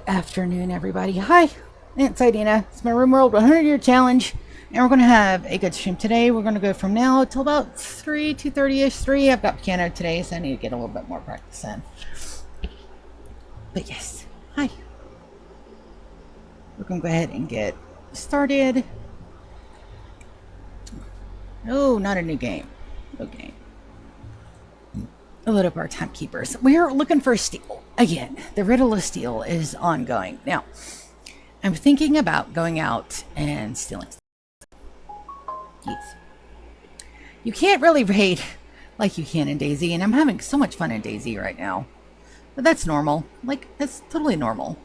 afternoon, everybody. Hi, it's Idina. It's my Rimworld 100-year challenge, and we're going to have a good stream today. We're going to go from now till about 3, 2:30-ish, 3. I've got piano today, so I need to get a little bit more practice in. But yes, hi. We're going to go ahead and get started. Oh, not a new game. Okay. A load up our timekeepers. We're looking for steel. Again, the riddle of steel is ongoing. Now, I'm thinking about going out and stealing. Yes. You can't really raid like you can in DayZ, and I'm having so much fun in DayZ right now. But that's normal. Like, that's totally normal.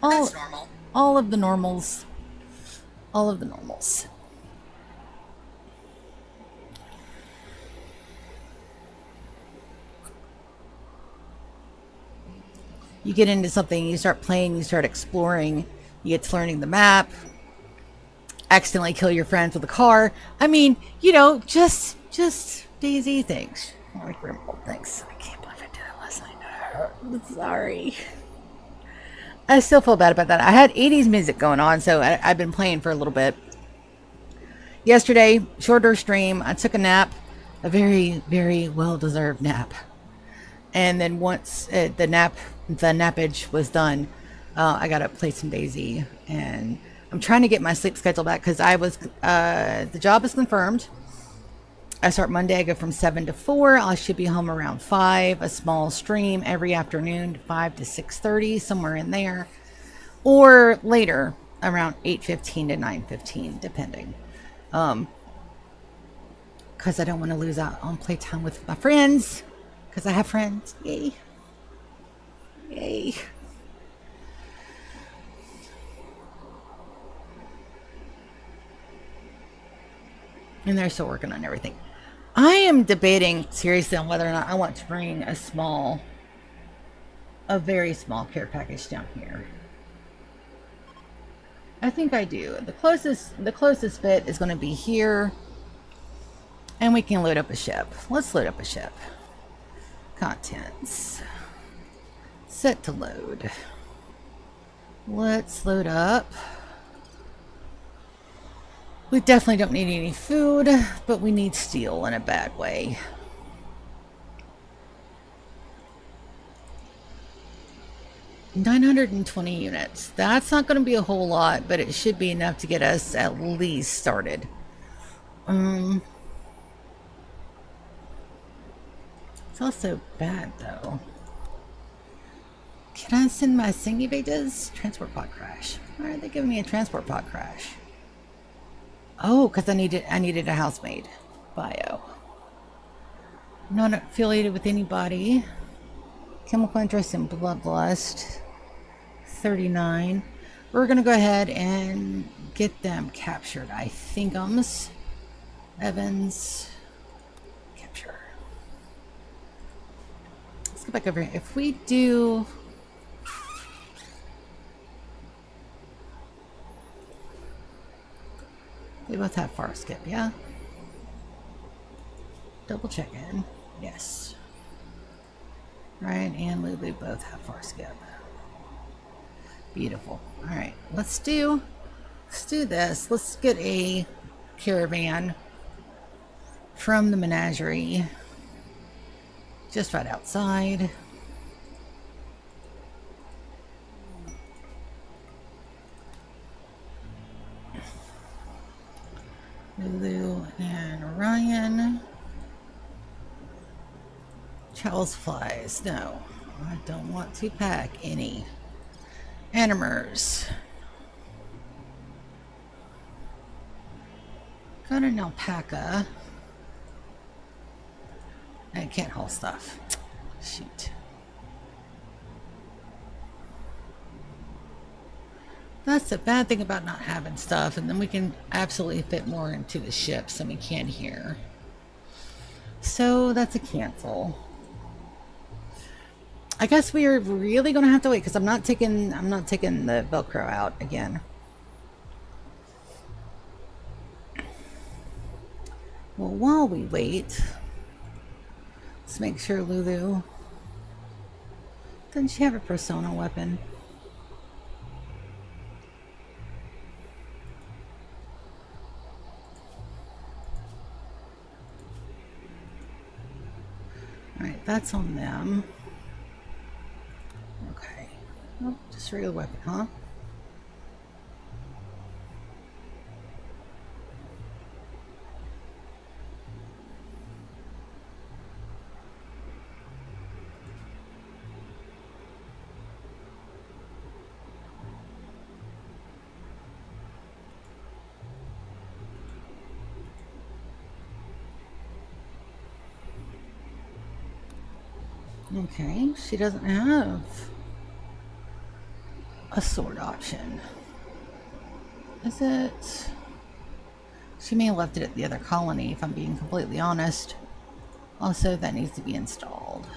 That's normal. All of the normals. All of the normals. You get into something, you start playing, you start exploring, you get to learning the map, accidentally kill your friends with a car. I mean, you know, just DayZ things. I like Rimworld things. I can't believe I did it last night. I'm sorry. I still feel bad about that. I had 80s music going on, so I've been playing for a little bit. Yesterday, shorter stream, I took a nap, a very, very well-deserved nap. And then once the nappage was done, I got to play some DayZ, and I'm trying to get my sleep schedule back because the job is confirmed. I start Monday. I go from 7 to 4. I should be home around 5. A small stream every afternoon, 5 to 6:30, somewhere in there, or later around 8:15 to 9:15, depending. Because I don't want to lose out on playtime with my friends. Because I have friends. Yay. Yay. And they're still working on everything. I am debating seriously on whether or not I want to bring a very small care package down here. I think I do. The closest fit is going to be here. And we can load up a ship. Let's load up a ship. Contents. Set to load. Let's load up. We definitely don't need any food, but we need steel in a bad way. $920 units. That's not going to be a whole lot, but it should be enough to get us at least started. It's also bad, though. Can I send my singing pages? Transport pod crash. Why are they giving me a transport pod crash? Oh, because I needed a housemaid. Bio. Not affiliated with anybody. Chemical interest in bloodlust. 39. We're going to go ahead and get them captured. I think Evans. Capture. Let's go back over here. If we do... They both have far skip, yeah? Double check in. Yes. Ryan and Lulu both have far skip. Beautiful. Alright, let's do this. Let's get a caravan from the menagerie. Just right outside. Lulu and Ryan. Charles flies. No, I don't want to pack any. Animers. Got an alpaca. I can't haul stuff. Shoot. That's the bad thing about not having stuff, and then we can absolutely fit more into the ships than we can here. So that's a cancel. I guess we are really gonna have to wait because I'm not taking the Velcro out again. Well, while we wait, let's make sure Lulu... Doesn't she have a persona weapon? That's on them. Okay. Oh, just a regular weapon, huh? Okay, she doesn't have a sword option. Is it? She may have left it at the other colony, if I'm being completely honest. Also, that needs to be installed.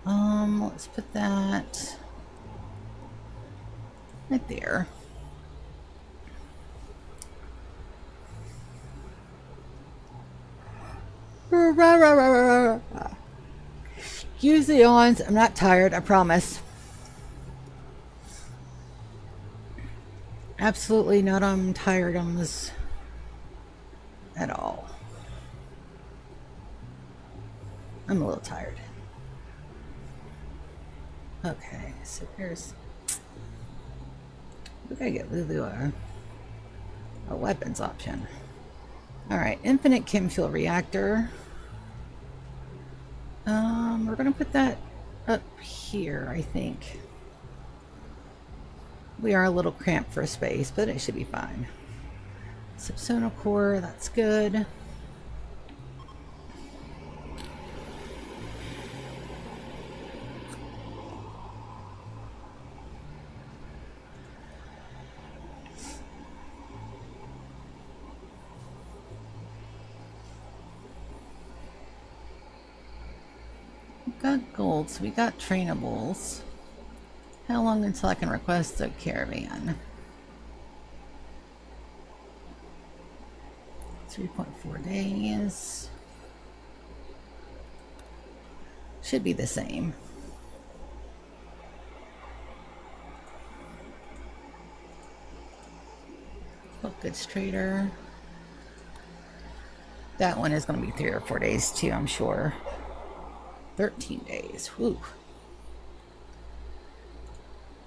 Let's put that right there. Use the yawns. I'm not tired, I promise. Absolutely not. I'm tired on this at all. I'm a little tired. Okay, so here's. We gotta get Lulu a weapons option. Alright, infinite chem fuel reactor. We're gonna put that up here, I think. We are a little cramped for space, but it should be fine. Subsonal core, that's good. We've got gold, so we got trainables. How long until I can request a caravan? 3.4 days. Should be the same. Book goods trader. That one is going to be 3 or 4 days too, I'm sure. 13 days. Whew.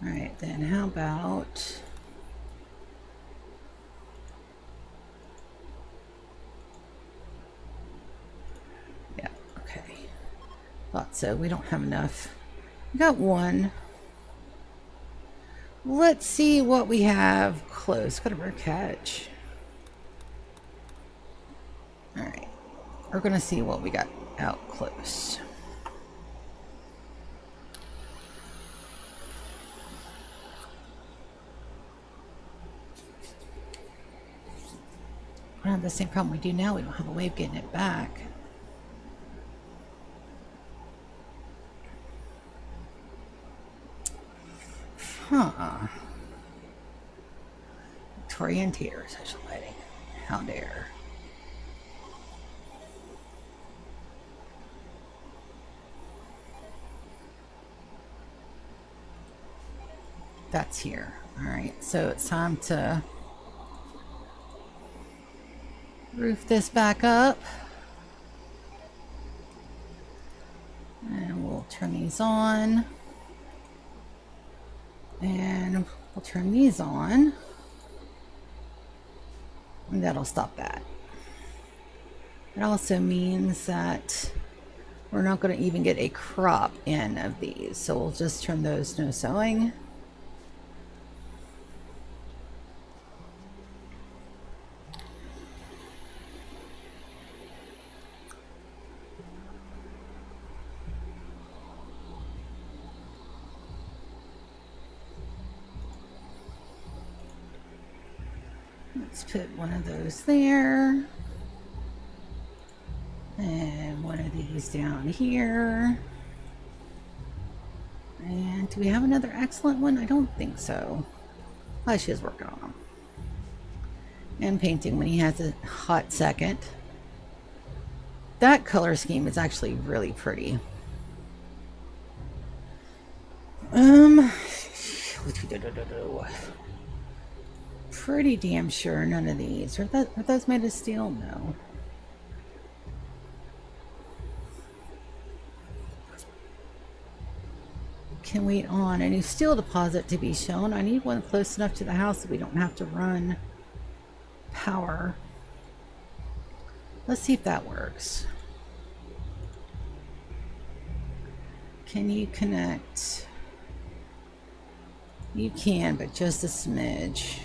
Alright, then how about... Yeah, okay. Thought so. We don't have enough. We got one. Let's see what we have close. Got a rare catch. Alright. We're going to see what we got out close. We don't have the same problem we do now. We don't have a way of getting it back. Huh. Victorian Tears, social lighting. How dare. That's here. Alright, so it's time to roof this back up. And we'll turn these on. And we'll turn these on. And that'll stop that. It also means that we're not going to even get a crop in of these. So we'll just turn those no sowing. Let's put one of those there. And one of these down here. And do we have another excellent one? I don't think so. Oh, she is working on them. And painting when he has a hot second. That color scheme is actually really pretty. Pretty damn sure none of these. Are those made of steel? No. can wait on a new steel deposit to be shown. I need one close enough to the house that we don't have to run power. Let's see if that works. Can you connect? You can, but just a smidge.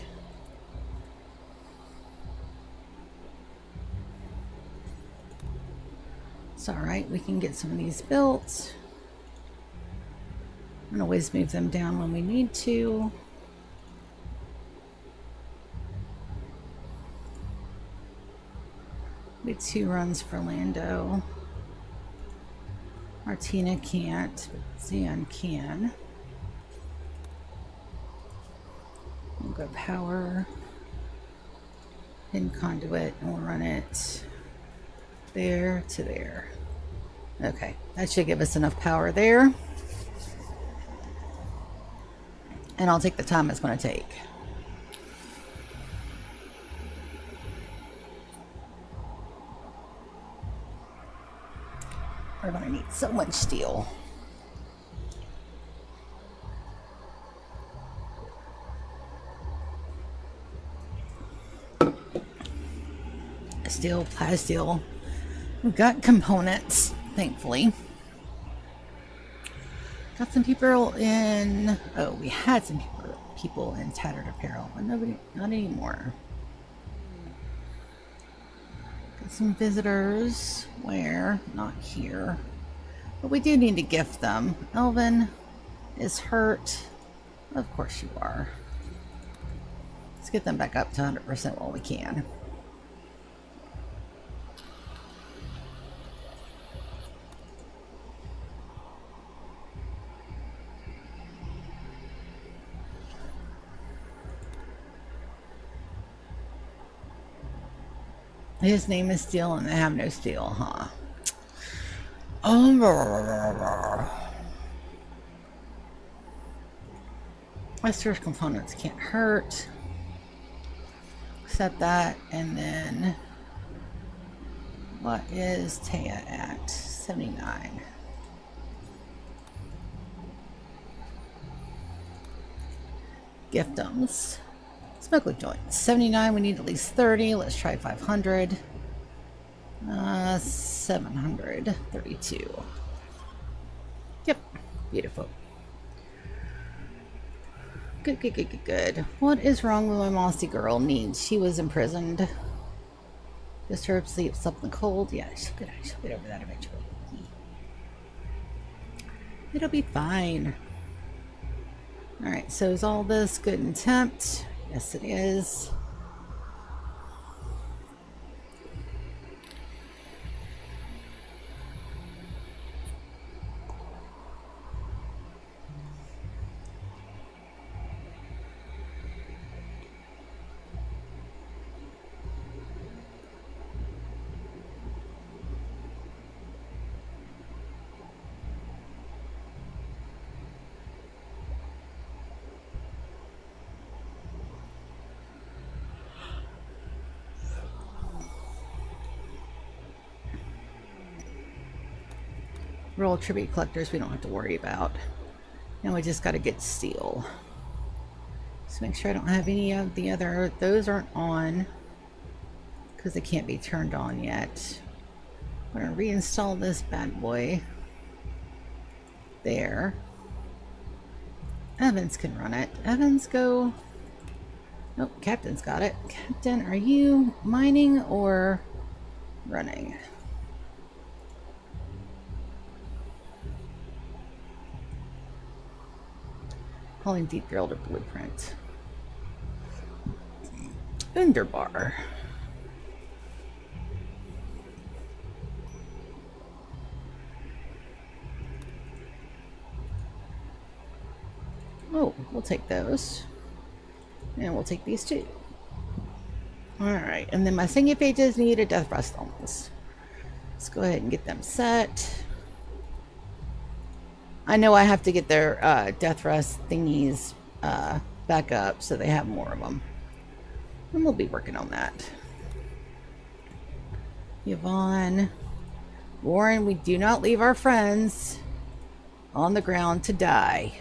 It's all right. We can get some of these built. I'm gonna always move them down when we need to. We 2 runs for Lando. Martina can't, but Zion can. We'll go power, pin conduit, and we'll run it there to there. Okay, that should give us enough power there. And I'll take the time it's going to take. We're going to need so much steel. Steel, plasteel. We've got components, thankfully. Got some people in... Oh, we had some people in tattered apparel, but nobody, not anymore. Got some visitors. Where? Not here. But we do need to gift them. Elvin is hurt. Of course you are. Let's get them back up to 100% while we can. His name is Steel and they have no steel, huh? Wester's components can't hurt. Set that, and then what is Taya at? 79. Giftums. Smokeless joints. 79, we need at least 30. Let's try 500. 732. Yep, beautiful. Good, good, good, good, good. What is wrong with my mossy girl? Needs. She was imprisoned. Disturbed sleep, slept in the cold. Yeah, she'll get over that eventually. It'll be fine. Alright, so is all this good and tempt? Yes, it is. Roll tribute collectors we don't have to worry about. Now we just got to get steel. Just make sure I don't have any of the other... Those aren't on because they can't be turned on yet. I'm going to reinstall this bad boy. There. Evans can run it. Evans, go... Nope, Captain's got it. Captain, are you mining or running? Hauling deep drill to blueprint. Underbar. Oh, we'll take those. And we'll take these too. Alright, and then my singing pages need a death rust on this. Let's go ahead and get them set. I know I have to get their death rust thingies back up so they have more of them. And we'll be working on that. Yvonne. Warren, we do not leave our friends. on the ground to die.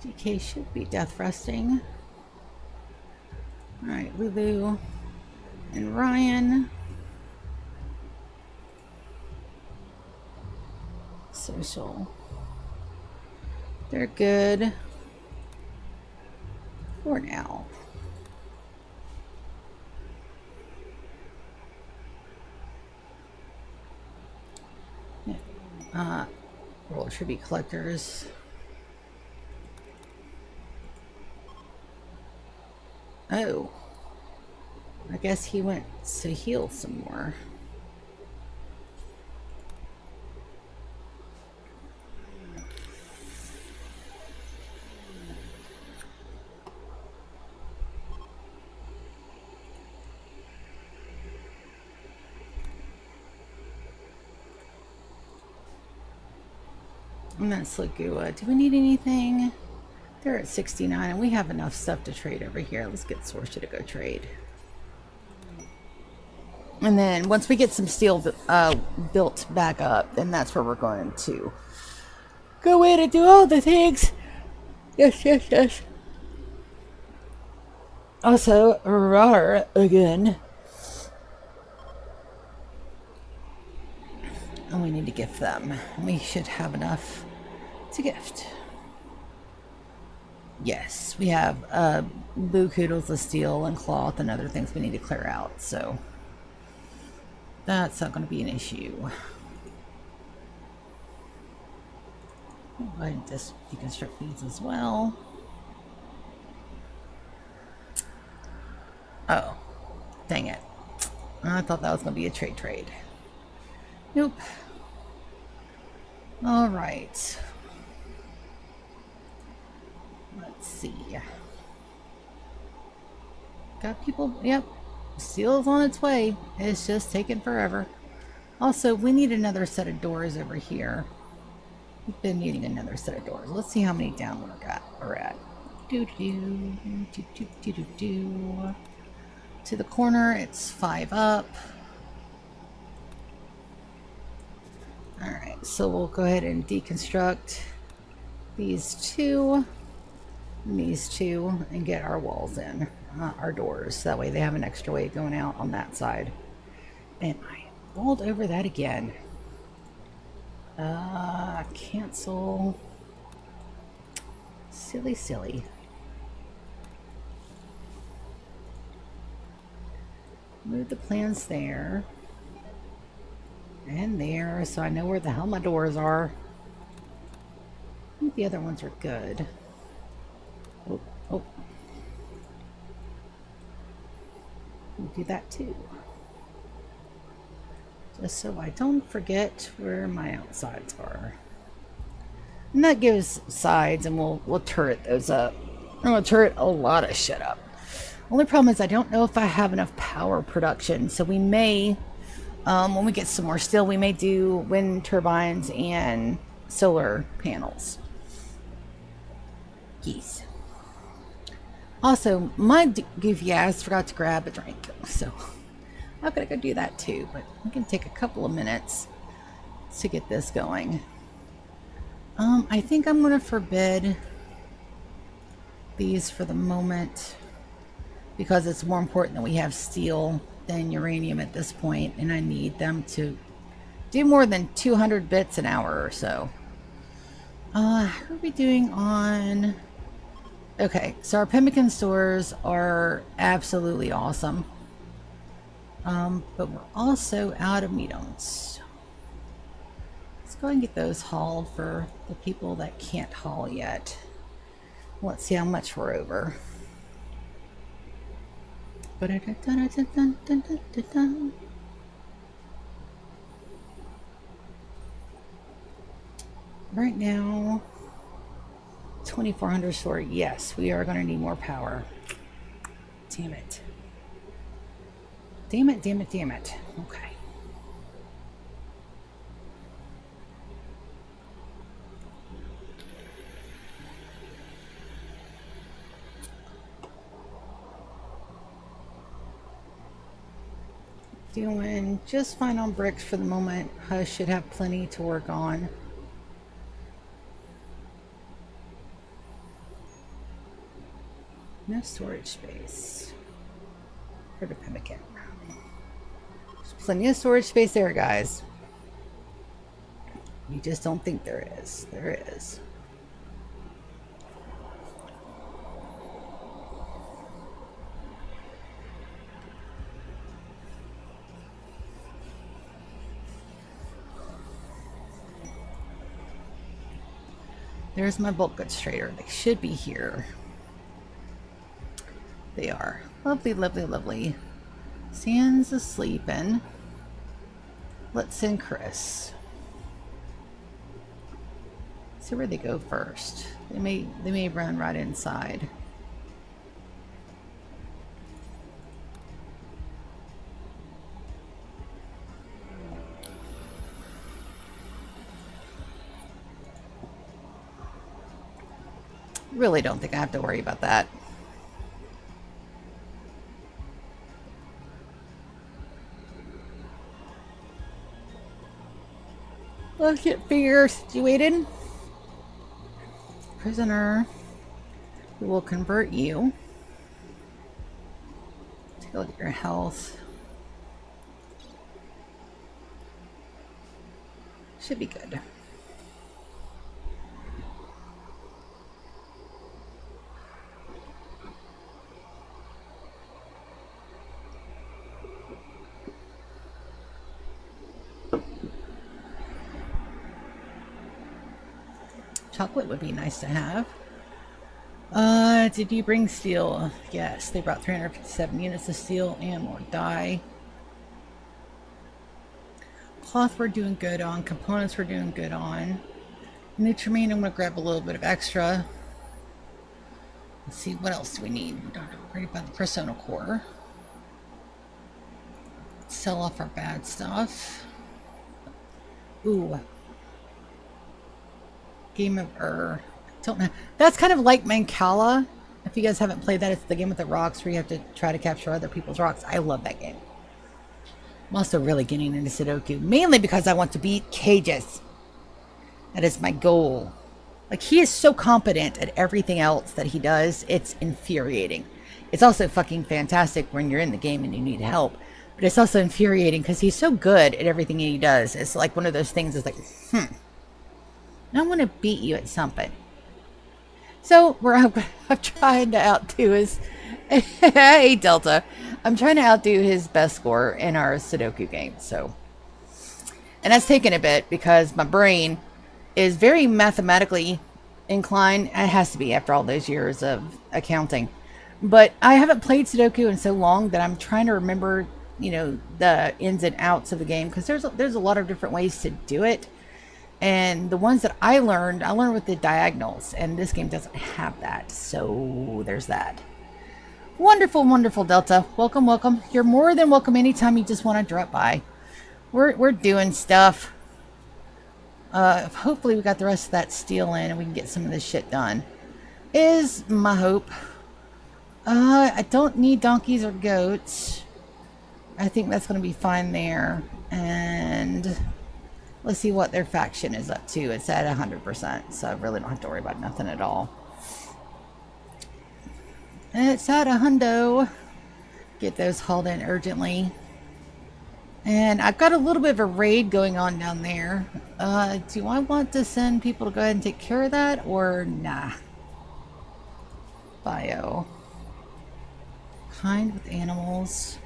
GK should be death resting. Alright, Lulu and Ryan. Social. They're good for now. Roll tribute collectors. Oh. I guess he went to heal some more. And that's Lagua. Do we need anything? They're at 69 and we have enough stuff to trade over here. Let's get Sorsha to go trade. And then once we get some steel built back up, then that's where we're going to go in and do all the things. Yes, yes, yes. Also, rawr again. And we need to gift them. We should have enough to gift. Yes, we have blue koodles of steel and cloth and other things we need to clear out, so that's not going to be an issue. I'll go ahead and just deconstruct these as well. Oh, dang it. I thought that was going to be a trade. Nope. All right. Let's see. Got people, yep. Steel's on its way. It's just taking forever. Also, we need another set of doors over here. We've been needing another set of doors. Let's see how many down we're at. To the corner, it's 5 up. Alright, so we'll go ahead and deconstruct these two and these two and get our walls in, our doors. That way they have an extra way going out on that side. And I rolled over that again. Cancel. Silly. Move the plans there. And there, so I know where the hell my doors are. I think the other ones are good. Oh. We'll do that too. Just so I don't forget where my outsides are. And that gives sides, and we'll turret those up. I'm gonna turret a lot of shit up. Only problem is I don't know if I have enough power production, so we may, when we get some more steel, we may do wind turbines and solar panels. Yes. Also, my goofy ass forgot to grab a drink, so I'm gonna go do that too, but we can take a couple of minutes to get this going. I think I'm gonna forbid these for the moment because it's more important that we have steel than uranium at this point, and I need them to do more than 200 bits an hour or so. How are we doing on... Okay, so our pemmican stores are absolutely awesome. But we're also out of mediums. Let's go and get those hauled for the people that can't haul yet. Let's see how much we're over. Right now, 2400 short. Yes, we are going to need more power. Damn it. Damn it. Okay. Doing just fine on bricks for the moment. I should have plenty to work on. No storage space. For the pemmican. There's plenty of storage space there, guys. You just don't think there is. There is. There's my bulk goods trader. They should be here. They are. Lovely, lovely, lovely. Sam's asleeping. Let's send Chris. See where they go first. They may run right inside. Really don't think I have to worry about that. Let's get figure situated. Prisoner. We will convert you. Take a look at your health. Should be good. Chocolate would be nice to have. Did you bring steel? Yes, they brought 357 units of steel and more dye. Cloth we're doing good on. Components we're doing good on. Nutrimine, I'm going to grab a little bit of extra. Let's see, what else do we need? We don't have to worry about the persona core. Sell off our bad stuff. Ooh. Game of don't know. That's kind of like Mancala. If you guys haven't played that, it's the game with the rocks where you have to try to capture other people's rocks. I love that game. I'm also really getting into Sudoku, mainly because I want to beat Cages. That is my goal. Like, he is so competent at everything else that he does, it's infuriating. It's also fucking fantastic when you're in the game and you need help. But it's also infuriating because he's so good at everything he does. It's like one of those things that's like, I want to beat you at something. So I'm trying to outdo his. Hey Delta, I'm trying to outdo his best score in our Sudoku game. So, and that's taken a bit because my brain is very mathematically inclined. It has to be after all those years of accounting. But I haven't played Sudoku in so long that I'm trying to remember, you know, the ins and outs of the game because there's a lot of different ways to do it. And the ones that I learned with the diagonals, and this game doesn't have that. So there's that. Wonderful, wonderful, Delta. Welcome, welcome. You're more than welcome anytime you just want to drop by. We're doing stuff. Hopefully we got the rest of that steel in and we can get some of this shit done. Is my hope. I don't need donkeys or goats. I think that's going to be fine there. And let's see what their faction is up to. It's at 100%, so I really don't have to worry about nothing at all. It's at a hundo. Get those hauled in urgently. And I've got a little bit of a raid going on down there. Do I want to send people to go ahead and take care of that, or nah? Bio. Kind with animals.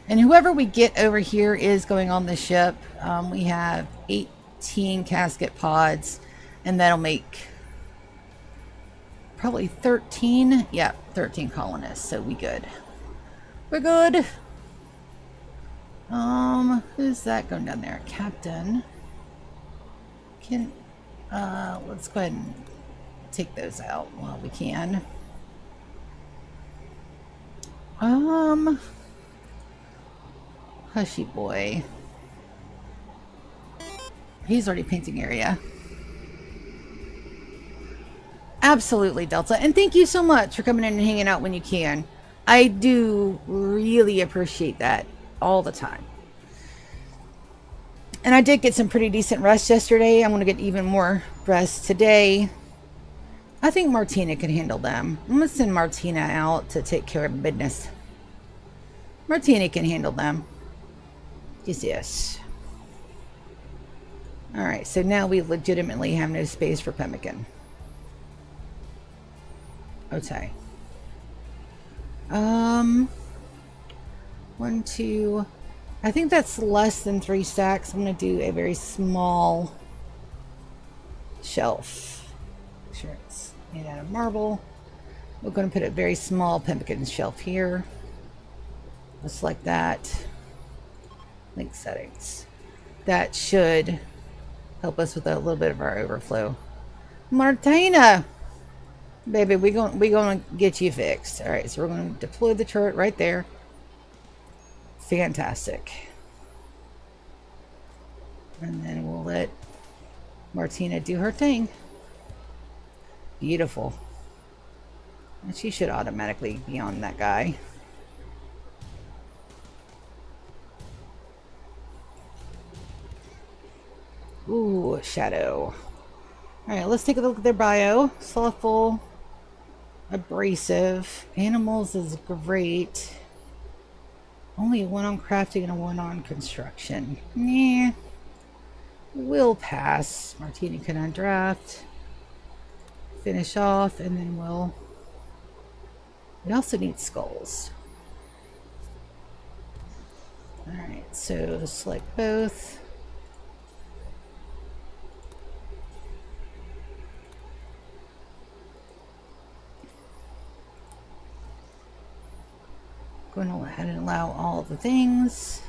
And whoever we get over here is going on the ship. We have 18 casket pods, and that'll make probably 13. Yeah, 13 colonists, so we good. We're good. Who's that going down there? Captain. Let's go ahead and take those out while we can. Hushy boy. He's already painting area. Absolutely, Delta. And thank you so much for coming in and hanging out when you can. I do really appreciate that all the time. And I did get some pretty decent rest yesterday. I'm going to get even more rest today. I think Martina can handle them. I'm going to send Martina out to take care of business. Martina can handle them. Yes. Alright, so now we legitimately have no space for pemmican. Okay. 1, 2. I think that's less than 3 stacks. I'm going to do a very small shelf. Make sure it's made out of marble. We're going to put a very small pemmican shelf here. Just like that. Link settings. That should help us with a little bit of our overflow. Martina! Baby, we gonna get you fixed. Alright, so we're going to deploy the turret right there. Fantastic. And then we'll let Martina do her thing. Beautiful. And she should automatically be on that guy. Ooh, shadow. Alright, let's take a look at their bio. Slothful. Abrasive. Animals is great. Only 1 on crafting and a 1 on construction. Nah. We'll pass. Martina can undraft. Finish off, and then we'll... We also need skulls. Alright, so select both. Going to go ahead and allow all of the things.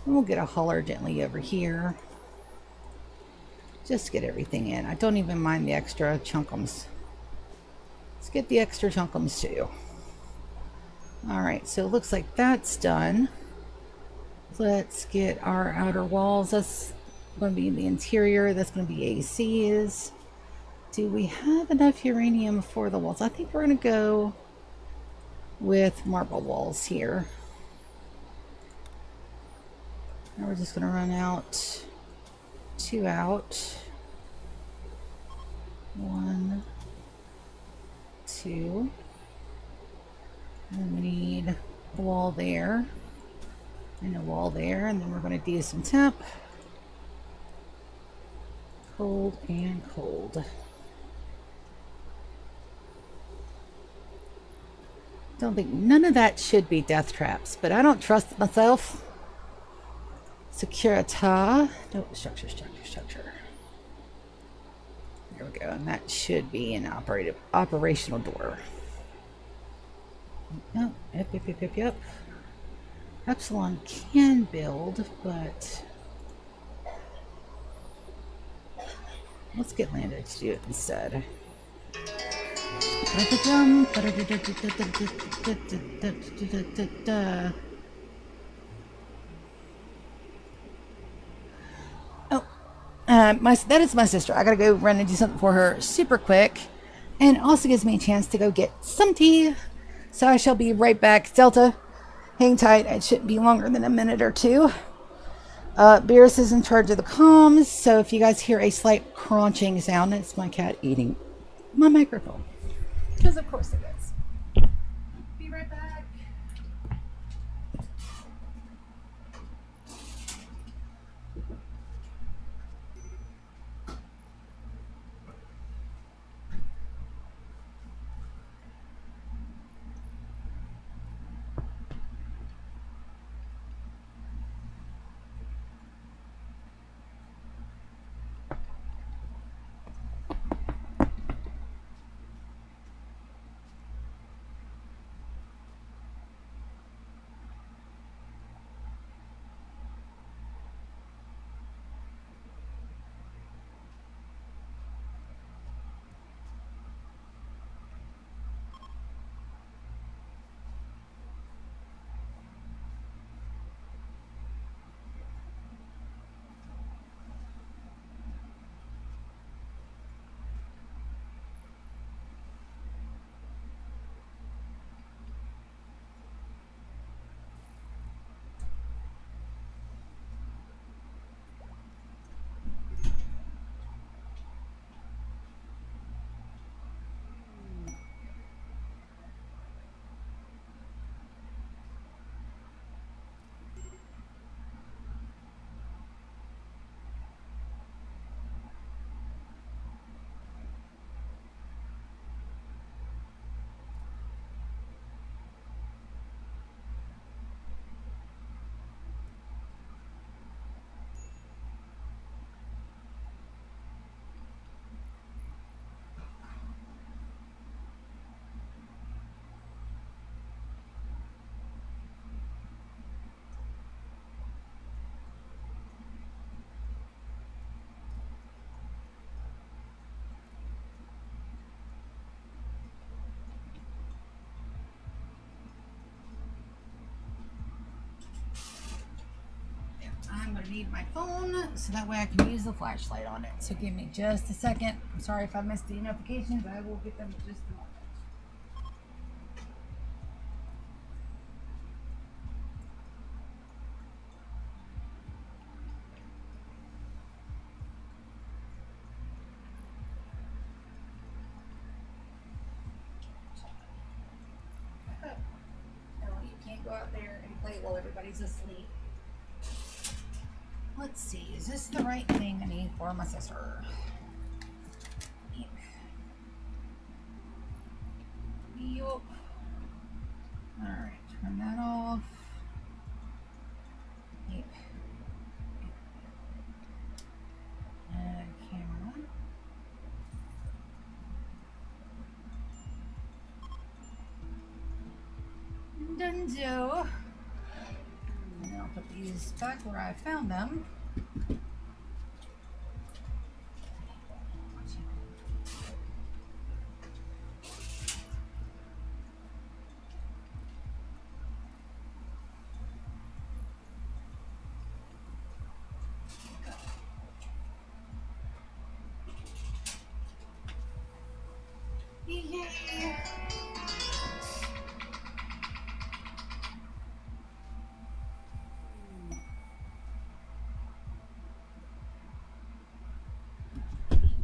And we'll get a hauler gently over here. Just get everything in. I don't even mind the extra chunkums. Let's get the extra chunkums too. Alright, so it looks like that's done. Let's get our outer walls. That's going to be the interior. That's going to be ACs. Do we have enough uranium for the walls? I think we're going to go with marble walls here. Now we're just going to run out 2 out. 1, 2. And we need a wall there and a wall there, and then we're going to do some temp. Cold and cold. Don't think none of that should be death traps, but I don't trust myself. Securita. No, structure. There we go, and that should be an operational door. Oh, yep. Epsilon can build, but let's get landed to do it instead. Oh, that is my sister. I gotta go run and do something for her super quick, and also gives me a chance to go get some tea. So I shall be right back. Delta, hang tight. It shouldn't be longer than a minute or 2. Beerus is in charge of the comms, so if you guys hear a slight crunching sound, it's my cat eating my microphone. Because of course it is. Be right back. need my phone so that way I can use the flashlight on it. So give me just a second. I'm sorry if I missed the notifications. I will get them in just a moment. No, you can't go out there and play while everybody's asleep. Let's see, is this the right thing I need for my sister? Yep. Yup. Alright, turn that off. Yep. Camera. Dunzo. And then I'll put these back where I found them. Yeah.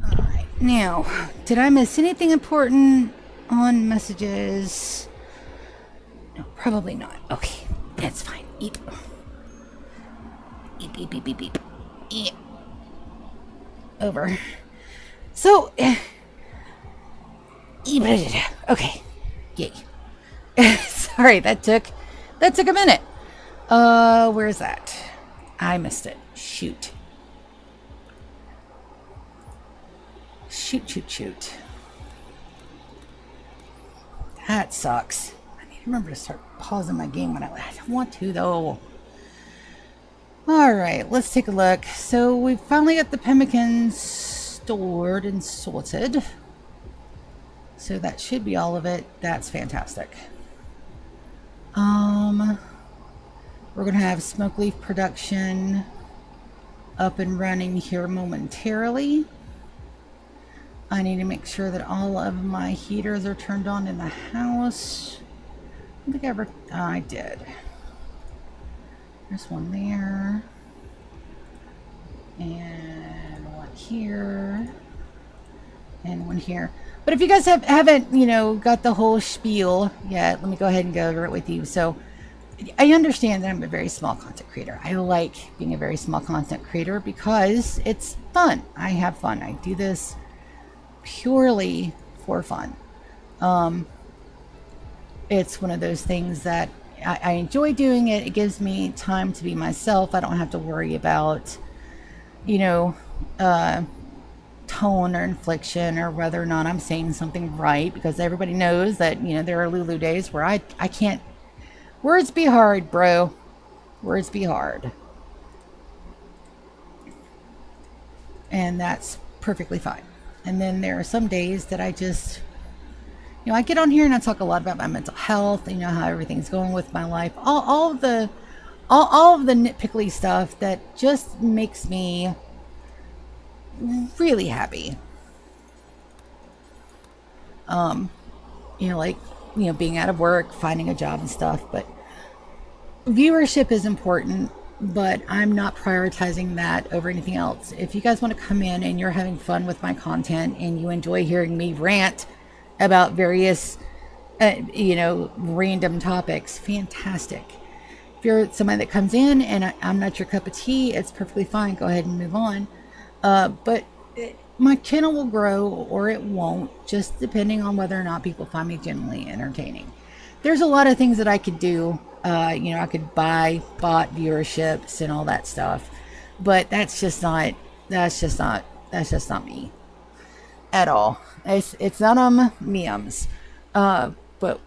Alright, now, did I miss anything important on messages? No, probably not. Okay, that's fine. Eep. Eep, eep, eep, eep, eep. Eep. Over. So, okay. Yay. Sorry, that took a minute. Where's that? I missed it. Shoot. Shoot. That sucks. I need to remember to start pausing my game when I don't want to, though. Alright, let's take a look. So we finally got the pemmikins stored and sorted. So that should be all of it. That's fantastic. We're going to have smoke leaf production up and running here momentarily. I need to make sure that all of my heaters are turned on in the house. I don't think I did. There's one there. And one here. And one here. But if you guys haven't, got the whole spiel yet, let me go ahead and go over it with you. So I understand that I'm a very small content creator. I like being a very small content creator because it's fun. I have fun. I do this purely for fun. It's one of those things that I enjoy doing it. It gives me time to be myself. I don't have to worry about, tone or inflection or whether or not I'm saying something right, because everybody knows that, there are Lulu days where I can't. Words be hard, bro. Words be hard. And that's perfectly fine. And then there are some days that I just, I get on here and I talk a lot about my mental health, how everything's going with my life, all of the nitpickly stuff that just makes me really happy. Being out of work, finding a job and stuff, but viewership is important, but I'm not prioritizing that over anything else. If you guys want to come in and you're having fun with my content and you enjoy hearing me rant about various, random topics, fantastic. If you're somebody that comes in and I'm not your cup of tea, it's perfectly fine. Go ahead and move on. But my channel will grow or it won't, just depending on whether or not people find me genuinely entertaining. There's a lot of things that I could do. I could buy bot viewerships and all that stuff, but that's just not me at all. It's none of meums. But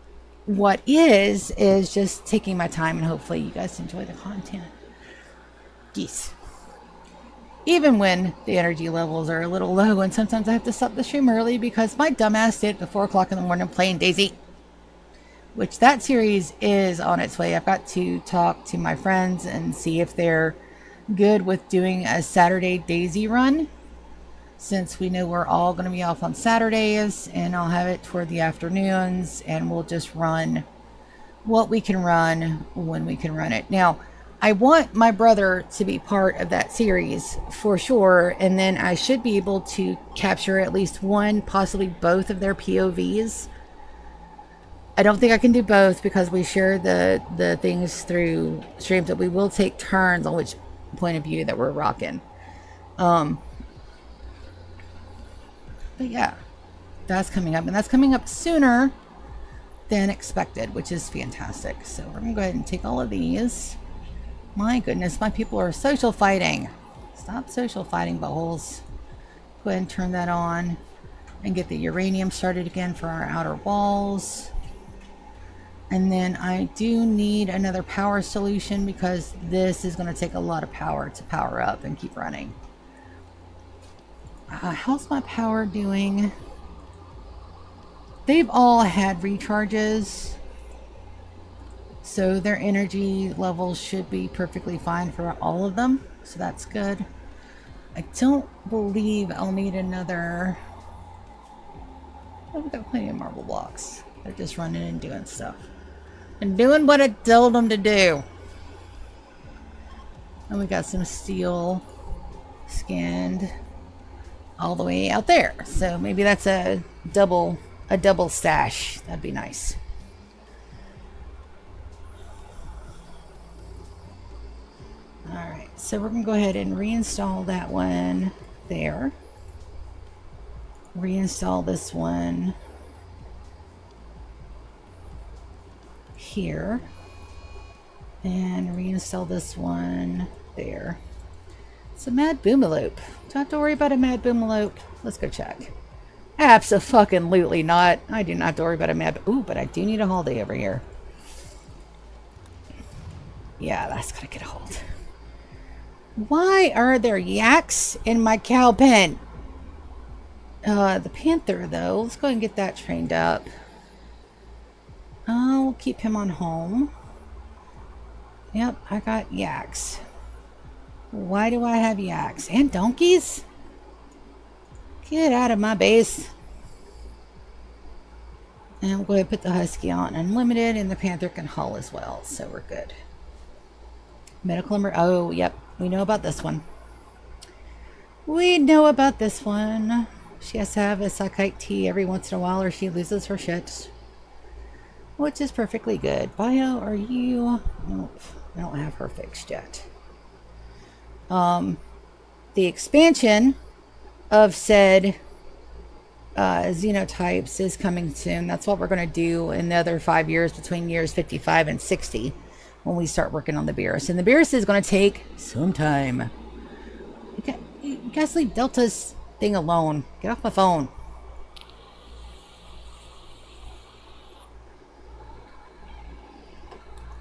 what is just taking my time, and hopefully you guys enjoy the content. Geese. Even when the energy levels are a little low, and sometimes I have to stop the stream early because my dumbass stayed at 4 o'clock in the morning playing Daisy. Which that series is on its way. I've got to talk to my friends and see if they're good with doing a Saturday daisy run, since we know we're all going to be off on Saturdays, and I'll have it toward the afternoons, and we'll just run what we can run when we can run it. Now, I want my brother to be part of that series for sure, and then I should be able to capture at least one, possibly both of their POVs. I don't think I can do both because we share the things through streams, but we will take turns on which point of view that we're rocking. But yeah, that's coming up, and that's coming up sooner than expected, which is fantastic. So we're gonna go ahead and take all of these. My goodness, my people are social fighting. Stop social fighting, buttholes. Go ahead and turn that on and get the uranium started again for our outer walls. And then I do need another power solution because this is going to take a lot of power to power up and keep running. How's my power doing? They've all had recharges, so their energy levels should be perfectly fine for all of them, so that's good. I don't believe I'll need another. Oh, we've got plenty of marble blocks. They're just running and doing stuff and doing what I told them to do. And we got some steel scanned all the way out there, so maybe that's a double stash. That'd be nice. All right, so we're gonna go ahead and reinstall that one there. Reinstall this one here, and reinstall this one there. It's a mad boomaloop. Don't have to worry about a mad boomaloop. Let's go check. Abso-fucking-lutely not. I do not have to worry about a mad. Ooh, but I do need a holiday over here. Yeah, that's gonna get a hold. Why are there yaks in my cow pen? The panther, though. Let's go ahead and get that trained up. We'll keep him on home. Yep, I got yaks. Why do I have yaks? And donkeys? Get out of my base. And we'll go ahead and put the husky on unlimited, and the panther can haul as well, so we're good. Medical oh, yep, we know about this one. We know about this one. She has to have a Sakite tea every once in a while or she loses her shit. Which is perfectly good. Bio, are you? Nope, I don't have her fixed yet. The expansion of said xenotypes is coming soon. That's what we're going to do in the other 5 years, between years 55 and 60, when we start working on the Beerus. And the Beerus is going to take some time. You guys leave Delta's thing alone. Get off my phone.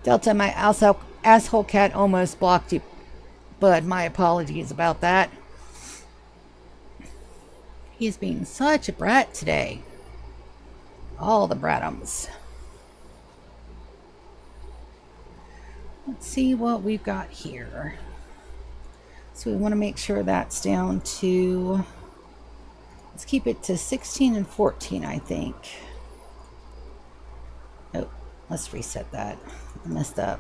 Delta, my asshole cat almost blocked you, but my apologies about that. He's being such a brat today. All the bratums. Let's see what we've got here. So we want to make sure that's down to, let's keep it to 16 and 14, I think. Oh, let's reset that. I messed up.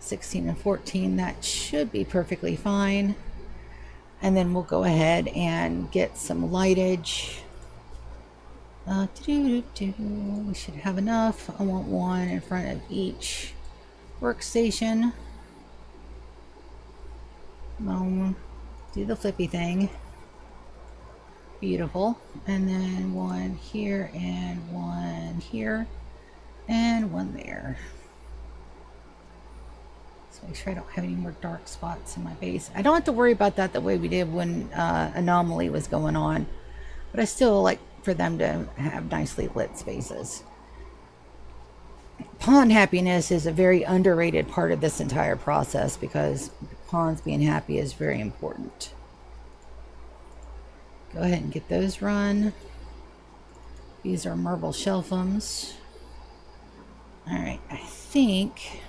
16 and 14, that should be perfectly fine. And then we'll go ahead and get some lightage. We should have enough. I want one in front of each workstation. Do the flippy thing. Beautiful. And then one here and one here and one there. So make sure I don't have any more dark spots in my base. I don't have to worry about that the way we did when Anomaly was going on, but I still like for them to have nicely lit spaces. Pawn happiness is a very underrated part of this entire process because pawns being happy is very important. Go ahead and get those run. These are marble shelfums. Alright, I think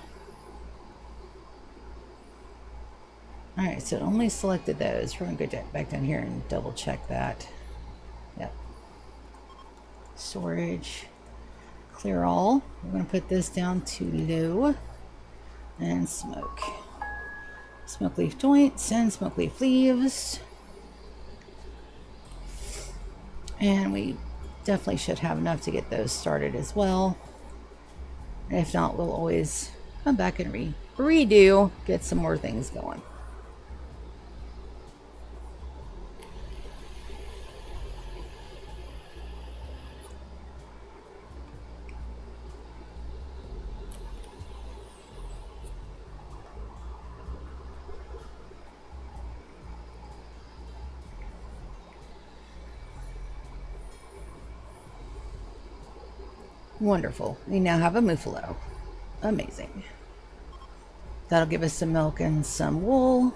All right, so it only selected those. We're gonna go back down here and double check that. Yep. Storage, clear all. We're gonna put this down to low and smoke. Smoke leaf joints and smoke leaf leaves. And we definitely should have enough to get those started as well. If not, we'll always come back and redo, get some more things going. Wonderful. We now have a muffalo. Amazing. That'll give us some milk and some wool.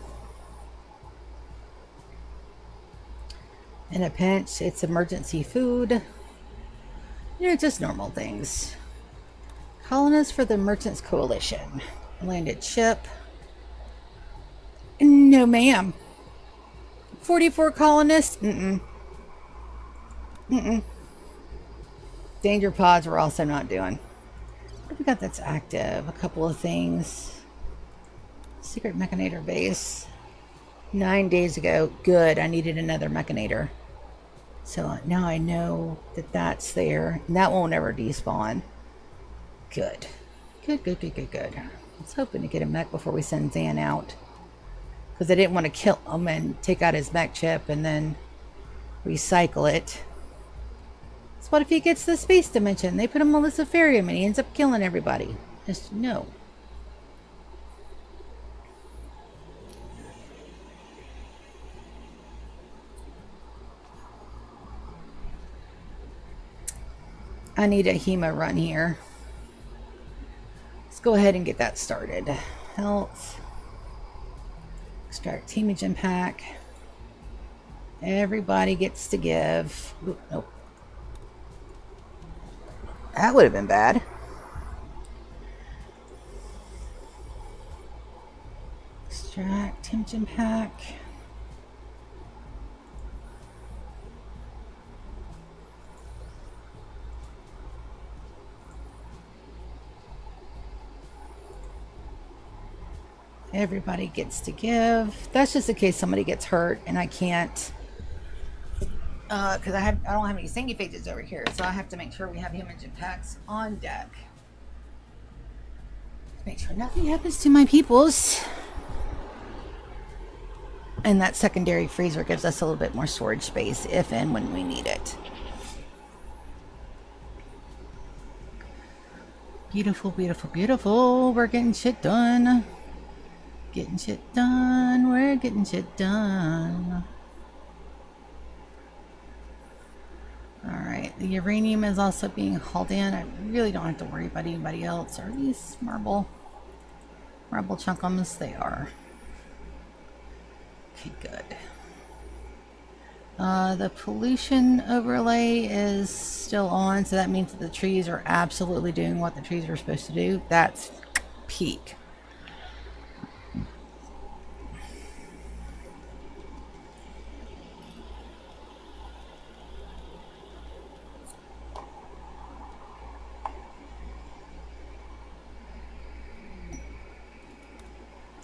In a pinch, it's emergency food. You know, just normal things. Colonists for the Merchants Coalition. Landed ship. No, ma'am. 44 colonists? Mm-mm. Mm-mm. Danger pods we're also not doing. What have we got that's active? A couple of things. Secret Mechanator base. 9 days ago. Good. I needed another Mechanator. So now I know that that's there. And that won't ever despawn. Good. Good, good, good, good, good. I was hoping to get a mech before we send Zan out. Because I didn't want to kill him and take out his mech chip and then recycle it. So what if he gets the space dimension? They put him on the Luciferium and he ends up killing everybody. Just no. I need a Hema run here. Let's go ahead and get that started. Health. Extract Hemogen pack. Everybody gets to give. Ooh, nope. That would have been bad. Extract Hemogen pack. Everybody gets to give. That's just in case somebody gets hurt and I can't, because I don't have any thingy pages over here, so I have to make sure we have Hemogen packs on deck. Make sure nothing happens to my peoples. And that secondary freezer gives us a little bit more storage space if and when we need it. Beautiful, beautiful, beautiful. We're getting shit done. Getting shit done. We're getting shit done. Alright, the uranium is also being hauled in. I really don't have to worry about anybody else. Are these marble chunkums? They are. Okay, good. The pollution overlay is still on, so that means that the trees are absolutely doing what the trees are supposed to do. That's peak.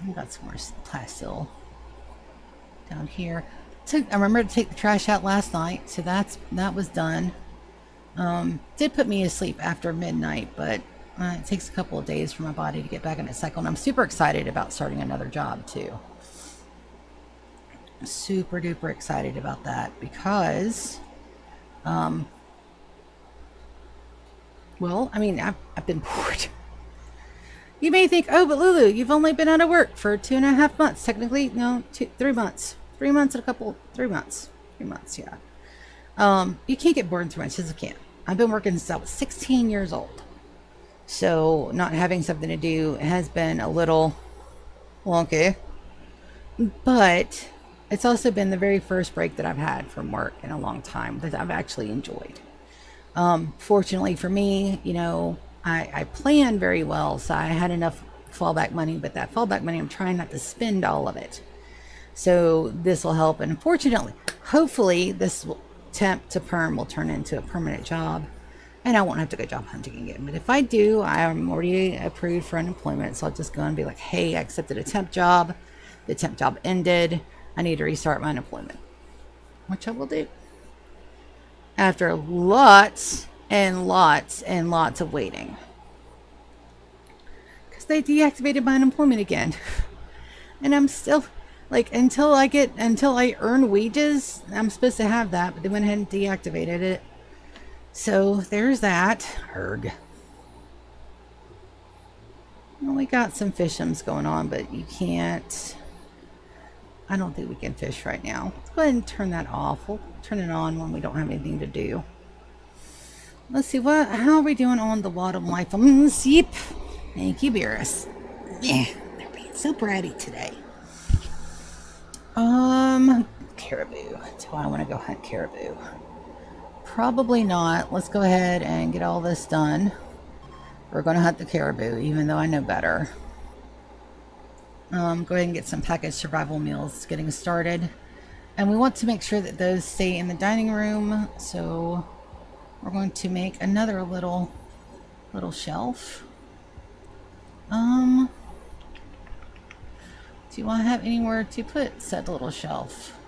I got some more plastil down here. I remember to take the trash out last night, so that was done. Did put me asleep after midnight, but it takes a couple of days for my body to get back in its cycle, and I'm super excited about starting another job too. Super duper excited about that because, well, I mean, I've been bored. You may think, oh, but Lulu, you've only been out of work for 2.5 months. Technically, no, 3 months. 3 months and a couple, 3 months. 3 months, yeah. You can't get bored in 3 months. Just can't. I've been working since I was 16 years old. So not having something to do has been a little wonky. But it's also been the very first break that I've had from work in a long time that I've actually enjoyed. Fortunately for me, you know, I plan very well, so I had enough fallback money, but that fallback money, I'm trying not to spend all of it. So this will help. And unfortunately, hopefully this temp to perm will turn into a permanent job. And I won't have to go job hunting again. But if I do, I'm already approved for unemployment. So I'll just go and be like, hey, I accepted a temp job. The temp job ended. I need to restart my unemployment, which I will do. After lots and lots and lots of waiting. Because they deactivated my unemployment again. And I'm still, like, until I earn wages, I'm supposed to have that. But they went ahead and deactivated it. So there's that. Erg. Well, we got some fishums going on, but you can't. I don't think we can fish right now. Let's go ahead and turn that off. We'll turn it on when we don't have anything to do. Let's see, how are we doing on the bottom life? Yep. Thank you, Beerus. Yeah, they're being so bratty today. Caribou. Do I want to go hunt caribou? Probably not. Let's go ahead and get all this done. We're going to hunt the caribou, even though I know better. Go ahead and get some packaged survival meals getting started. And we want to make sure that those stay in the dining room. So we're going to make another little shelf. Do I have anywhere to put said little shelf?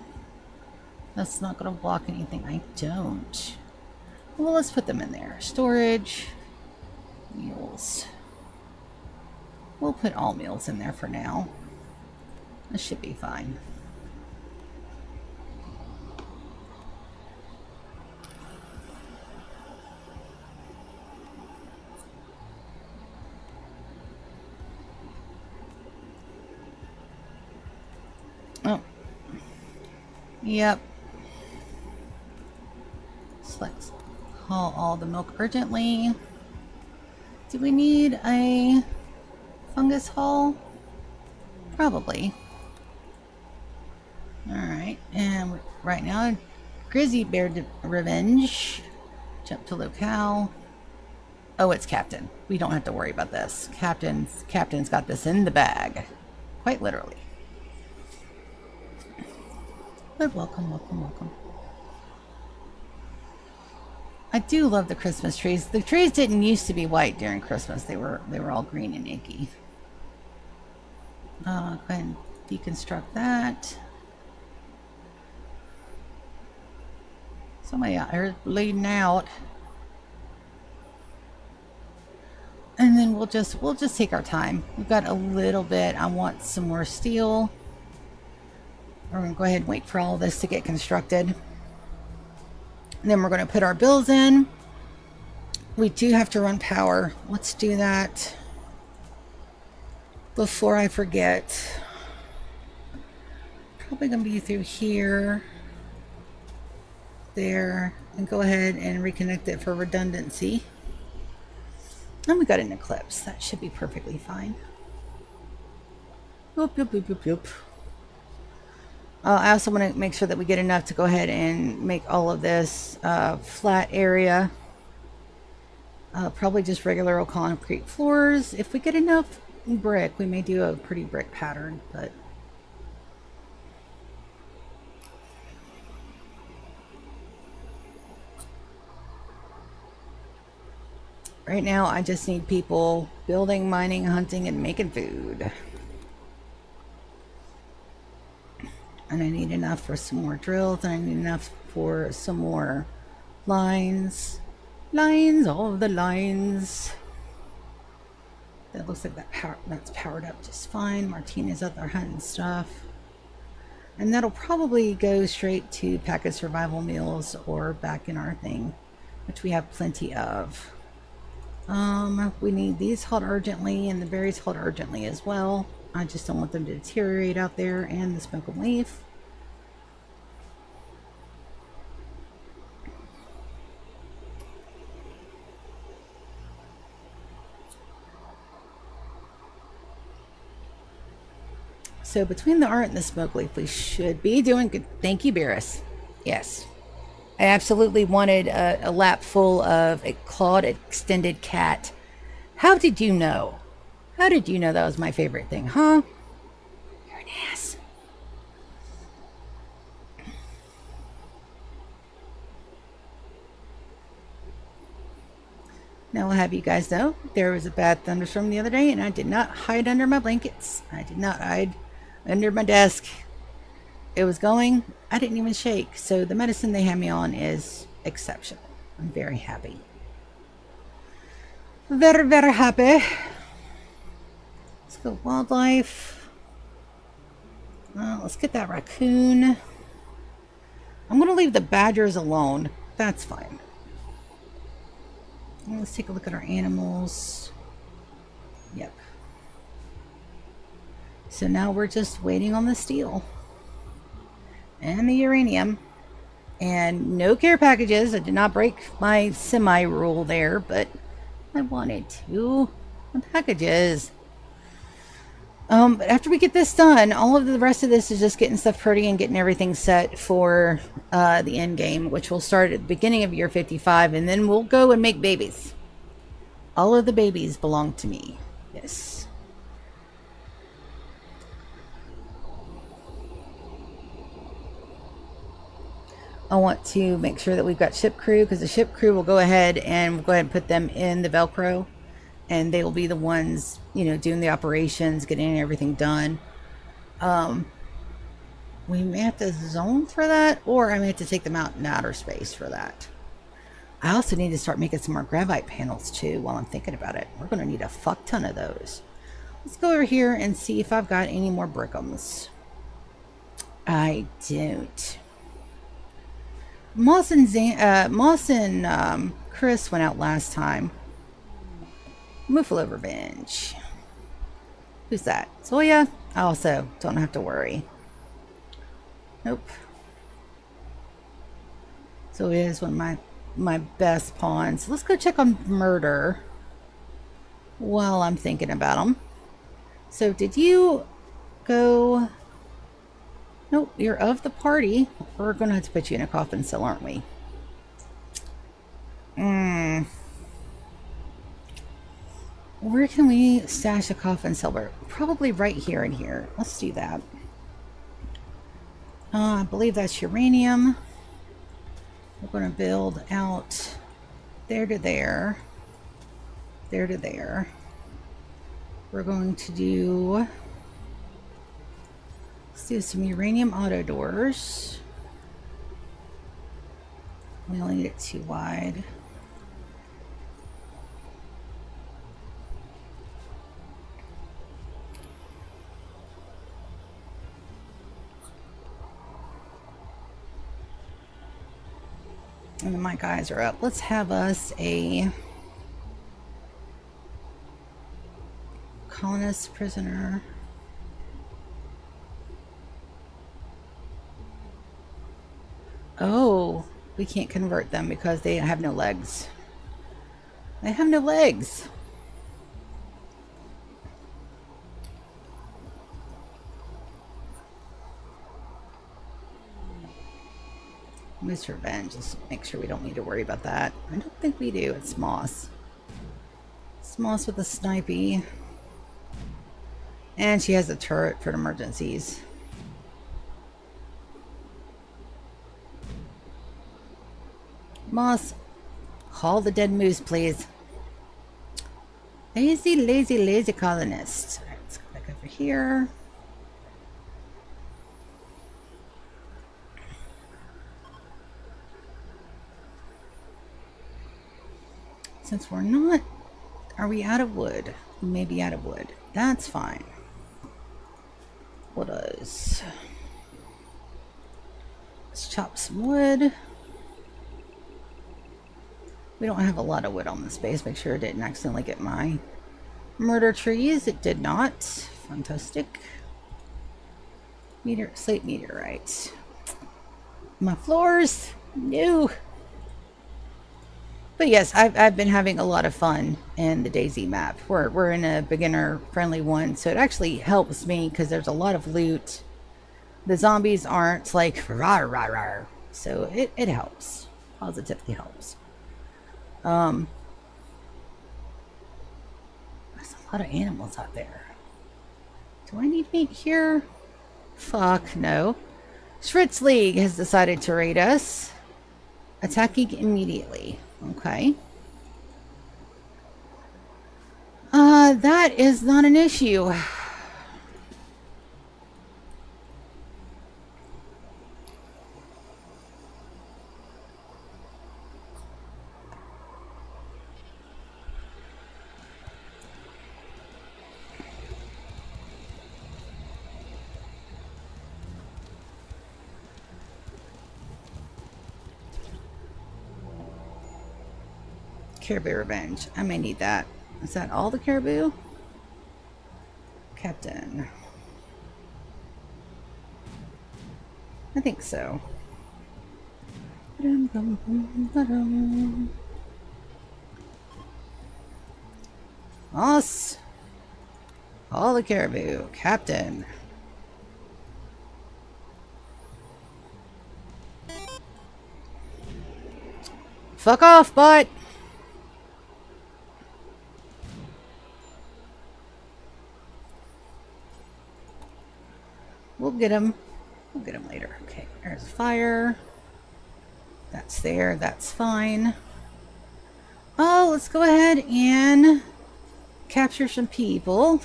That's not going to block anything. I don't. Well, let's put them in there. Storage. Meals. We'll put all meals in there for now. This should be fine. Oh. Yep. So let's haul all the milk urgently. Do we need a fungus haul? Probably. Alright, and right now, Grizzly Bear Revenge. Jump to locale. Oh, it's Captain. We don't have to worry about this. Captain's got this in the bag. Quite literally. But welcome, welcome, welcome. I do love the Christmas trees. The trees didn't used to be white during Christmas. They were all green and inky. Go ahead and deconstruct that. Somebody out here bleeding out. And then we'll just take our time. We've got a little bit. I want some more steel. We're going to go ahead and wait for all this to get constructed. And then we're going to put our bills in. We do have to run power. Let's do that before I forget. Probably going to be through here, there, and go ahead and reconnect it for redundancy. And we got an eclipse. That should be perfectly fine. Boop, boop, boop, boop, boop. I also want to make sure that we get enough to go ahead and make all of this flat area. Probably just regular old concrete floors. If we get enough brick, we may do a pretty brick pattern, but right now I just need people building, mining, hunting, and making food. And I need enough for some more drills, and I need enough for some more lines. Lines, all of the lines. That looks like that's powered up just fine. Martina's out there hunting stuff. And that'll probably go straight to pack of survival meals or back in our thing, which we have plenty of. We need these hauled urgently, and the berries hauled urgently as well. I just don't want them to deteriorate out there, and the smoke and leaf. So between the art and the smoke leaf, we should be doing good. Thank you, Beerus. Yes. I absolutely wanted a lap full of a clawed extended cat. How did you know? How did you know that was my favorite thing, huh? You're an ass. Now I'll have you guys know there was a bad thunderstorm the other day, and I did not hide under my blankets. I did not hide under my desk. It was going. I didn't even shake. So the medicine they have me on is exceptional. I'm very happy. Very, very happy. Let's go wildlife. Let's get that raccoon. I'm going to leave the badgers alone. That's fine. Let's take a look at our animals. Yep. So now we're just waiting on the steel. And the uranium. And no care packages. I did not break my semi-rule there, but I wanted to. The packages. But after we get this done, all of the rest of this is just getting stuff pretty and getting everything set for the end game, which will start at the beginning of year 55, and then we'll go and make babies. All of the babies belong to me. Yes. I want to make sure that we've got ship crew, because the ship crew will go ahead and put them in the Velcro, and they will be the ones, you know, doing the operations, getting everything done. We may have to zone for that, or I may have to take them out in outer space for that. I also need to start making some more gravite panels too while I'm thinking about it. We're going to need a fuck ton of those. Let's go over here and see if I've got any more brickums. I don't. Moss and Chris went out last time. Muffalo Revenge. Who's that? Zoya? I also don't have to worry. Nope. Zoya is one of my best pawns. Let's go check on Murder while I'm thinking about them. So did you go... Nope, you're of the party. We're going to have to put you in a coffin cell, aren't we? Where can we stash a coffin cell? Probably right here and here. Let's do that. I believe that's uranium. We're going to build out there to there. There to there. We're going to do... Let's do some uranium auto doors. We only need it too wide. And then my guys are up. Let's have us a colonist prisoner. Oh, we can't convert them because they have no legs. They have no legs. Miss Revenge. Let's make sure we don't need to worry about that. I don't think we do. It's Moss. It's Moss with a snipey. And she has a turret for emergencies. Moss, call the dead moose, please. Lazy, lazy, lazy colonist. Alright, let's go back over here. Since we're not... Are we out of wood? We may be out of wood. That's fine. What is... Let's chop some wood. We don't have a lot of wood on this base. Make sure it didn't accidentally get my murder trees. It did not. Fantastic. Slate meteorite. My floors? No. But yes, I've been having a lot of fun in the DayZ map. We're in a beginner friendly one, so it actually helps me because there's a lot of loot. The zombies aren't like rah rah rah. So it helps. Positively helps. There's a lot of animals out there. Do I need meat here? Fuck no. Schritz League has decided to raid us. Attacking immediately. Okay. That is not an issue. Caribou Revenge. I may need that. Is that all the caribou? Captain. I think so. Us. All the caribou. Captain. Fuck off, bot. We'll get him. We'll get him later. Okay, there's a fire. That's there. That's fine. Oh, let's go ahead and capture some people.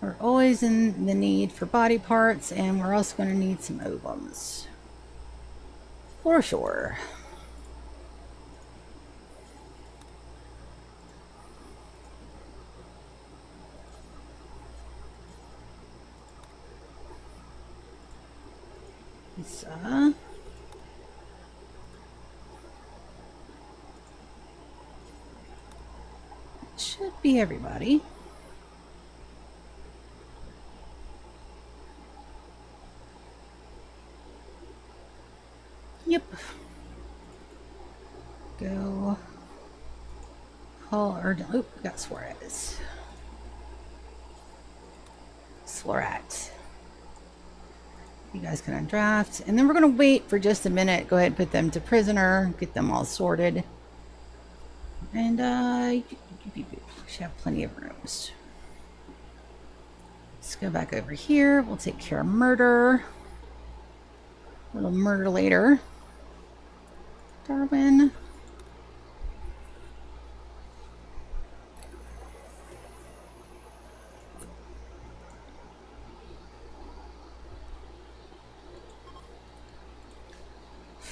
We're always in the need for body parts, and we're also going to need some ovums. For sure. So, should be everybody. Yep. Go. Or oh, we got Suarez. Slorat. You guys can undraft. And then we're going to wait for just a minute. Go ahead and put them to prisoner. Get them all sorted. And we should have plenty of rooms. Let's go back over here. We'll take care of murder. A little murder later. Darwin.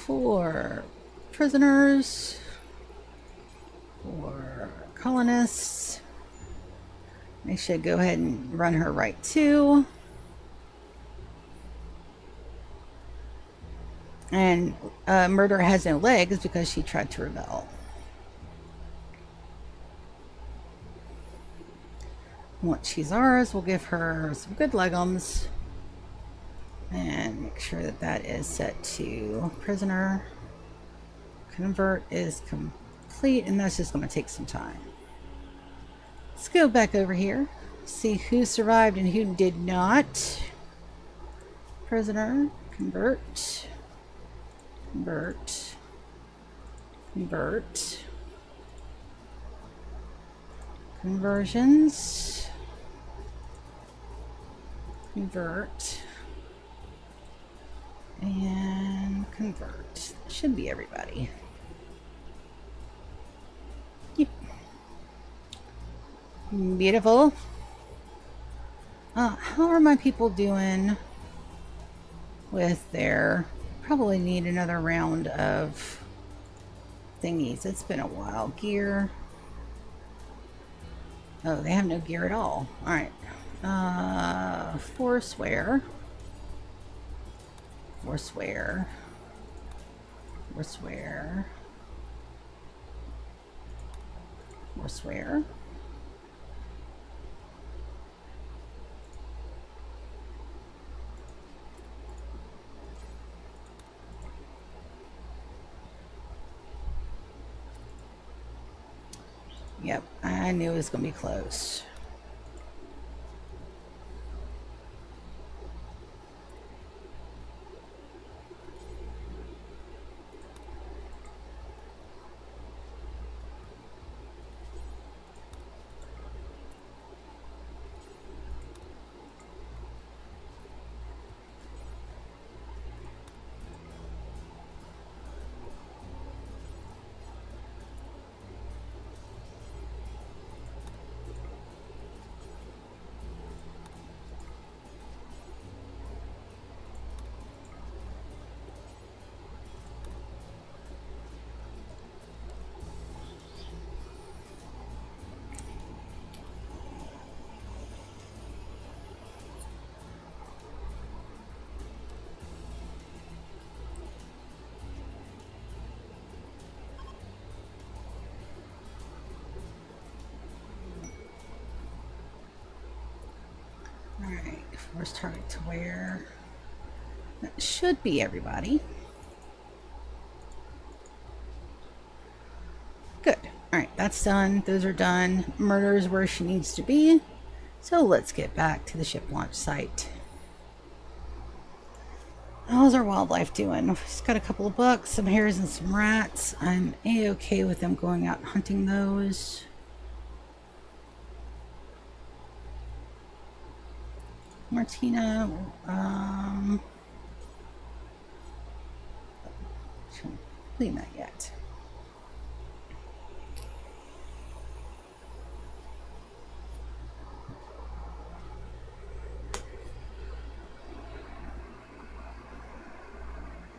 For prisoners, for colonists, they should go ahead and run her right too. And murder has no legs because she tried to rebel. Once she's ours, we'll give her some good legumes. And make sure that that is set to prisoner. Convert is complete, and that's just going to take some time. Let's go back over here. See who survived and who did not. Prisoner. Convert. Convert. Convert. Conversions. Convert. And convert. Should be everybody. Yep. Beautiful. How are my people doing with their... Probably need another round of thingies. It's been a while. Gear. Oh, they have no gear at all. Alright. Forswear. Forswear. Forswear. Forswear. Yep, I knew it was going to be close. Alright, force target to where? That should be everybody. Good. Alright, that's done. Those are done. Murder is where she needs to be. So let's get back to the ship launch site. How's our wildlife doing? We've just got a couple of bucks, some hares, and some rats. I'm a-okay with them going out hunting those. Martina, clean that yet.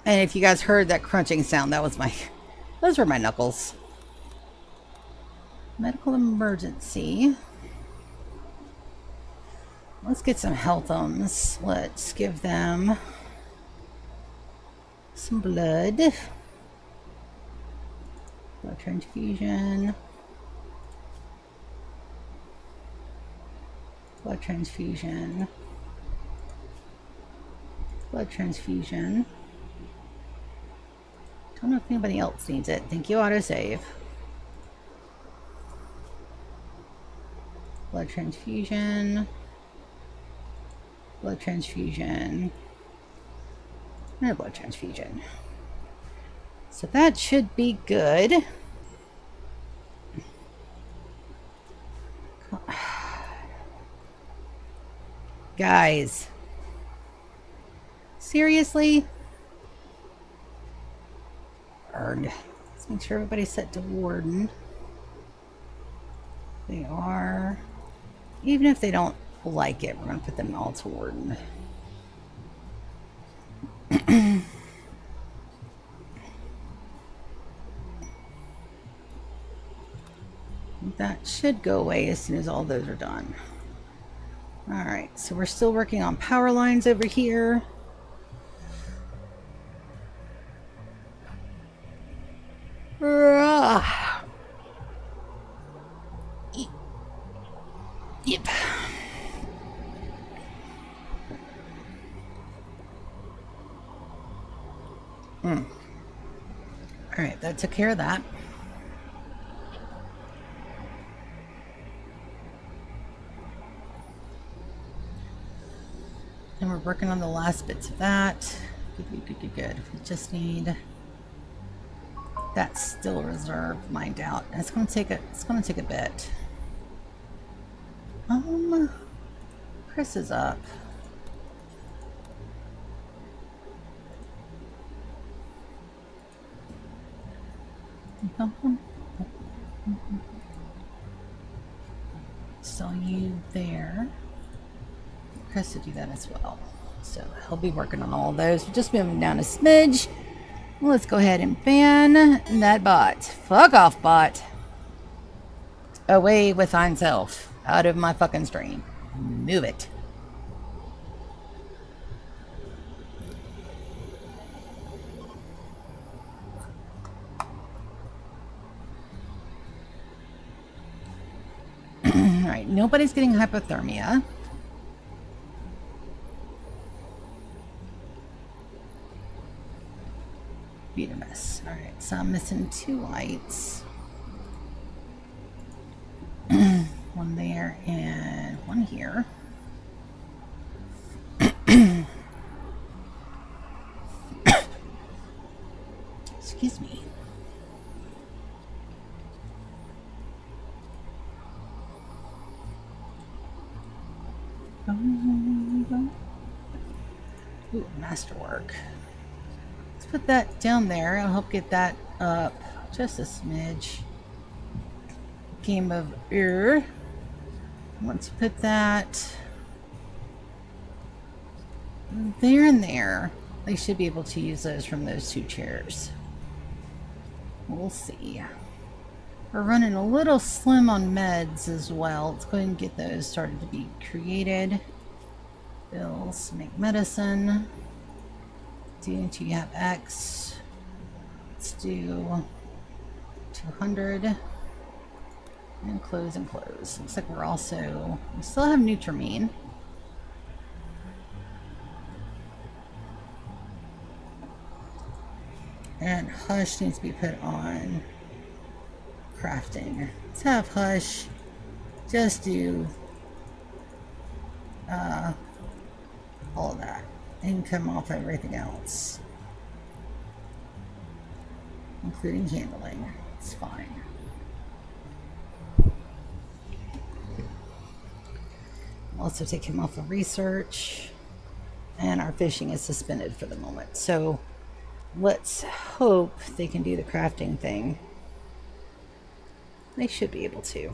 And if you guys heard that crunching sound, those were my knuckles. Medical emergency. Let's get some health ums. Let's give them some blood. Blood transfusion. Blood transfusion. Blood transfusion. Don't know if anybody else needs it. Thank you, autosave. Blood transfusion. Blood transfusion. And a blood transfusion. So that should be good. Guys. Seriously? Arrgh. Let's make sure everybody's set to warden. They are. Even if they don't like it, we're going to put them all to warden. That should go away as soon as all those are done. Alright, so we're still working on power lines over here. Yep. Alright, that took care of that. And we're working on the last bits of that. Good. We just need... That's still reserved, mined out. It's gonna take a bit. Chris is up. So you there. Chris to do that as well. So he'll be working on all those. Just moving down a smidge. Let's go ahead and ban that bot. Fuck off, bot. Away with thyself. Out of my fucking stream. Move it. Alright, nobody's getting hypothermia. Beautimous. Alright, so I'm missing 2 lights. One there and one here. Excuse me. Ooh, masterwork. Let's put that down there. I'll help get that up just a smidge. Game of error. Once you put that there and there, they should be able to use those from those 2 chairs. We'll see. We're running a little slim on meds as well. Let's go ahead and get those started to be created. Bills, make medicine. Do until you have X. Let's do 200. And close and close. Looks like we still have Nutramine. And Hush needs to be put on crafting. Let's have Hush just do all of that and come off everything else, including handling. It's fine. Also take him off of research, and our fishing is suspended for the moment. So let's hope they can do the crafting thing. They should be able to.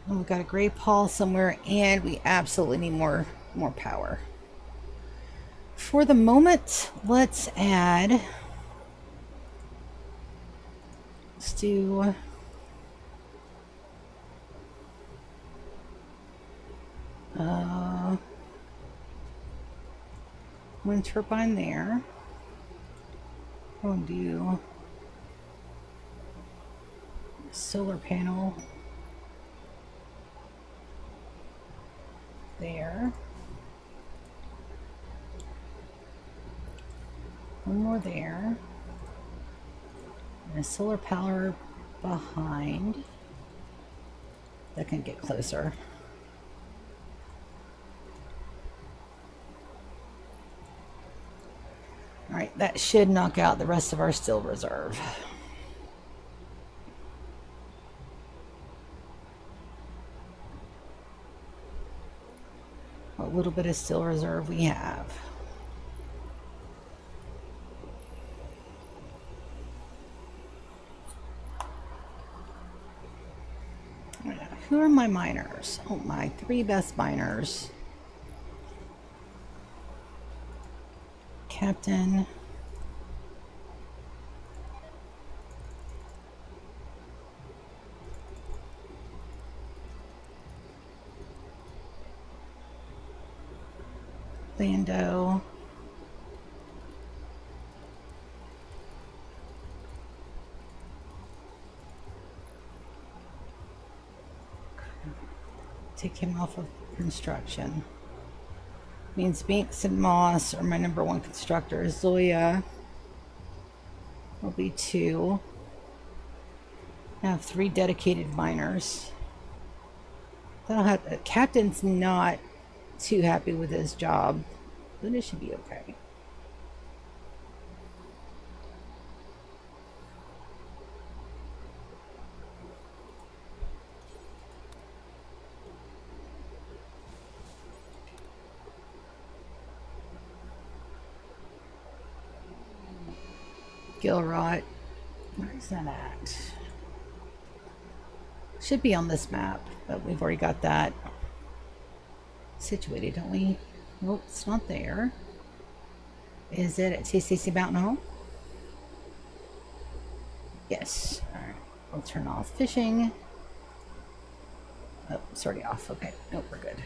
And we've got a gray paw somewhere, and we absolutely need more power. For the moment, let's add. Let's do. Wind turbine there. We'll do solar panel there. One more there. And a solar power behind. That can get closer. Alright, that should knock out the rest of our steel reserve. What little bit of steel reserve we have. Who are my miners? Oh, my 3 best miners. Captain. Lando. Take him off of construction. Means Binks and Moss are my number 1 constructors. Zoya will be 2. I have 3 dedicated miners. That'll have, Captain's not too happy with his job, but it should be okay. Gilrot, where's that at? Should be on this map, but we've already got that situated, don't we? Nope, it's not there. Is it at TCC Mountain Home? Yes. Alright, we'll turn off fishing. Oh, it's already off. Okay, nope, we're good.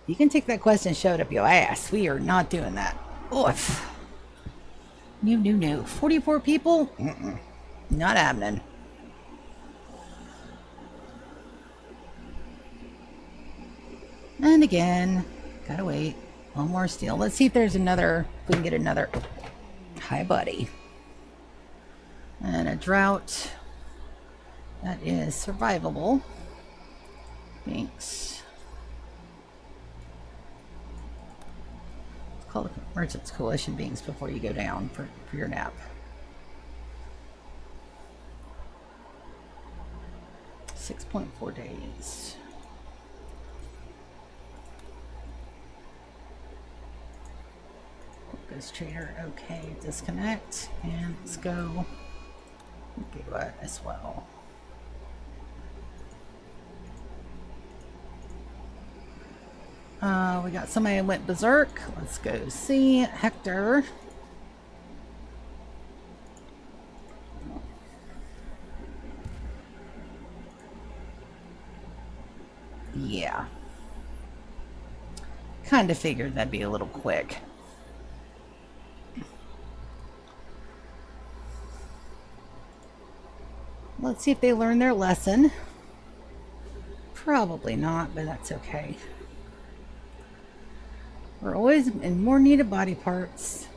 You can take that quest and shove it up your ass. We are not doing that. Oof. No. 44 people? Not happening. And again, gotta wait. One more steel. Let's see if there's another, if we can get another. Hi, buddy. And a drought. That is survivable. Thanks. Call the Merchants Coalition beings before you go down for your nap. 6.4 days. Goes trader. Okay, disconnect. And let's go do that as well. We got somebody who went berserk. Let's go see Hector. Yeah. Kind of figured that'd be a little quick. Let's see if they learn their lesson. Probably not, but that's okay. We're always in more need of body parts.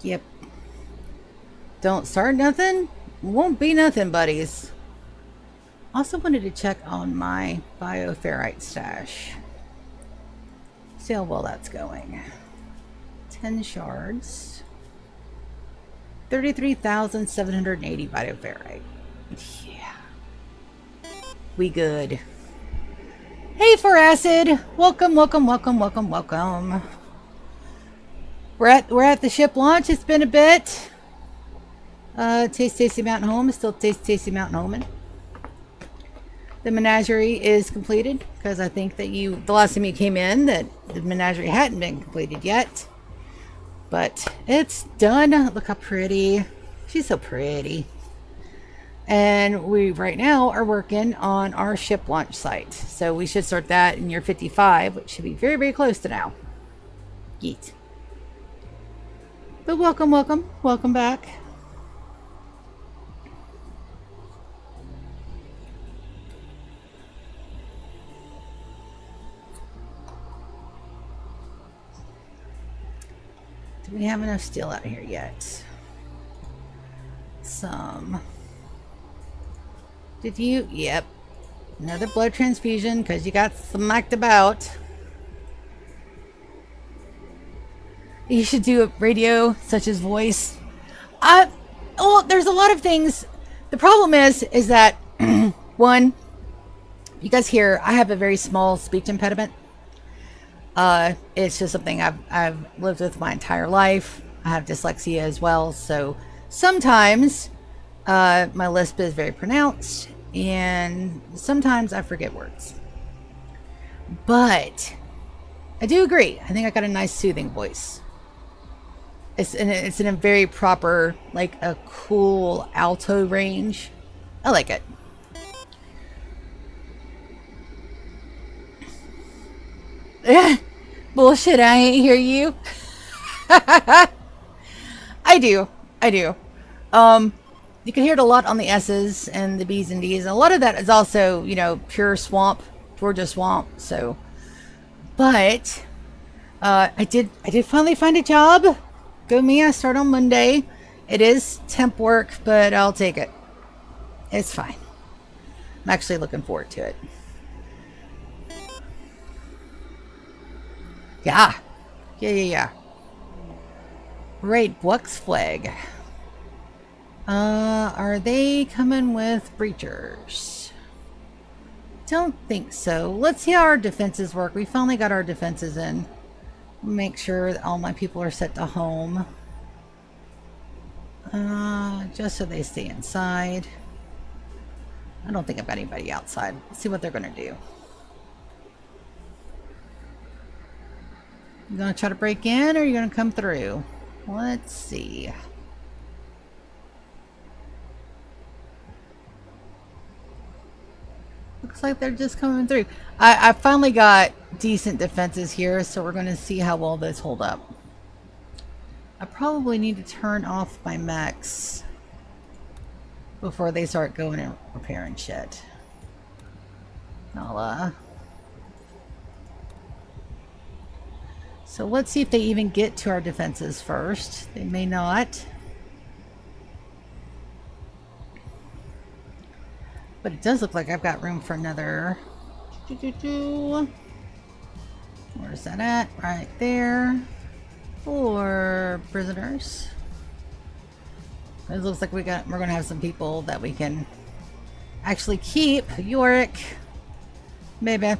Yep. Don't start nothing, won't be nothing, buddies. Also wanted to check on my bioferrite stash. See how well that's going. 10 shards. 33,780 bioferrite. Yeah. We good. Hey, For Acid! Welcome, welcome, welcome, welcome, welcome. We're at the ship launch. It's been a bit. Taste Tasty Mountain Home is still Taste Tasty Mountain Home. The menagerie is completed because I think that the last time you came in that the menagerie hadn't been completed yet. But it's done. Look how pretty. She's so pretty. And we right now are working on our ship launch site. So we should start that in year 55, which should be very, very close to now. Yeet. But welcome, welcome, welcome back. Do we have enough steel out here yet? Some. Did you? Yep. Another blood transfusion because you got smacked about. You should do a radio such as voice. Well, there's a lot of things. The problem is that one, you guys hear I have a very small speech impediment. It's just something I've lived with my entire life. I have dyslexia as well, so sometimes my lisp is very pronounced, and sometimes I forget words. But I do agree. I think I got a nice soothing voice. It's in a very proper, like a cool alto range. I like it. Bullshit, I ain't hear you. I do. You can hear it a lot on the S's and the B's and D's. A lot of that is also, pure swamp, Georgia swamp. So, but I did finally find a job. Go me, I start on Monday. It is temp work, but I'll take it. It's fine. I'm actually looking forward to it. Yeah. Great Bucks flag. Are they coming with breachers? Don't think so. Let's see how our defenses work. We finally got our defenses in. Make sure that all my people are set to home. Just so they stay inside. I don't think I've got anybody outside. Let's see what they're gonna do. You gonna try to break in, or are you gonna come through? Let's see. Looks like they're just coming through. I finally got decent defenses here, so we're going to see how well those hold up. I probably need to turn off my mechs before they start going and repairing shit. So let's see if they even get to our defenses first. They may not. But it does look like I've got room for another. Where's that at? Right there. 4 prisoners. It looks like we're gonna have some people that we can actually keep. Yorick, maybe.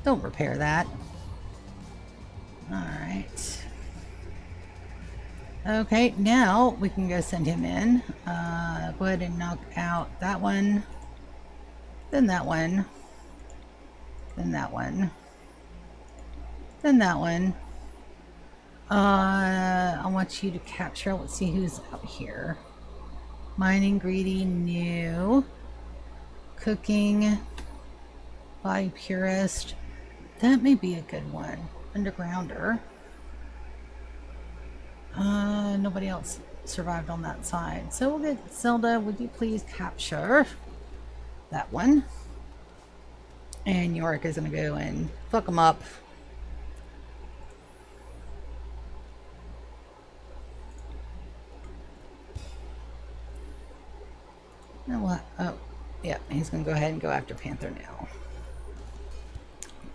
Don't repair that. All right. Okay, now we can go send him in. Go ahead and knock out that one. Then that one. Then that one. Then that one. I want you to capture. Let's see who's out here. Mining, greedy, new. Cooking, body purist. That may be a good one. Undergrounder. Nobody else survived on that side. So we'll get Zelda. Would you please capture that one? And Yorick is going to go and fuck them up. And what? Oh, yeah. He's going to go ahead and go after Panther now.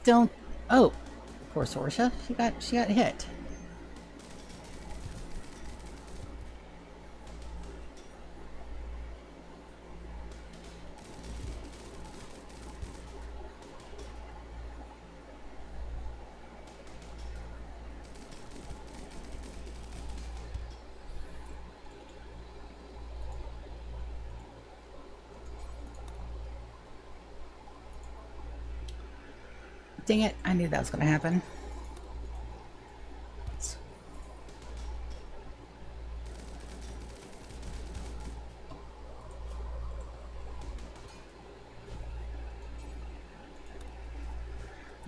Don't. Oh, poor Sorsha. She got hit. Dang it, I knew that was going to happen.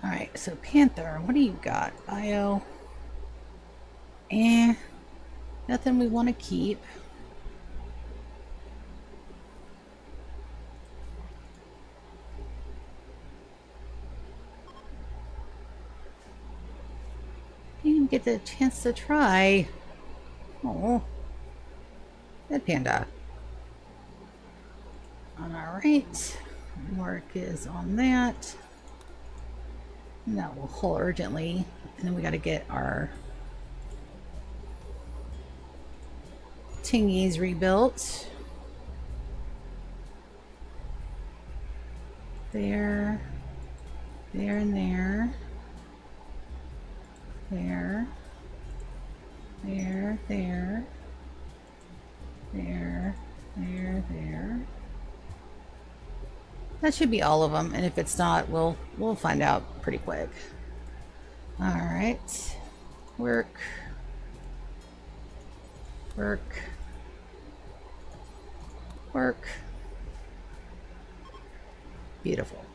Alright, so Panther, what do you got? Bio. Nothing we want to keep. Didn't get the chance to try. Oh, that panda. Alright, work is on that. And that will hull urgently. And then we got to get our tingies rebuilt. There, there, and there. There, there, there, there, there, there. That should be all of them, and if it's not, we'll find out pretty quick. All right, work, work, work. Beautiful.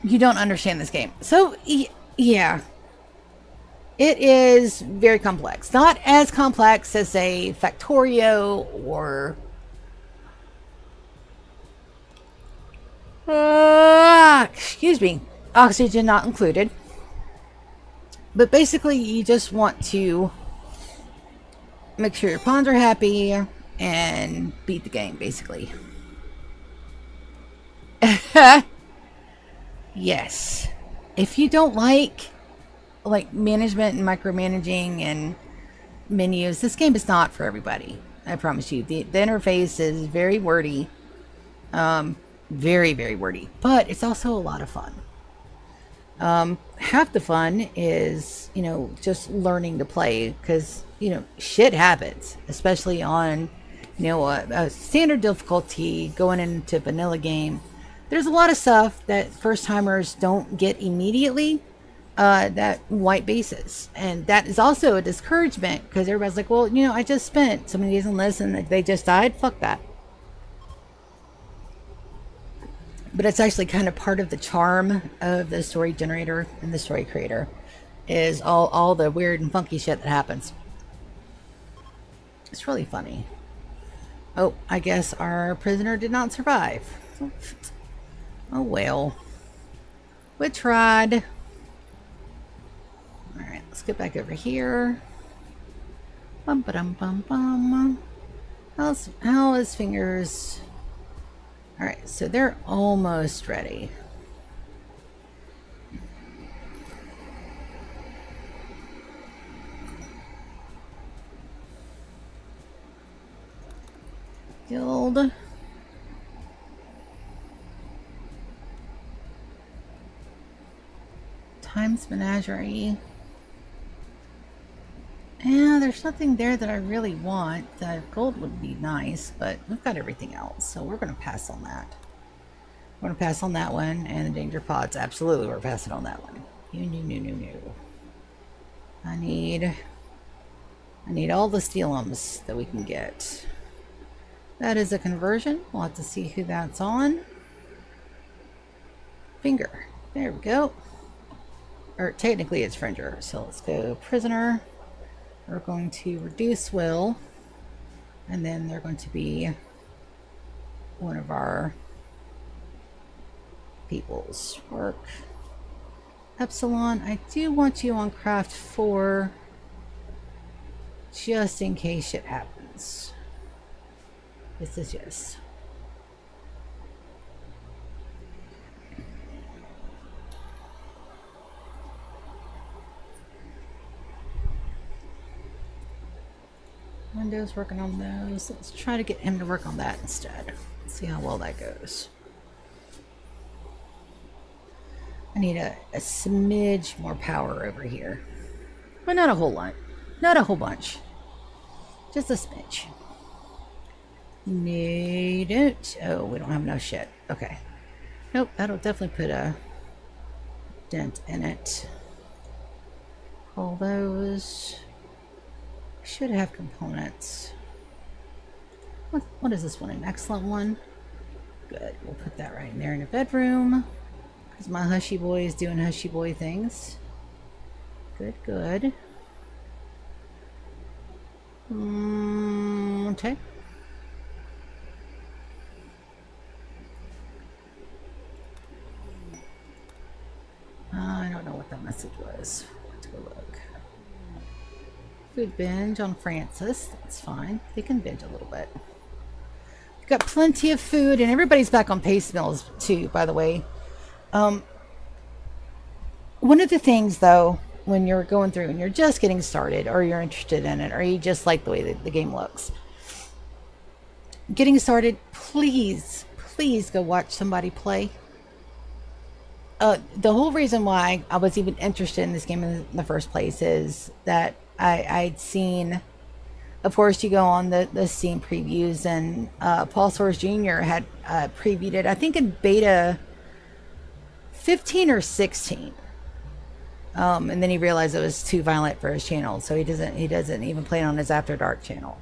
You don't understand this game. So, yeah. It is very complex. Not as complex as, say, Factorio or... excuse me. Oxygen not included. But basically, you just want to make sure your pawns are happy and beat the game, basically. Yes. If you don't like management and micromanaging and menus, this game is not for everybody. I promise you. The interface is very wordy. Very, very wordy. But it's also a lot of fun. Half the fun is, just learning to play because, shit happens, especially on, a standard difficulty going into vanilla game. There's a lot of stuff that first timers don't get immediately, that white bases. And that is also a discouragement because everybody's like, well, I just spent so many days on this and they just died. Fuck that. But it's actually kind of part of the charm of the story generator and the story creator is all the weird and funky shit that happens. It's really funny. Oh, I guess our prisoner did not survive. Oh well. We tried. Alright, let's get back over here. Bum ba dum bum bum. How is fingers? Alright, so they're almost ready. Guild. Times Menagerie. Yeah, there's nothing there that I really want. The gold would be nice, but we've got everything else, so we're going to pass on that. We're going to pass on that one, and the danger pods. Absolutely, we're passing on that one. No. I need all the steelums that we can get. That is a conversion. We'll have to see who that's on. Finger. There we go. Or technically it's Fringer. So let's go prisoner. We're going to reduce will. And then they're going to be one of our people's work. Epsilon, I do want you on craft 4 just in case shit happens. This is yes. Windows working on those. Let's try to get him to work on that instead. See how well that goes. I need a smidge more power over here. But not a whole lot. Not a whole bunch. Just a smidge. Need it. Oh, we don't have enough shit. Okay. Nope, that'll definitely put a dent in it. All those should have components. What is this one? An excellent one? Good. We'll put that right in there in the bedroom. Because my hushy boy is doing hushy boy things. Good, good. Okay. I don't know what that message was. Let's go look. Food binge on Francis. That's fine. They can binge a little bit. We've got plenty of food, and everybody's back on pace meals too, by the way. One of the things, though, when you're going through and you're just getting started, or you're interested in it, or you just like the way the game looks, getting started, please go watch somebody play. The whole reason why I was even interested in this game in the first place is that I'd seen, of course, you go on the Steam previews, and Paul Soares Jr. had previewed it, I think in beta 15 or 16. And then he realized it was too violent for his channel, so he doesn't even play it on his After Dark channel.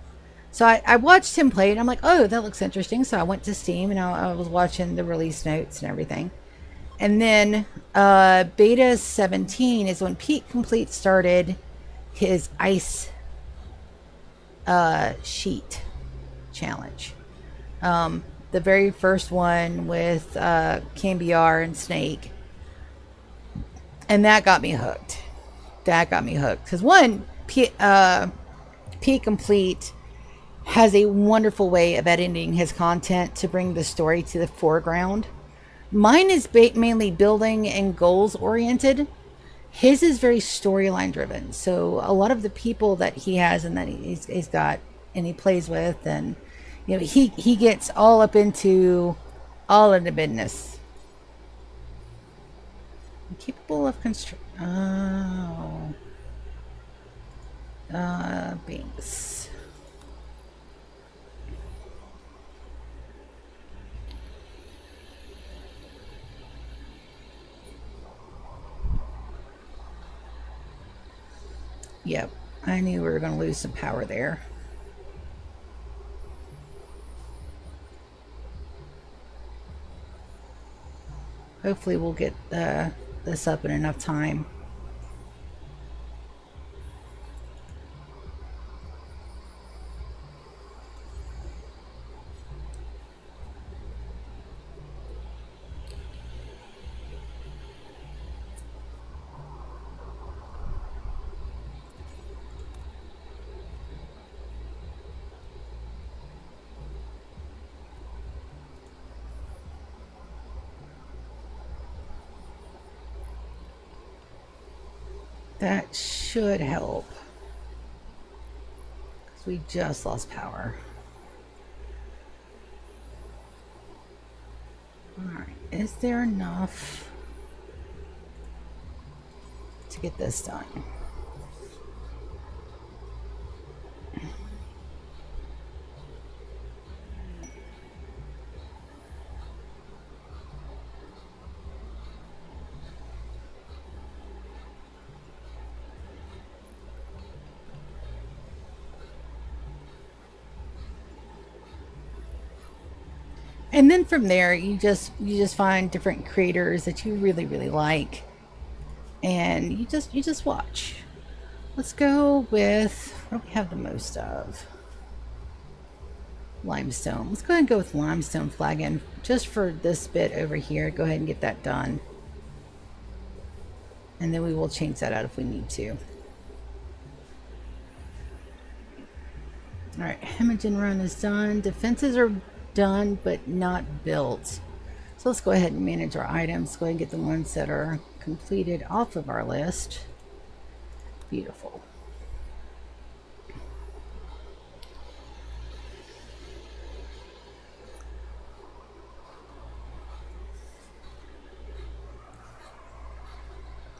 So I watched him play it, and I'm like, oh, that looks interesting. So I went to Steam, and I was watching the release notes and everything. And then beta 17 is when Pete Complete started his ice sheet challenge. The very first one with Cambiar and Snake. And that got me hooked. Because one, Pete Complete has a wonderful way of editing his content to bring the story to the foreground. Mine is mainly building and goals oriented. His is very storyline driven. So a lot of the people that he has and that he's got and he plays with, and you know, he gets all up into all of the business. Capable of construct. Oh. Binks. Yep, I knew we were going to lose some power there. Hopefully we'll get this up in enough time. That should help. Because we just lost power. Alright, is there enough to get this done? And then from there, you just find different creators that you really really like, and you just watch. Let's go with what do we have the most of? Limestone. Let's go ahead and go with limestone flagon just for this bit over here. Go ahead and get that done. And then we will change that out if we need to. Alright, Hemagen Run is done. Defenses are done, but not built. So let's go ahead and manage our items. Go ahead and get the ones that are completed off of our list. Beautiful.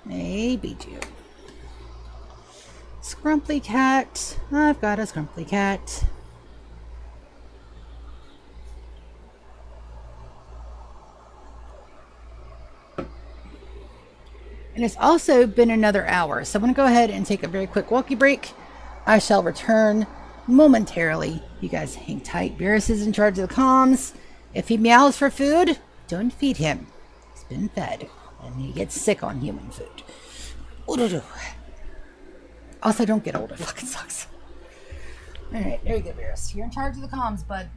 Hey, beat you. Scrumply cat. I've got a scrumply cat. And it's also been another hour, so I'm going to go ahead and take a very quick walkie break. I shall return momentarily. You guys hang tight. Beerus is in charge of the comms. If he meows for food, don't feed him. He's been fed, and he gets sick on human food. Also, don't get old. It fucking sucks. All right, there you go, Beerus. You're in charge of the comms, bud.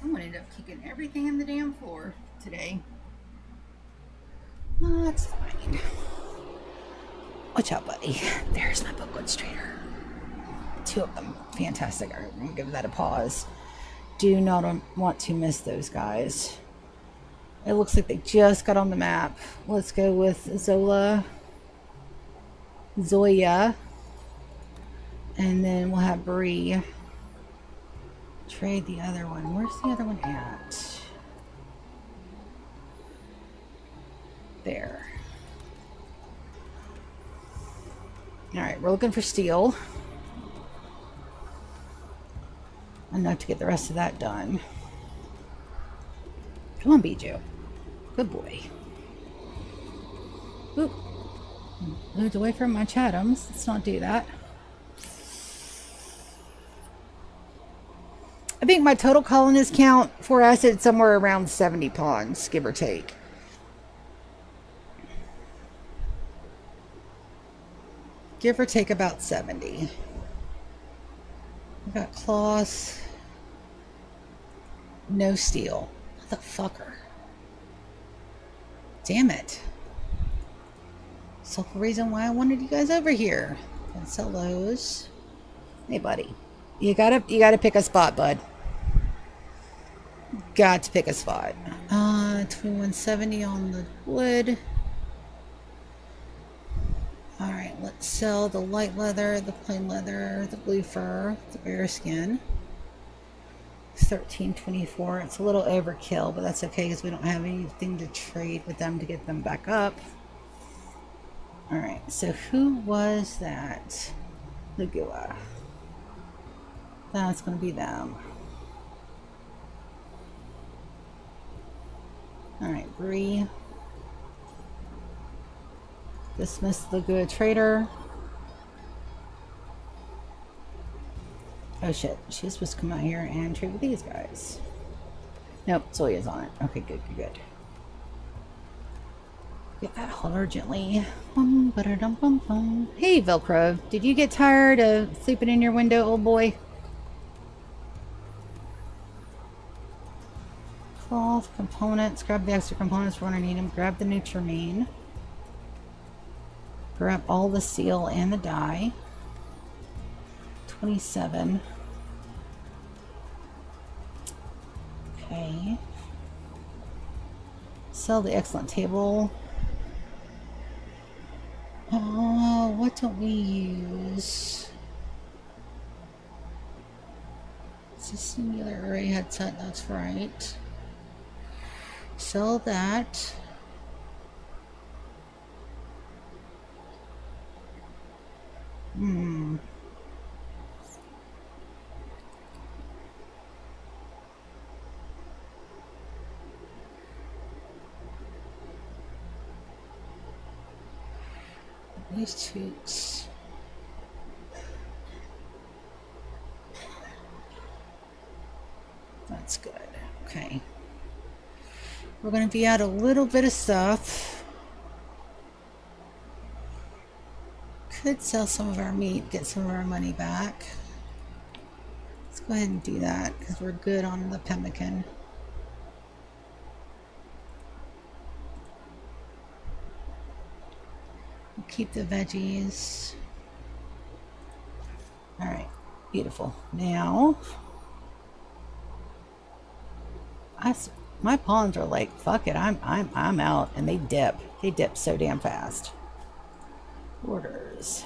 I'm gonna end up kicking everything in the damn floor today. No, that's fine. Watch out, buddy. There's my Bookwoods Trader. Two of them. Fantastic. I'm gonna give that a pause. Do not want to miss those guys. It looks like they just got on the map. Let's go with Zoya. And then we'll have Bree. Trade the other one. Where's the other one at? There. Alright, we're looking for steel. Enough to get the rest of that done. Come on, Bijou. Good boy. Oop. Moved away from my chatums. Let's not do that. I think my total colonist count for us is somewhere around 70 pawns, give or take. Give or take about 70. We got cloth. No steel. Motherfucker. Damn it. That's the reason why I wanted you guys over here. Let's sell those. Hey, buddy. You gotta pick a spot, bud. Got to pick a spot. 2170 on the wood. Alright, let's sell the light leather, the plain leather, the blue fur, the bear skin. 1324. It's a little overkill, but that's okay because we don't have anything to trade with them to get them back up. Alright, so who was that? Lagua. That's going to be them. Alright, Bree. Dismiss the good trader. Oh shit, she's supposed to come out here and trade with these guys. Nope, Zoya's on it. Okay, good. Get that haul urgently. Hey, Velcro, did you get tired of sleeping in your window, old boy? Cloth, components. Grab the extra components when I need them. Grab the Nutrimine. Grab all the seal and the dye. 27. Okay. Sell the excellent table. Oh, what don't we use? It's a singular array headset, that's right. Sell that. These toots. That's good. Okay. We're going to be out a little bit of stuff. Could sell some of our meat, get some of our money back. Let's go ahead and do that because we're good on the pemmican. We'll keep the veggies. All right, beautiful. Now, my pawns are like, fuck it, I'm out, and they dip. They dip so damn fast. Orders.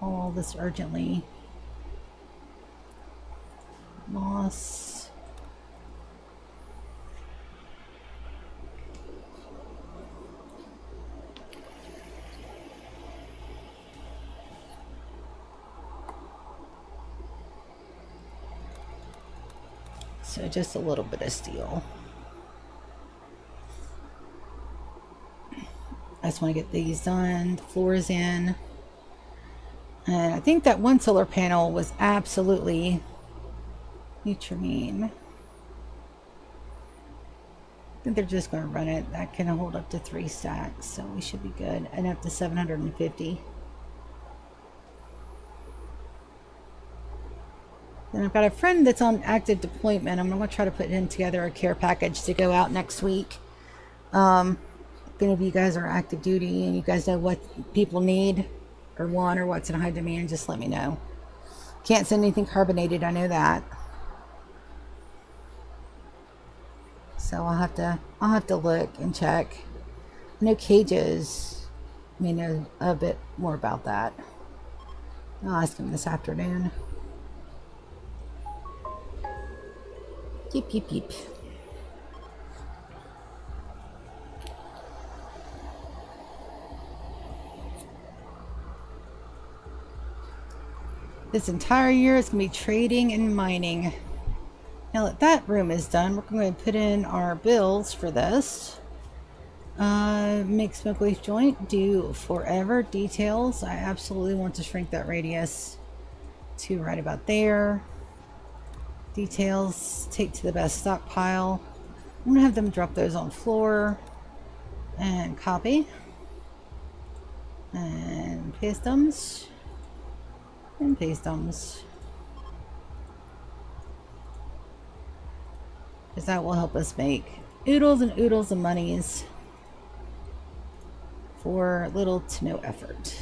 All this urgently. Moss. So just a little bit of steel. I just want to get these done. The floor is in. And I think that one solar panel was absolutely Nutrimine. I think they're just going to run it. That can hold up to 3 stacks, so we should be good. And up to 750. Then I've got a friend that's on active deployment. I'm going to try to put in together a care package to go out next week. If any of you guys are active duty and you guys know what people need or want or what's in high demand, just let me know. Can't send anything carbonated, I know that. So I'll have to look and check. I know cages may know a bit more about that. I'll ask him this afternoon. Yeep, yeep, yeep. This entire year is going to be trading and mining. Now that that room is done, we're going to put in our bills for this. Make smoke leaf joint, do forever. Details, I absolutely want to shrink that radius to right about there. Details, take to the best stockpile. I'm going to have them drop those on floor. And copy. And paste them. And paste them. Because that will help us make oodles and oodles of monies for little to no effort.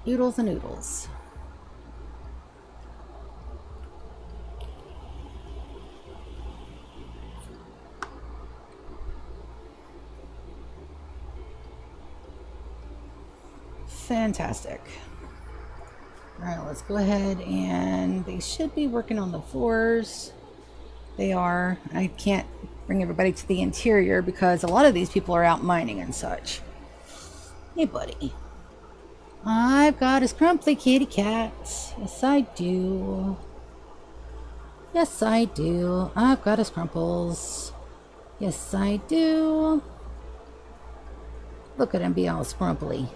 Oodles and oodles. Fantastic. All right, let's go ahead, and they should be working on the floors. They are. I can't bring everybody to the interior because a lot of these people are out mining and such. Hey, buddy. I've got a scrumply kitty cat. Yes, I do. Yes, I do. I've got a scrumples. Yes, I do. Look at him be all scrumply.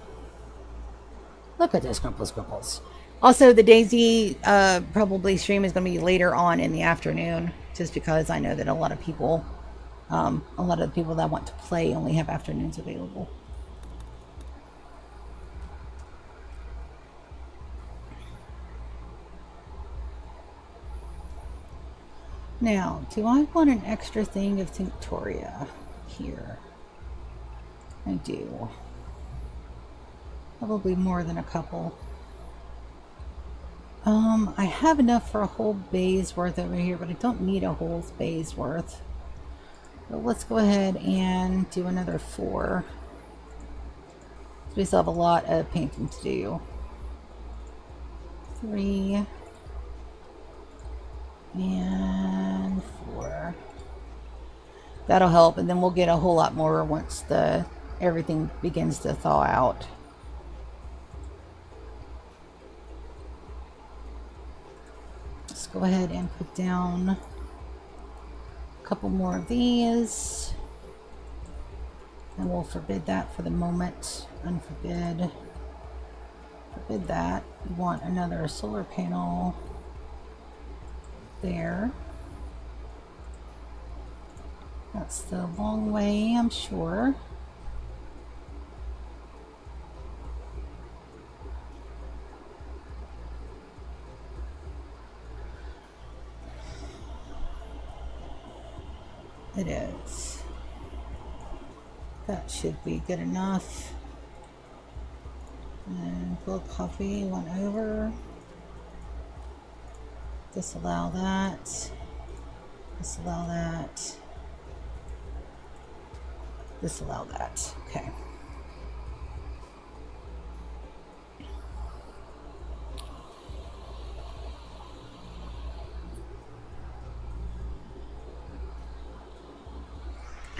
Look at this scrumples. Also, the Daisy probably stream is going to be later on in the afternoon, just because I know that a lot of people, a lot of the people that want to play only have afternoons available. Now, do I want an extra thing of Tinctoria here? I do. Probably more than a couple. I have enough for a whole bay's worth over here, but I don't need a whole bay's worth. But let's go ahead and do another 4. We still have a lot of painting to do. 3 and 4. That'll help, and then we'll get a whole lot more once everything begins to thaw out. Let's go ahead and put down a couple more of these, and we'll forbid that for the moment. Unforbid. Forbid that. We want another solar panel there. That's the long way, I'm sure. It is. That should be good enough. And full coffee went over. Disallow that. Disallow that. Disallow that. Okay.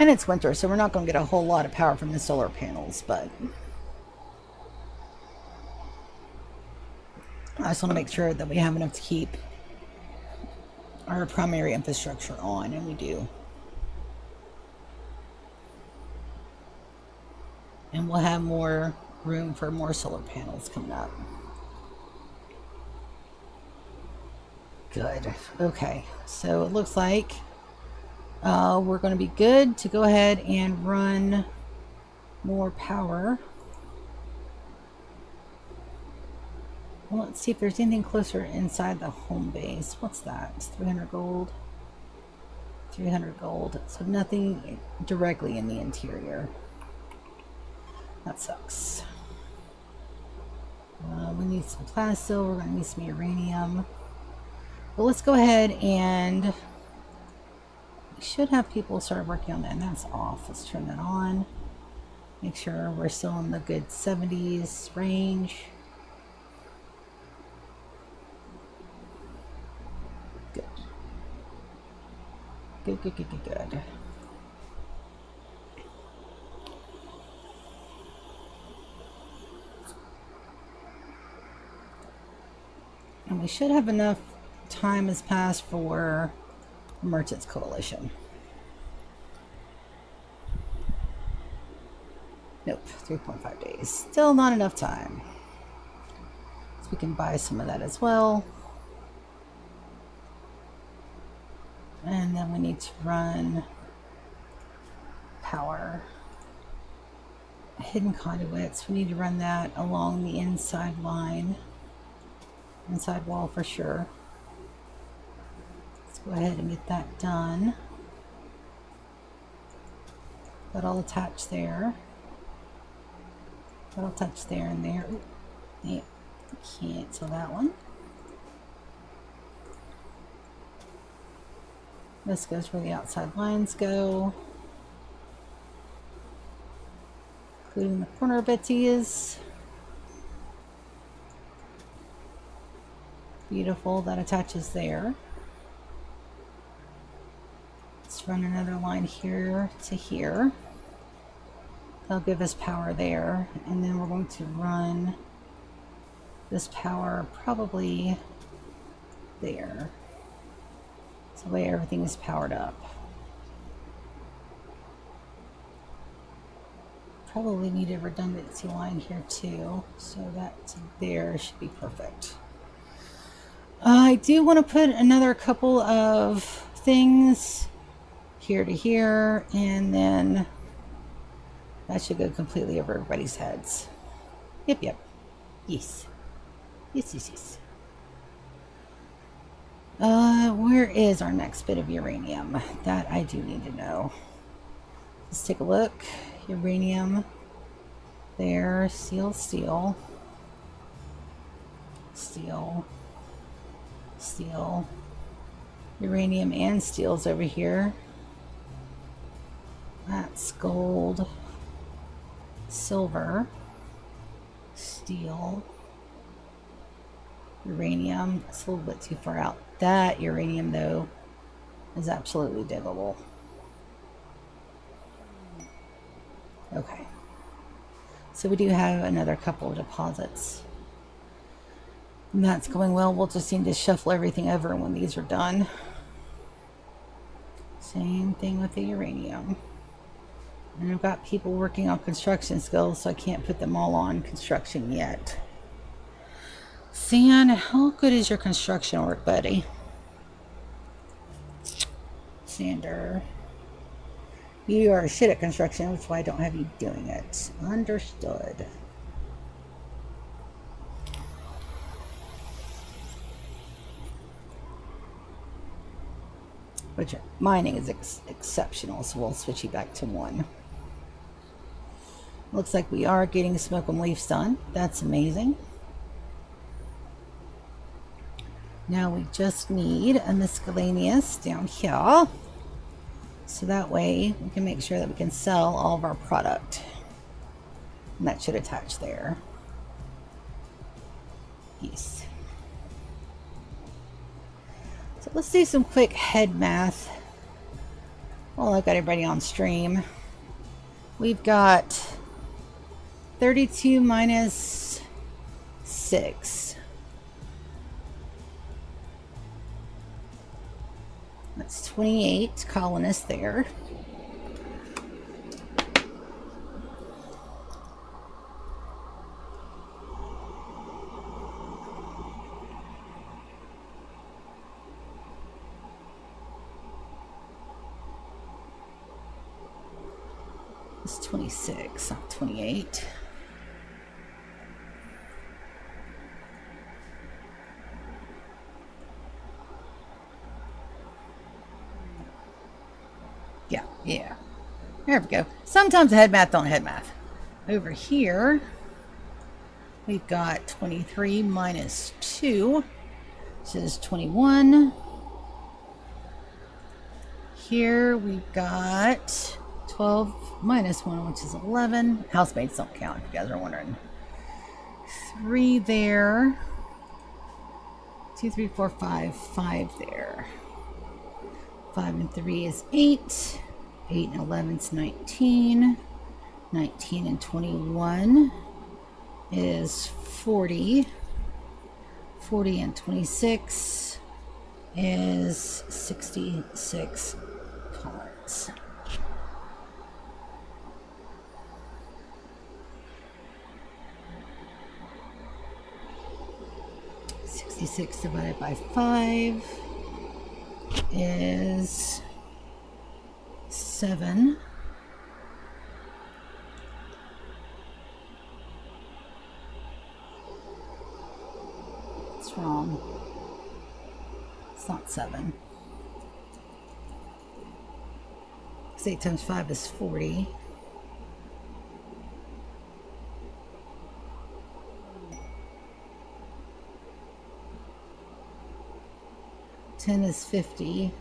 And it's winter, so we're not going to get a whole lot of power from the solar panels, but I just want to make sure that we have enough to keep our primary infrastructure on, and we do. And we'll have more room for more solar panels coming up. Good. Okay, so it looks like we're going to be good to go ahead and run more power. Well, let's see if there's anything closer inside the home base. What's that? It's 300 gold. 300 gold. So nothing directly in the interior. That sucks. We need some plastisil. We're going to need some uranium. But let's go ahead and we should have people start working on that, and that's off. Let's turn that on. Make sure we're still in the good 70s range. Good. Good, good, good, good, good. And we should have enough time has passed for Merchants Coalition. Nope, 3.5 days. Still not enough time. So we can buy some of that as well. And then we need to run power. Hidden conduits. We need to run that along the inside line. Inside wall for sure. Let's go ahead and get that done. That'll attach there. That'll touch there and there. Ooh, yeah, cancel that one. This goes where the outside lines go, including the corner bitsies. Beautiful, that attaches there. Let's run another line here to here. That'll give us power there, and then we're going to run this power probably there. So the way everything is powered up. Probably need a redundancy line here too, so that there should be perfect. I do want to put another couple of things here to here, and then that should go completely over everybody's heads. Yep. Yes. Yes. Where is our next bit of uranium? That I do need to know. Let's take a look. Uranium. There. Steel. Uranium and steel's over here. That's gold. Silver. Steel. Uranium. That's a little bit too far out. That uranium, though, is absolutely diggable. Okay. So we do have another couple of deposits. And that's going well. We'll just need to shuffle everything over when these are done. Same thing with the uranium. And I've got people working on construction skills, so I can't put them all on construction yet. San, how good is your construction work, buddy? Sander. You are shit at construction, which is why I don't have you doing it. Understood. But your mining is exceptional, so we'll switch you back to 1. Looks like we are getting smoke and leaves done. That's amazing. Now we just need a miscellaneous down here. So that way we can make sure that we can sell all of our product. And that should attach there. Yes. So let's do some quick head math while I've got everybody on stream. We've got 32 minus 6. That's 28 colonists there. It's 26, not 28. Yeah. There we go. Sometimes the head math don't head math. Over here, we've got 23 minus 2, which is 21. Here we've got 12 minus 1, which is 11. Housemates don't count, if you guys are wondering. 3 there. 2, 3, 4, 5. 5 there. 5 and 3 is 8. 8 and 11 is 19. 19 and 21 is 40. 40 and 26 is 66 cards. Six divided by 5 is 7. What's wrong? It's not 7. 8 times 5 is 40. Ten is 50.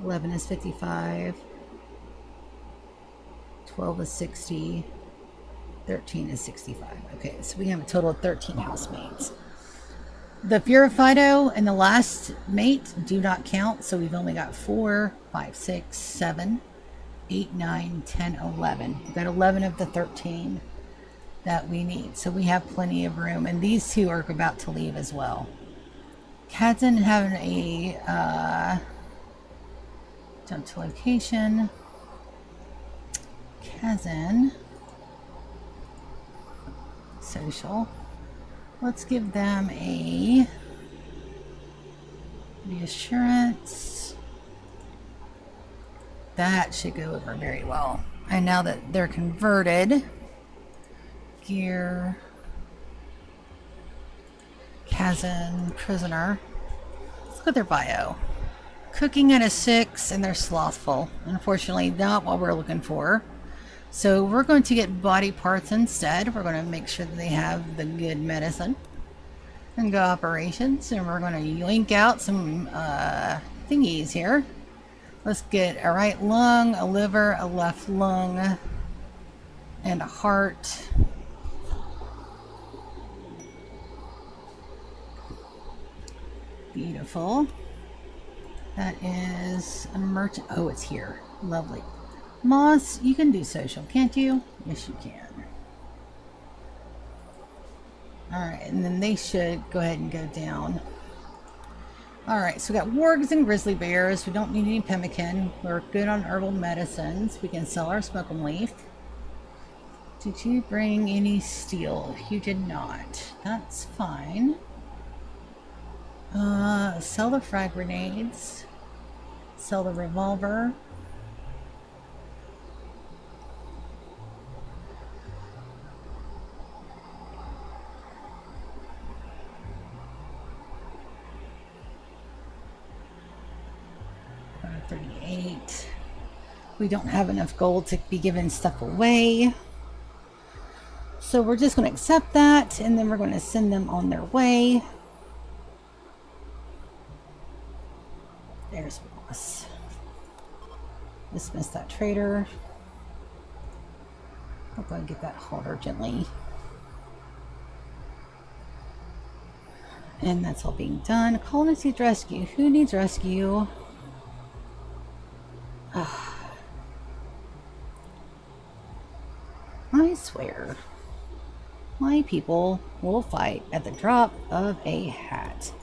11 is 55. 12 is 60. 13 is 65. Okay, so we have a total of 13 housemates. The Fido and the last mate do not count, so we've only got 4, 5, 6, 7, 8, 9, 10, 11. We've got 11 of the 13 that we need, so we have plenty of room, and these two are about to leave as well. Kazan having a jump to location. Kazan social. Let's give them a reassurance. That should go over very well. And now that they're converted, gear, Kazan, prisoner. Let's look at their bio. Cooking at a 6, and they're slothful. Unfortunately, not what we're looking for. So we're going to get body parts instead. We're going to make sure that they have the good medicine and go operations. And we're going to yank out some thingies here. Let's get a right lung, a liver, a left lung, and a heart. Beautiful. That is a merchant. Oh, it's here. Lovely. Moss, you can do social, can't you? Yes, you can. Alright, and then they should go ahead and go down. Alright, so we got wargs and grizzly bears. We don't need any pemmican. We're good on herbal medicines. We can sell our smoke leaf. Did you bring any steel? You did not. That's fine. Sell the frag grenades. Sell the revolver. We don't have enough gold to be giving stuff away. So we're just going to accept that, and then we're going to send them on their way. There's Moss. Dismiss that trader. I'll go and get that hauled urgently. And that's all being done. Colonist needs rescue. Who needs rescue? I swear, my people will fight at the drop of a hat.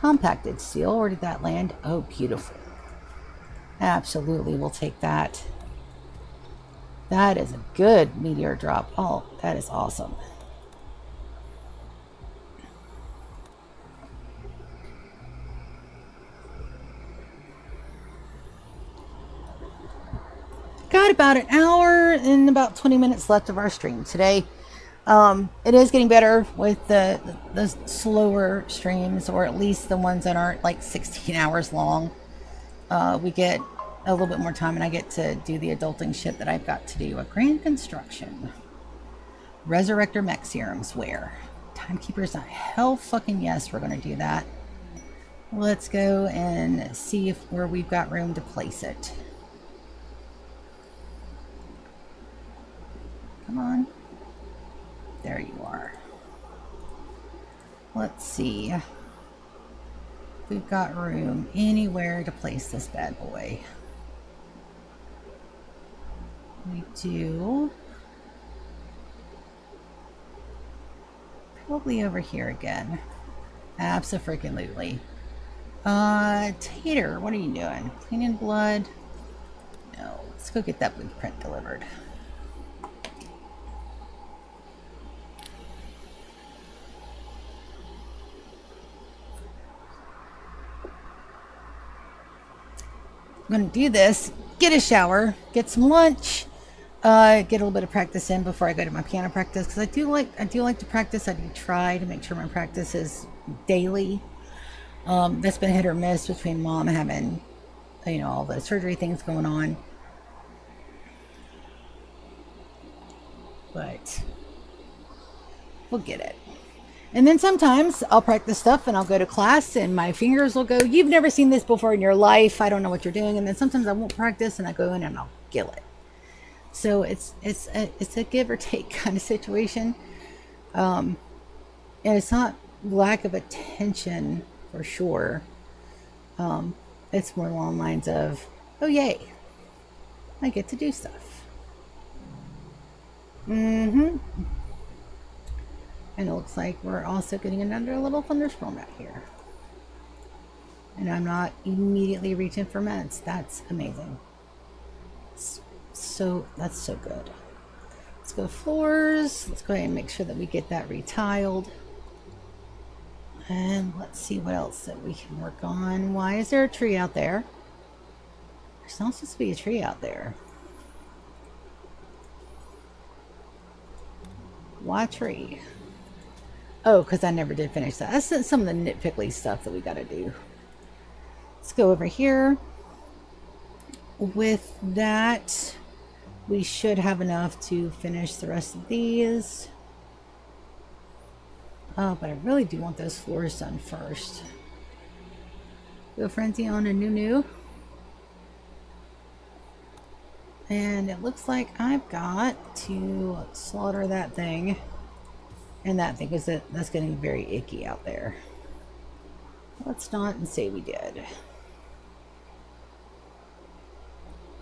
Compacted steel, where did that land? Oh, beautiful. Absolutely, we'll take that. That is a good meteor drop. Oh, that is awesome. Got about an hour and about 20 minutes left of our stream today. It is getting better with the slower streams, or at least the ones that aren't like 16 hours long. We get a little bit more time, and I get to do the adulting shit that I've got to do. A grand construction. Resurrector mech serums. Where? Timekeeper's not. Hell fucking yes, we're going to do that. Let's go and see where we've got room to place it. Come on. There you are. Let's see. We've got room anywhere to place this bad boy. We do. probably over here again. Abso-freaking-lutely. Tater, what are you doing? Cleaning blood? No, let's go get that blueprint delivered. I'm going to do this, get a shower, get some lunch, get a little bit of practice in before I go to my piano practice, because I do like to practice. I do try to make sure my practice is daily. That's been hit or miss between mom having, you know, all the surgery things going on. But we'll get it. And then sometimes I'll practice stuff and I'll go to class and my fingers will go, you've never seen this before in your life. I don't know what you're doing. And then sometimes I won't practice and I go in and I'll kill it. So it's a give or take kind of situation. And it's not lack of attention for sure. It's more along the lines of, oh yay, I get to do stuff. And it looks like we're also getting another little thunderstorm out here. And I'm not immediately reaching for meds. That's amazing. So that's so good. Let's go floors. Let's go ahead and make sure that we get that retiled. And let's see what else that we can work on. Why is there a tree out there? There's not supposed to be a tree out there. Why tree? Oh, because I never did finish that. That's some of the nitpickly stuff that we got to do. Let's go over here. With that, we should have enough to finish the rest of these. Oh, but I really do want those floors done first. Go frenzy on a new. And it looks like I've got to slaughter that thing. And that thing is that's getting very icky out there. Let's not and say we did.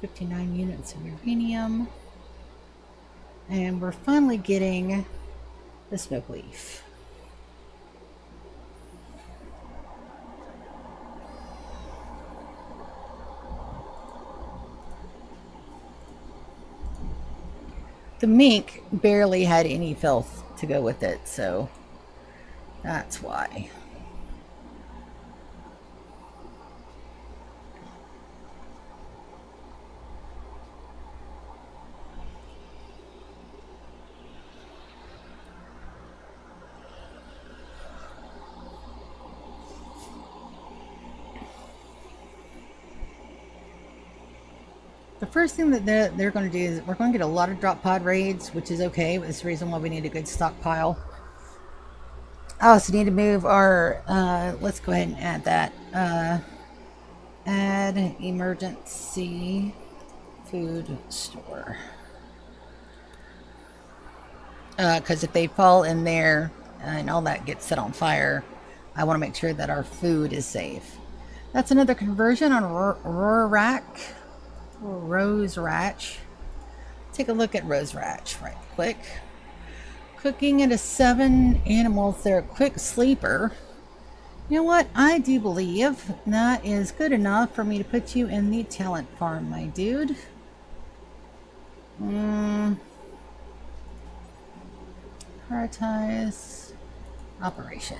59 units of uranium. And we're finally getting the smoke leaf. The mink barely had any filth to go with it, so that's why. The first thing that they're going to do is we're going to get a lot of drop pod raids, which is okay. But it's the reason why we need a good stockpile. I also need to move our, let's go ahead and add that. Add emergency food store. Because if they fall in there and all that gets set on fire, I want to make sure that our food is safe. That's another conversion on Rose Ratch. Take a look at Rose Ratch right quick. Cooking at a 7 animals. They're a quick sleeper. You know what? I do believe that is good enough for me to put you in the talent farm, my dude. Prioritize operation.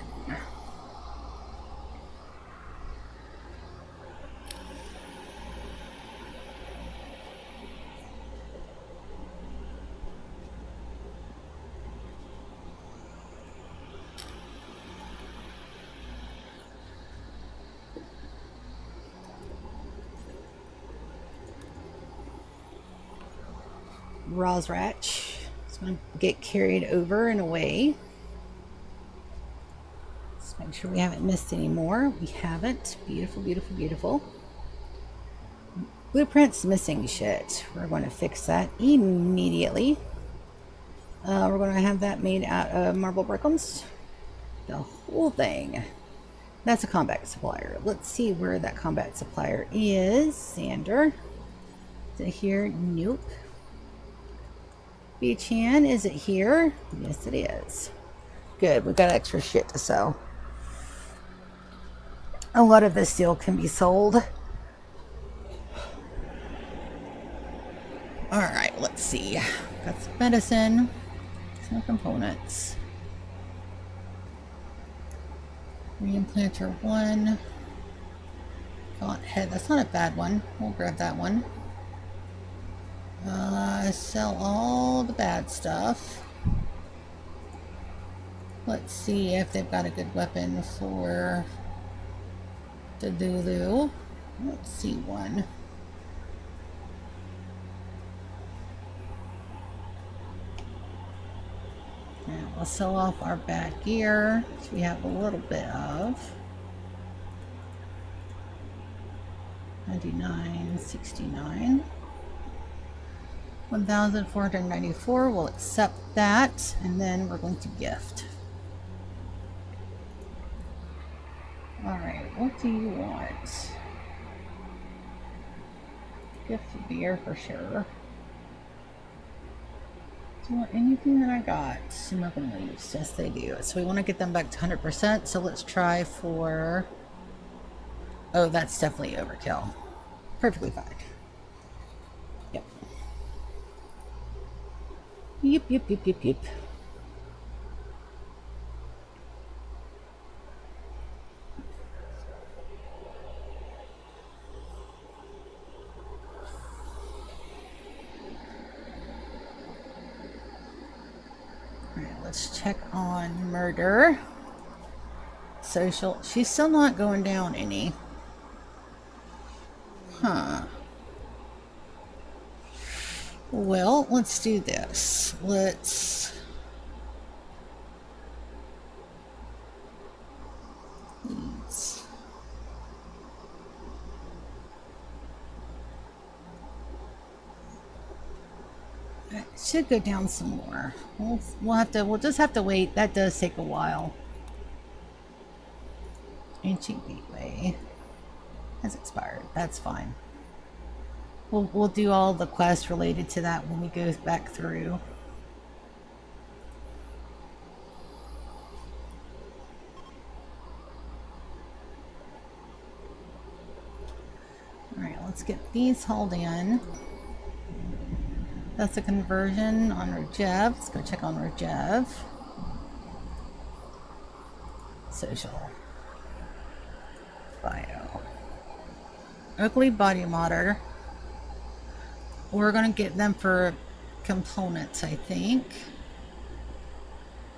Rosratch. It's going to get carried over and away. Let's make sure we haven't missed any more. We haven't. Beautiful, beautiful, beautiful. Blueprint's missing shit. We're going to fix that immediately. We're going to have that made out of marble brickums. The whole thing. That's a combat supplier. Let's see where that combat supplier is. Sander. Is it here? Nope. Beachan, is it here? Yes, it is. Good, we got extra shit to sell. A lot of this steel can be sold. Alright, let's see. Got some medicine, some components. Reimplanter 1. Gaunt head, that's not a bad one. We'll grab that one. Sell all the bad stuff. Let's see if they've got a good weapon for the Lulu. Let's see one. Now we'll sell off our bad gear, which we have a little bit of. 99, 69. 1,494. We'll accept that, and then we're going to gift. Alright, what do you want? Gift beer for sure. Do you want anything that I got? Smoking leaves. Yes, they do. So we want to get them back to 100%. So let's try for... Oh, that's definitely overkill. Perfectly fine. Yep. Yep. Let's check on murder. Social. She's still not going down any. Huh. Well, let's do this. Let's... It should go down some more. We'll just have to wait. That does take a while. Ancient Gateway has expired. That's fine. We'll do all the quests related to that when we go back through. Alright, let's get these hauled in. That's a conversion on Rajev. Let's go check on Rajev. Social. Bio. Oakley Body Modder. We're going to get them for components, I think.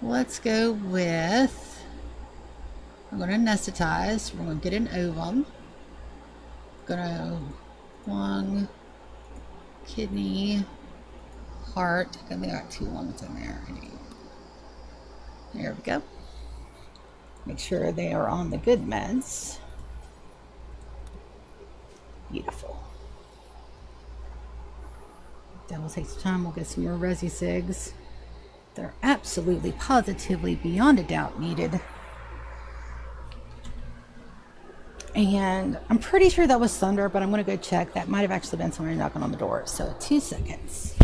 Let's go with... We're going to anesthetize. We're going to get an ovum. Going to... Lung. Kidney. Heart. And we got 2 lungs in there. There we go. Make sure they are on the good meds. Beautiful. That will take some time. We'll get some more Resi Sigs. They're absolutely, positively, beyond a doubt needed. And I'm pretty sure that was Thunder, but I'm going to go check. That might have actually been somebody knocking on the door. So 2 seconds.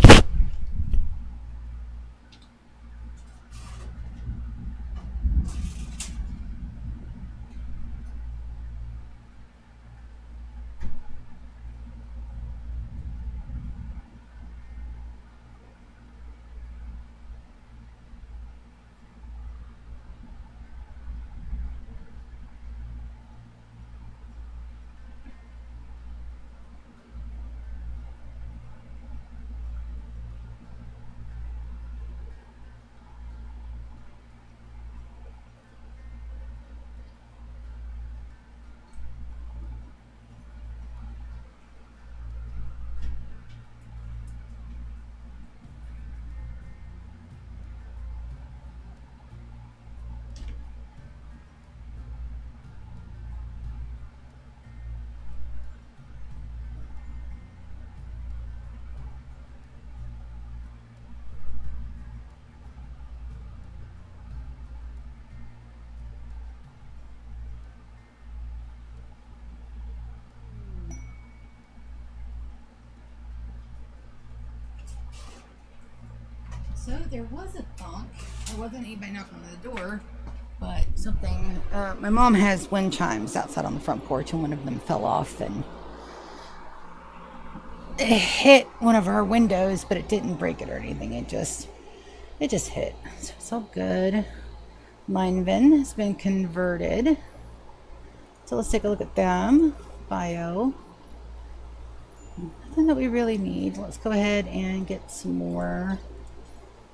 So there was a thunk There wasn't anybody knocking on the door, but something. My mom has wind chimes outside on the front porch, and one of them fell off and it hit one of our windows, but it didn't break it or anything. It just hit. So it's all good. Mineven has been converted. So let's take a look at them. Bio. Nothing that we really need. Let's go ahead and get some more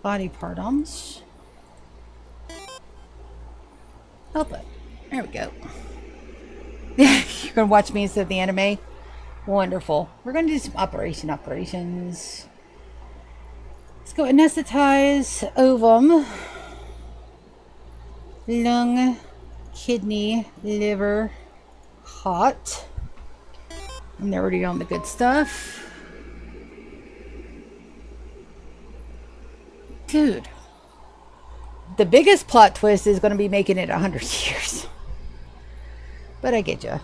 body partums. Help it. There we go. You're gonna watch me instead of the anime? Wonderful. We're gonna do some operations. Let's go anesthetize ovum, lung, kidney, liver, heart. And they're already on the good stuff. Dude. The biggest plot twist is going to be making it 100 years. But I get you.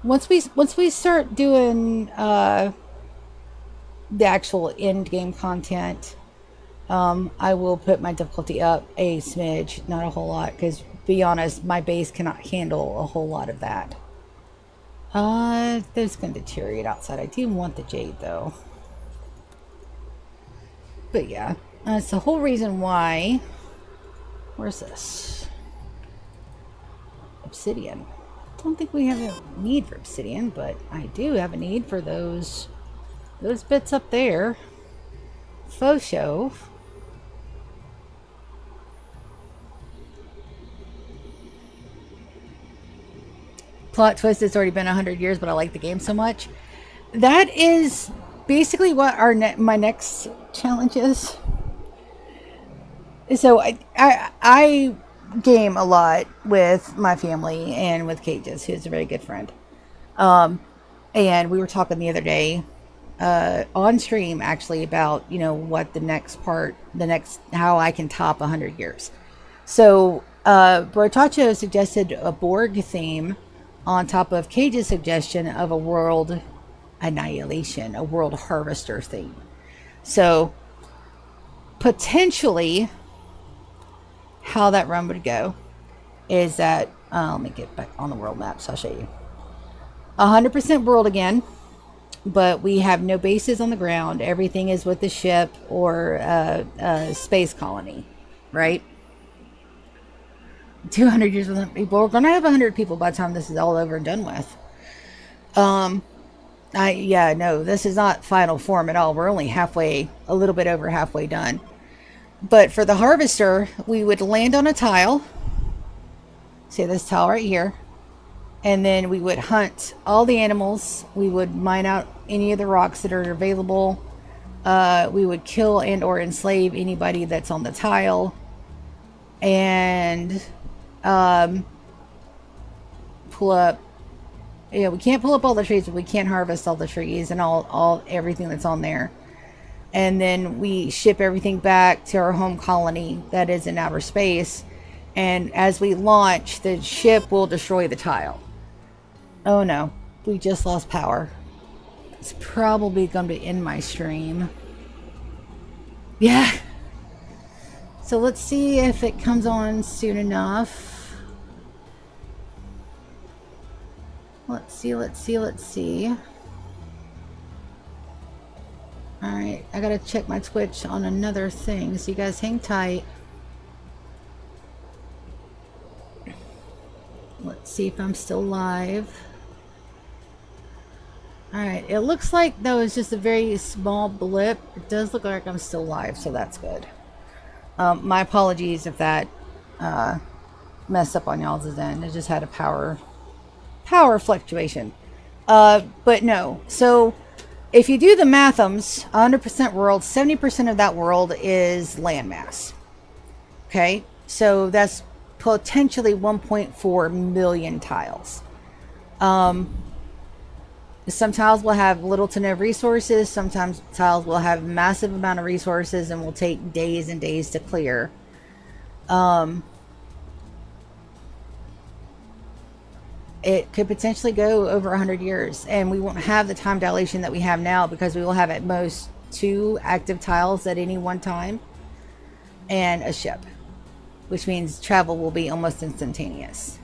Once we start doing the actual end game content, I will put my difficulty up a smidge, not a whole lot, because be honest, my base cannot handle a whole lot of that. That's going to deteriorate outside. I do want the jade though. But yeah, that's the whole reason why. Where's this? Obsidian. Don't think we have a need for obsidian, but I do have a need for those bits up there. Faux show. Plot twist, it's already been 100 years, but I like the game so much. That is basically what my next challenge is. So I game a lot with my family and with Cages, who's a very good friend. And we were talking the other day on stream actually about, you know, what how I can top 100 years. So Brotacho suggested a Borg theme on top of Cage's suggestion of a world annihilation, a world harvester theme. So potentially how that run would go is that let me get back on the world map so I'll show you. 100% world again, but we have no bases on the ground. Everything is with the ship or a space colony, right? 200 years with people. We're gonna have 100 people by the time this is all over and done with. No, this is not final form at all. We're only halfway, a little bit over halfway done. But for the harvester, we would land on a tile. See this tile right here. And then we would hunt all the animals. We would mine out any of the rocks that are available. We would kill and or enslave anybody that's on the tile. And pull up. Yeah, we can't pull up all the trees, but we can harvest all the trees and everything that's on there. And then we ship everything back to our home colony that is in outer space. And as we launch, the ship will destroy the tile. Oh no, we just lost power. It's probably going to end my stream. Yeah. So let's see if it comes on soon enough. Let's see. Alright, I gotta check my Twitch on another thing, so you guys hang tight. Let's see if I'm still live. Alright, it looks like though it's just a very small blip. It does look like I'm still live, so that's good. My apologies if that messed up on y'all's end. I just had a power fluctuation. But no, so if you do the mathums, 100% world, 70% of that world is landmass. Okay, so that's potentially 1.4 million tiles. Some tiles will have little to no resources. Sometimes tiles will have massive amount of resources and will take days and days to clear. It could potentially go over 100 years, and we won't have the time dilation that we have now because we will have at most 2 active tiles at any one time. and a ship, which means travel will be almost instantaneous.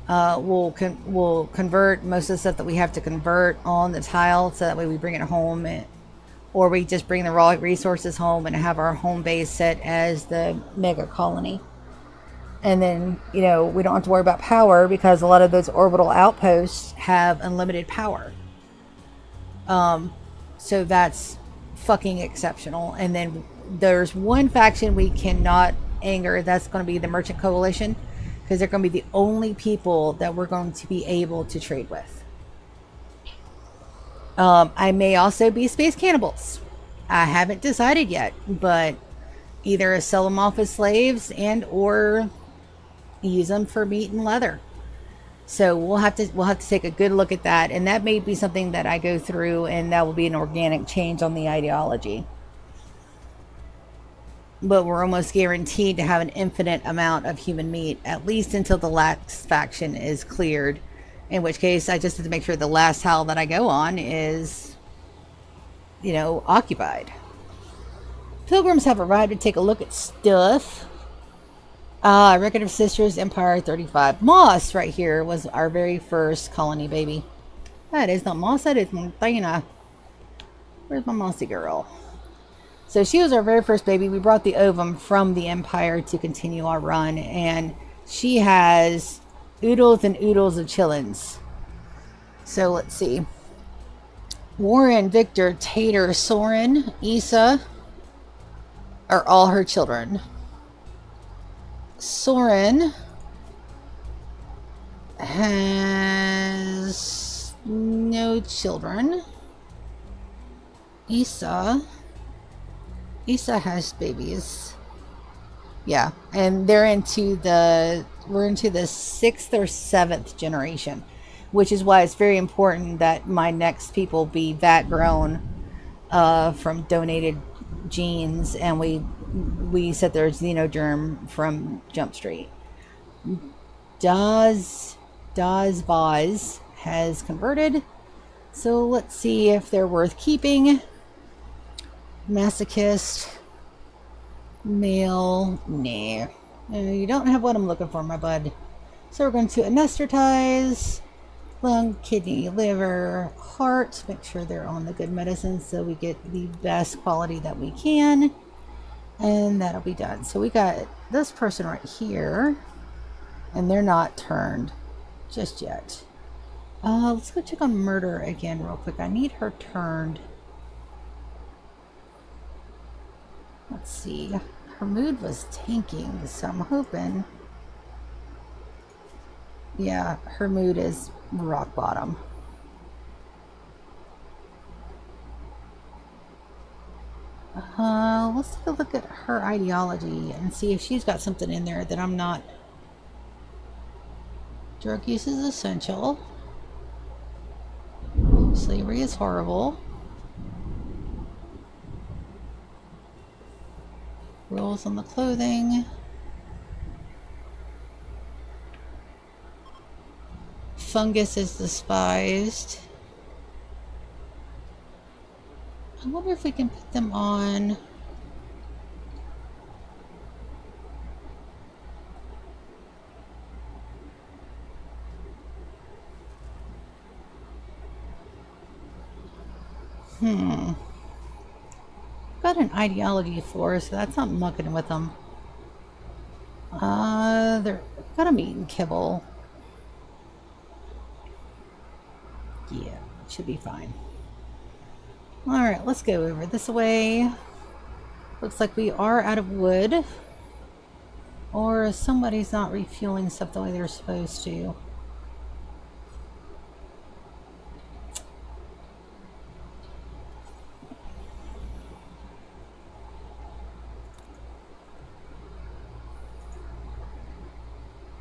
We'll convert most of the stuff that we have to convert on the tile, so that way we bring it home, or we just bring the raw resources home and have our home base set as the mega colony. And then, we don't have to worry about power because a lot of those orbital outposts have unlimited power. So that's fucking exceptional. And then there's one faction we cannot anger. That's going to be the Merchant Coalition, because they're going to be the only people that we're going to be able to trade with. I may also be space cannibals. I haven't decided yet, but either sell them off as slaves and or use them for meat and leather. So we'll have to take a good look at that, and that may be something that I go through, and that will be an organic change on the ideology. But we're almost guaranteed to have an infinite amount of human meat, at least until the last faction is cleared. In which case, I just have to make sure the last tile that I go on is, occupied. Pilgrims have arrived to take a look at stuff. Record of Sisters, Empire 35. Moss, right here, was our very first colony baby. That is not Moss, that is Montana. Where's my Mossy girl? So she was our very first baby. We brought the ovum from the Empire to continue our run, and she has oodles and oodles of chillins. So let's see. Warren, Victor, Tater, Soren, Issa are all her children. Soren has no children. Issa has babies. Yeah, and we're into the 6th or 7th generation, which is why it's very important that my next people be that grown from donated genes, and we set their xenogerm from Jump Street. Vaz has converted, so let's see if they're worth keeping. Masochist, male, nah. You don't have what I'm looking for, my bud. So we're going to anesthetize, lung, kidney, liver, heart. Make sure they're on the good medicine so we get the best quality that we can. And that'll be done. So we got this person right here, and they're not turned just yet. Let's go check on murder again real quick. I need her turned. Let's see. Her mood was tanking, so I'm hoping. Yeah, her mood is rock bottom. Let's take a look at her ideology and see if she's got something in there that I'm not. Drug use is essential. Slavery is horrible. Rules on the clothing. Fungus is despised. I wonder if we can put them on. Got an ideology for, so that's not mucking with them. They're got a meat and kibble. Yeah, it should be fine. Alright, let's go over this way. Looks like we are out of wood. Or somebody's not refueling stuff the way they're supposed to.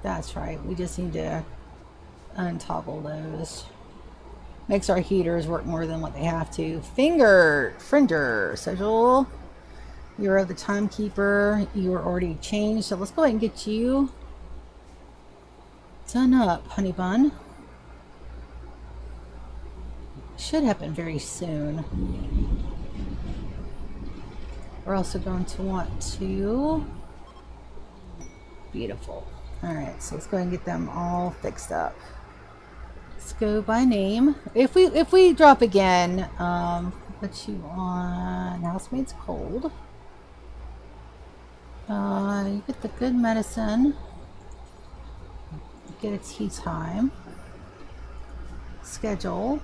That's right, we just need to untoggle those. Makes our heaters work more than what they have to. Fringer, social. You're the timekeeper. You are already changed, so let's go ahead and get you done up, honey bun. Should happen very soon. We're also going to want to... Beautiful. Alright, so let's go ahead and get them all fixed up. Let's go by name. If we drop again, put you on Housemaid's Cold. You get the good medicine. Get a tea time. Schedule.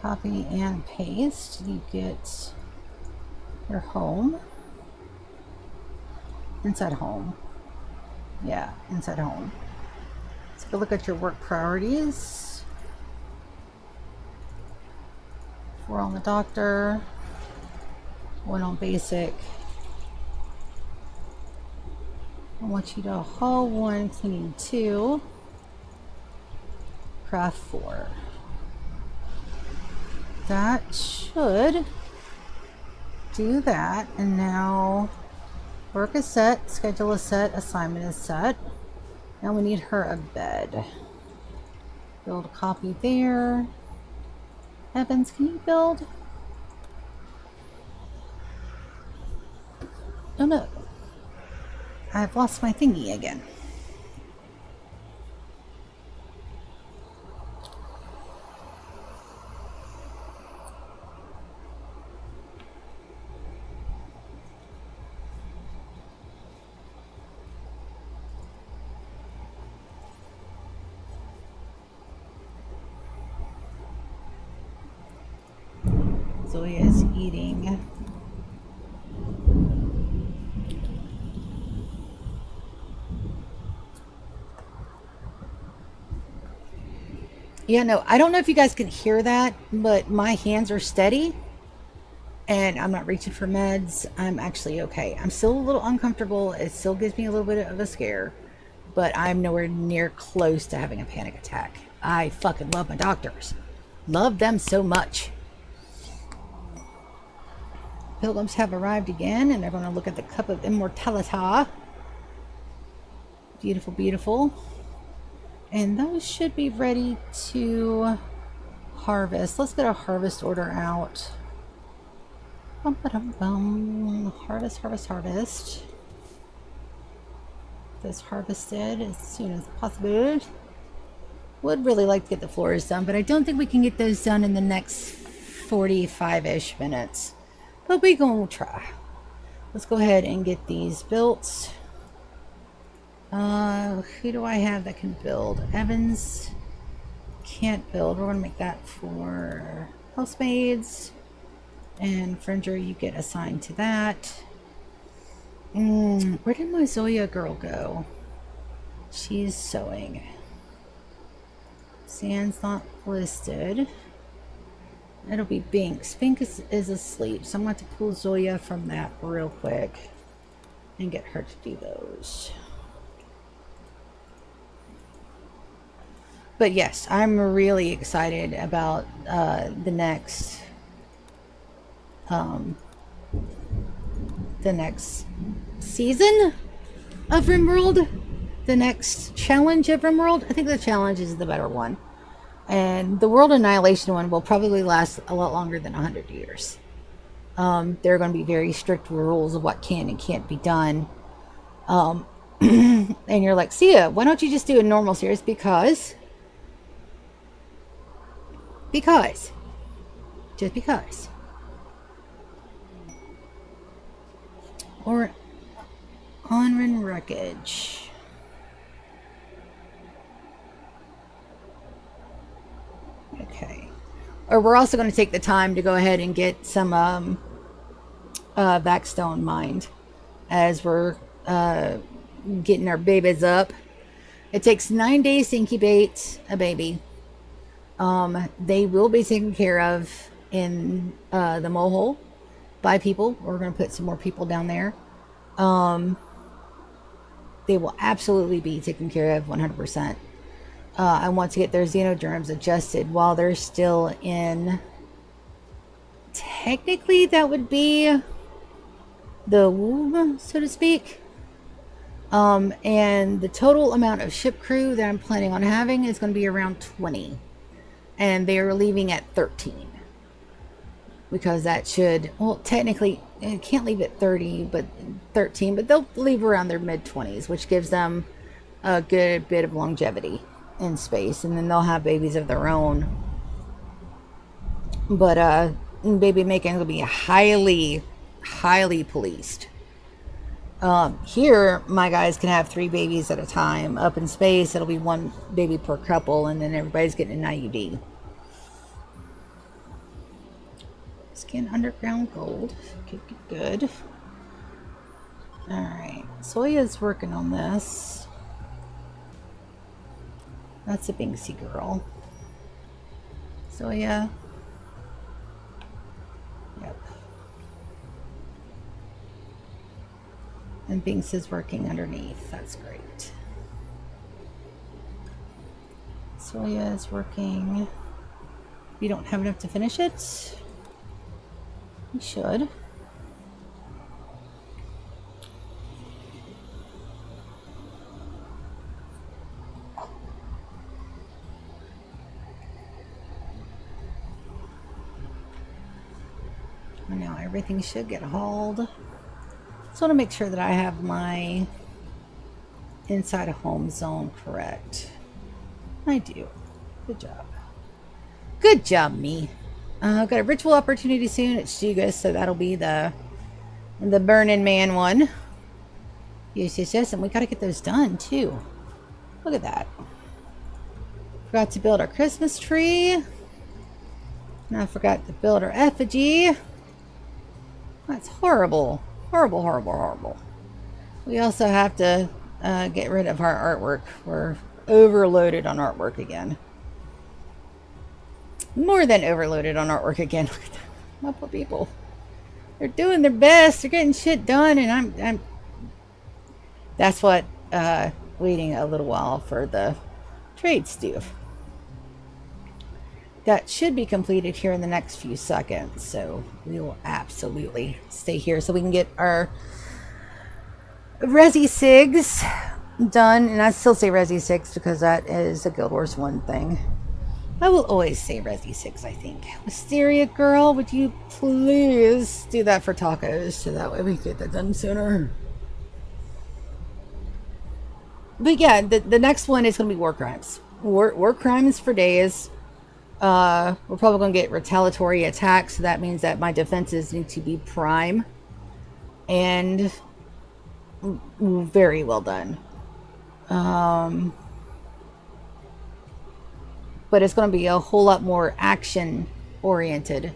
Copy and paste. You get your home. Inside home. Yeah, inside home. Let's go look at your work priorities. 4 on the doctor. 1 on basic. I want you to haul 1, cleaning 2, craft 4. That should do that. And now work is set, schedule is set, assignment is set. Now we need her a bed. Build a copy there. Evans, can you build? Oh no. I've lost my thingy again. Zoe is eating. Yeah, no, I don't know if you guys can hear that, but my hands are steady and I'm not reaching for meds. I'm actually okay. I'm still a little uncomfortable. It still gives me a little bit of a scare, but I'm nowhere near close to having a panic attack. I fucking love my doctors. Love them so much. Pilgrims have arrived again, and they're going to look at the Cup of Immortality. Beautiful, beautiful. And those should be ready to harvest. Let's get a harvest order out. Bum, ba, dum, bum. Harvest, harvest, harvest. This harvested as soon as possible. Would really like to get the floors done, but I don't think we can get those done in the next 45-ish minutes. But we're going to try. Let's go ahead and get these built. Who do I have that can build? Evans can't build. We're going to make that for housemaids. And Fringer, you get assigned to that. Where did my Zoya girl go? She's sewing. Sand's not listed. It'll be Binks. Binks is asleep, so I'm going to have to pull Zoya from that real quick and get her to do those. But yes, I'm really excited about the next season of Rimworld, the next challenge of Rimworld. I think the challenge is the better one, and the World Annihilation one will probably last a lot longer than 100 years. There are going to be very strict rules of what can and can't be done. And you're like, Sia, why don't you just do a normal series? Because just because. Or Onrin Wreckage. Okay. Or we're also going to take the time to go ahead and get some Vaxstone mined as we're getting our babies up. It takes 9 days to incubate a baby. They will be taken care of in the mole by people. We're going to put some more people down there. They will absolutely be taken care of 100%. I want to get their xenoderms adjusted while they're still in. Technically, that would be the womb, so to speak. And the total amount of ship crew that I'm planning on having is going to be around 20. And they are leaving at 13. Because that should, well, technically, and can't leave at 30, but 13, but they'll leave around their mid-20s, which gives them a good bit of longevity in space, and then they'll have babies of their own. But baby making will be highly policed. Here, my guys can have 3 babies at a time. Up in space, it'll be 1 baby per couple, and then everybody's getting an IUD. Skin underground gold. Good. Alright. Soya's working on this. That's a Binksy girl. Soya. Yep. And Binks is working underneath. That's great. Soya is working. You don't have enough to finish it? You should. And now everything should get hauled. Just want to make sure that I have my inside a home zone correct. I do. Good job. Good job, me. I've got a ritual opportunity soon at Stugas, so that'll be the Burning Man one. Yes, and we got to get those done too. Look at that. Forgot to build our Christmas tree. And I forgot to build our effigy. That's horrible. Horrible. We also have to get rid of our artwork. We're overloaded on artwork again. More than overloaded on artwork again. Look at that. My poor people. They're doing their best. They're getting shit done, and I'm that's what waiting a little while for the trade stuff. That should be completed here in the next few seconds, so we will absolutely stay here so we can get our Resi Sigs done. And I still say Resi 6 because that is a Guild Wars 1 thing. I will always say Resi 6, I think. Wisteria Girl, would you please do that for tacos so that way we get that done sooner? But yeah, the next one is going to be War Crimes. War Crimes for days. We're probably going to get retaliatory attacks, so that means that my defenses need to be prime. And very well done. But it's going to be a whole lot more action oriented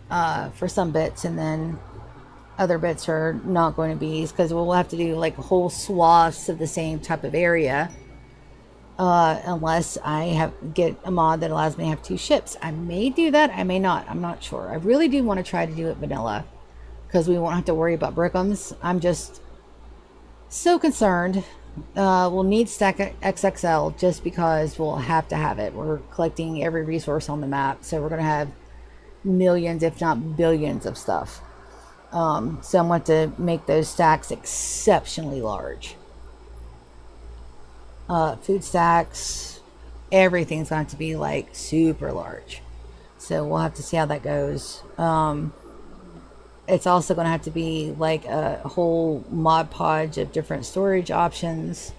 for some bits, and then other bits are not going to be, because we'll have to do like whole swaths of the same type of area, unless I get a mod that allows me to have 2 ships. I may do that, I may not, I'm not sure. I really do want to try to do it vanilla, because we won't have to worry about brickums. I'm just so concerned. We'll need Stack XXL just because we'll have to have it. We're collecting every resource on the map, so we're going to have millions, if not billions, of stuff. So I want to make those stacks exceptionally large. Food stacks, everything's going to be like super large. So we'll have to see how that goes. It's also going to have to be like a whole mod podge of different storage options.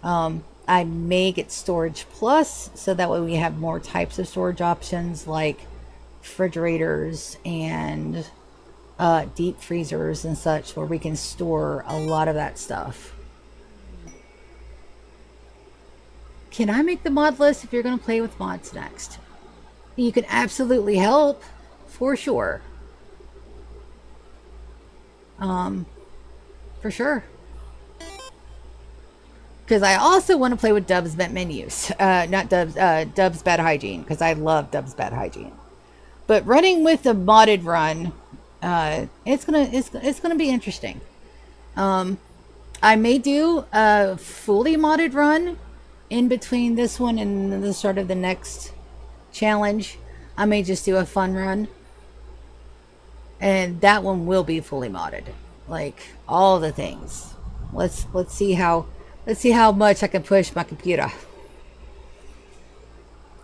I may get storage plus, so that way we have more types of storage options, like refrigerators and deep freezers and such, where we can store a lot of that stuff. Can I make the mod list if you're going to play with mods next? You can absolutely help, for sure. For sure. Because I also want to play with Dub's Vent Menus. Not Dub's, Dub's Bad Hygiene, because I love Dub's Bad Hygiene. But running with the modded run, it's gonna be interesting. I may do a fully modded run in between this one and the start of the next challenge. I may just do a fun run, and that one will be fully modded, like all the things. Let's see how much I can push my computer.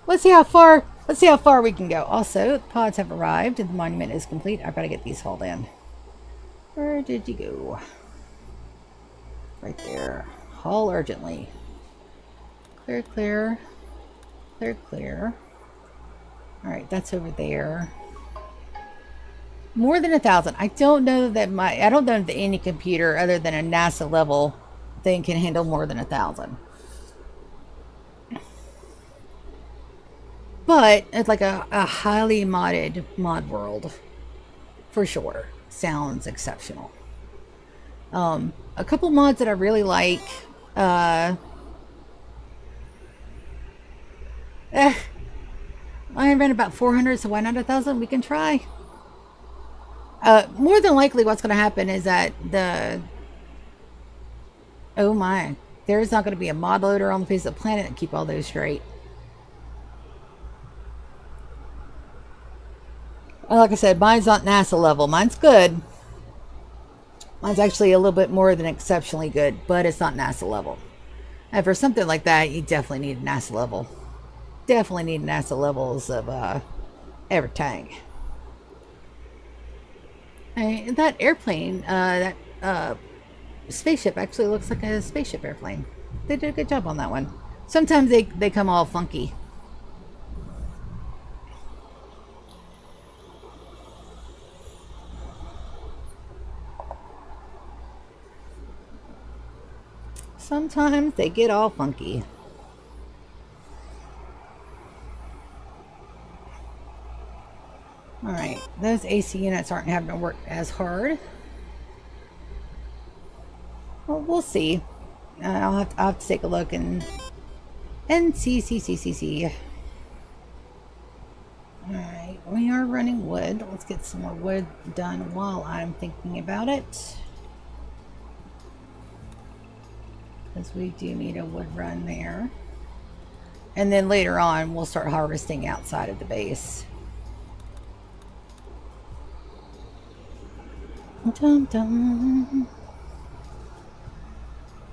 Let's see how far we can go. Also, the pods have arrived and the monument is complete. I've got to get these hauled in. Where did you go? Right there. Haul urgently. Clear, clear. Clear, clear. Alright, that's over there. More than 1,000. I don't know that any computer other than a NASA level thing can handle more than 1,000. But it's like a highly modded mod world. For sure. Sounds exceptional. A couple mods that I really like. I ran about 400, so why not 1,000? We can try. More than likely what's going to happen is that oh my, there's not going to be a mod loader on the face of the planet to keep all those straight. Like I said, mine's not NASA level. Mine's good. Mine's actually a little bit more than exceptionally good, but it's not NASA level. And for something like that, you definitely need a NASA level. Definitely need NASA levels of everything. And that airplane, that spaceship actually looks like a spaceship airplane. They did a good job on that one. Sometimes they come all funky. Sometimes they get all funky. Alright, those AC units aren't having to work as hard. Well, we'll see. I'll have to take a look and see. Alright, we are running wood. Let's get some more wood done while I'm thinking about it. Because we do need a wood run there. And then later on, we'll start harvesting outside of the base. Dum dum.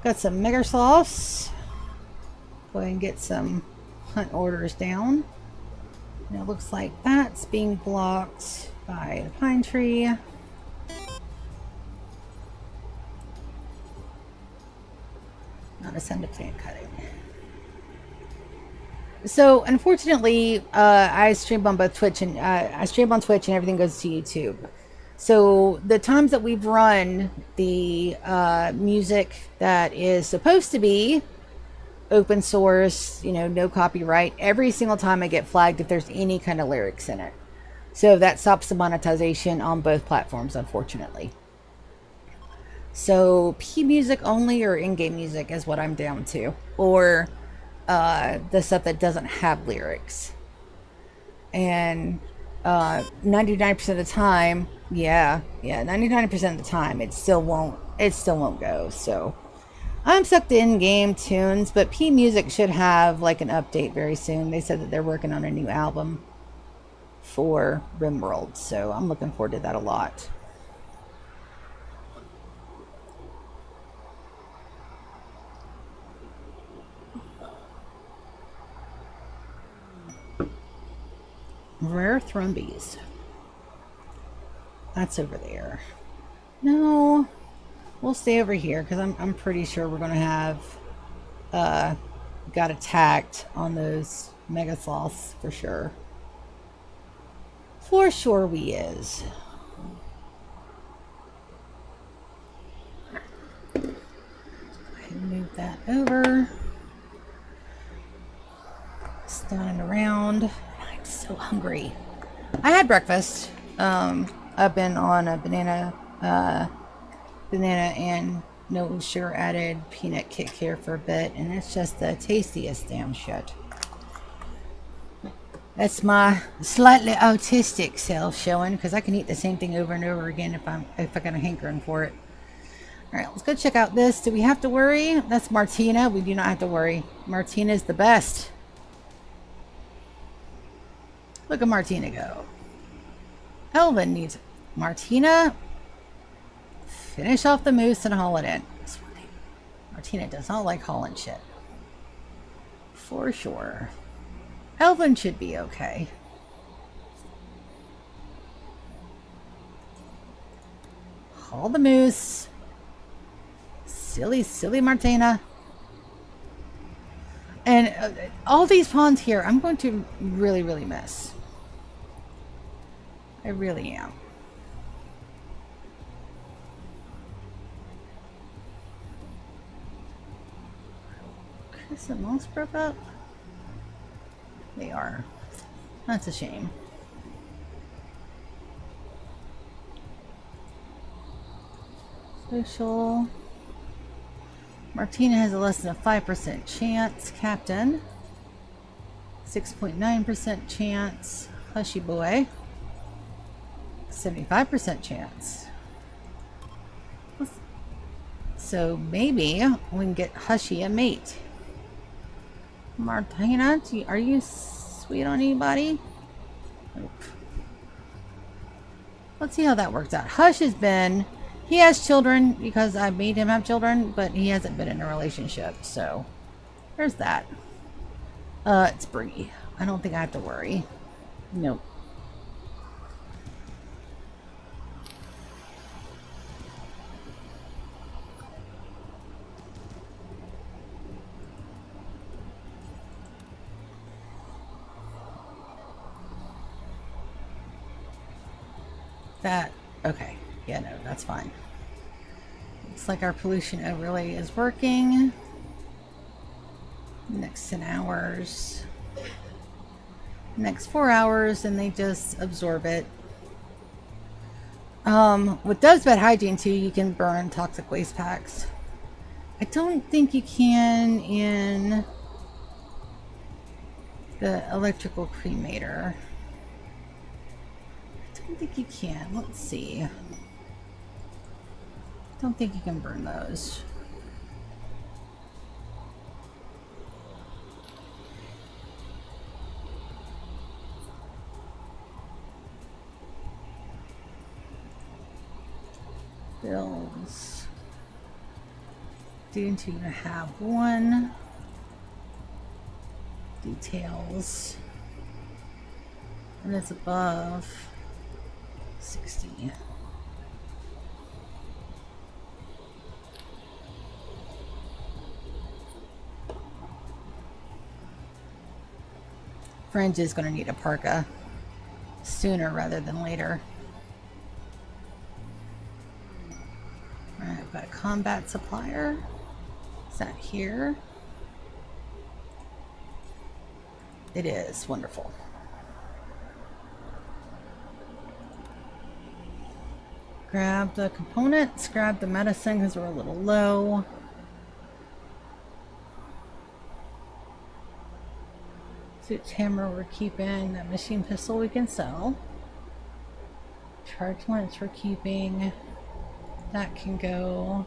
Got some mega sloths. Go ahead and get some hunt orders down. And it looks like that's being blocked by the pine tree. Not a send to plant cutting. So unfortunately, I stream on both Twitch and I stream on Twitch and everything goes to YouTube. So the times that we've run the music that is supposed to be open source, you know, no copyright, every single time I get flagged if there's any kind of lyrics in it. So that stops the monetization on both platforms, unfortunately. So P music only or in-game music is what I'm down to, or the stuff that doesn't have lyrics. And 99% of the time, yeah, 99% of the time it still won't go. So I'm stuck to in-game tunes, but P music should have like an update very soon. They said that they're working on a new album for Rimworld, so I'm looking forward to that a lot. Rare Thrumbies. That's over there. No, we'll stay over here because I'm pretty sure we're gonna have got attacked on those mega sloths for sure. For sure we is. Move that over. Standing around. I'm so hungry. I had breakfast. I've been on a banana and no sugar added peanut kick here for a bit, and it's just the tastiest damn shit. That's my slightly autistic self showing, because I can eat the same thing over and over again if I got a hankering for it. All right, let's go check out this. Do we have to worry? That's Martina. We do not have to worry. Martina's the best. Look at Martina go. Elvin needs Martina. Finish off the moose and haul it in. Martina does not like hauling shit. For sure. Elvin should be okay. Call the moose. Silly, silly Martina. And all these pawns here, I'm going to really, really miss. I really am. Crescent Moss broke up? They are. That's a shame. Social. Martina has a less than a 5% chance. Captain. 6.9% chance. Hushy Boy. 75% chance. So maybe we can get Hushy a mate. Martina, are you sweet on anybody? Nope. Let's see how that works out. Hush has been... He has children because I made him have children, but he hasn't been in a relationship, so there's that. It's Bree. I don't think I have to worry. Nope. That, okay. Yeah, no, that's fine. Looks like our pollution overlay is working. Next 10 hours. Next 4 hours, and they just absorb it. With Dove's Bed Hygiene too, you can burn toxic waste packs. I don't think you can in the electrical cremator. I don't think you can. Let's see. I don't think you can burn those. Bills. Due to have one. Details. And it's above 60. Fringe is going to need a parka sooner rather than later. Alright, I've got a combat supplier. Is that here? It is. Wonderful. Grab the components, grab the medicine because we're a little low. Suits hammer we're keeping. That machine pistol we can sell. Charge lance we're keeping. That can go.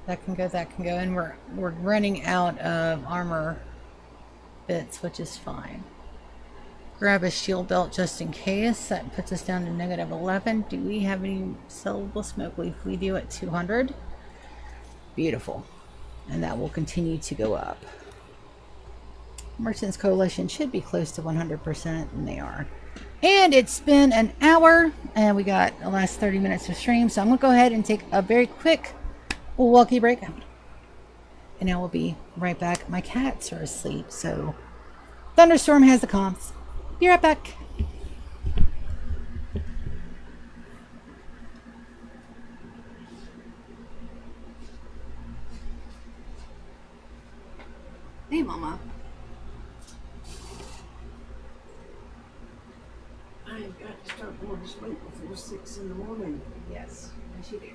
That can go, that can go. And we're running out of armor bits, which is fine. Grab a shield belt just in case. That puts us down to negative 11. Do we have any sellable smoke? If we do at 200. Beautiful. And that will continue to go up. Merchants Coalition should be close to 100%, and they are. And it's been an hour, and we got the last 30 minutes of stream, so I'm going to go ahead and take a very quick walkie break. And I will be right back. My cats are asleep, so Thunderstorm has the comms. Be right back. Hey, Mama. I've got to start going to sleep before 6 in the morning. Yes, yes you do.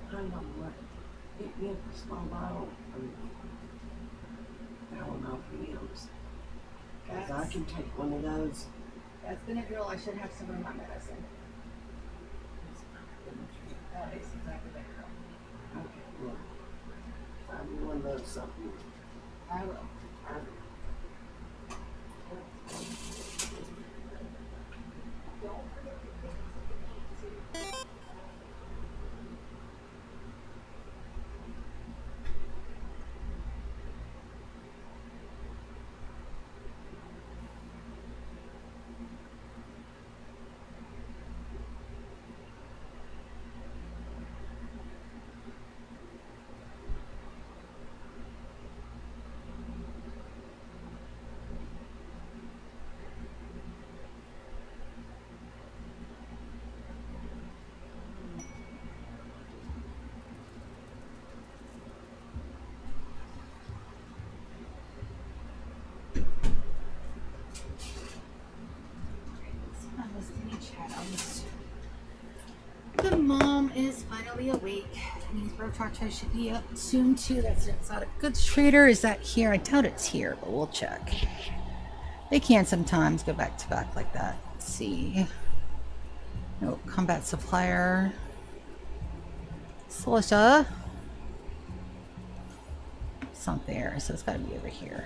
I know what. Get me a small bottle of Tylenol PMs. Because I can take one of those. That's Benadryl. I should have some of my medicine. It's exactly Benadryl. Okay, well, find me one of those something. I will. The mom is finally awake. That means Brochacha should be up soon too. That's an exotic goods trader. Is that here? I doubt it's here, but we'll check. They can sometimes go back to back like that. Let's see. No, combat supplier. Celestia. It's not there, so it's got to be over here.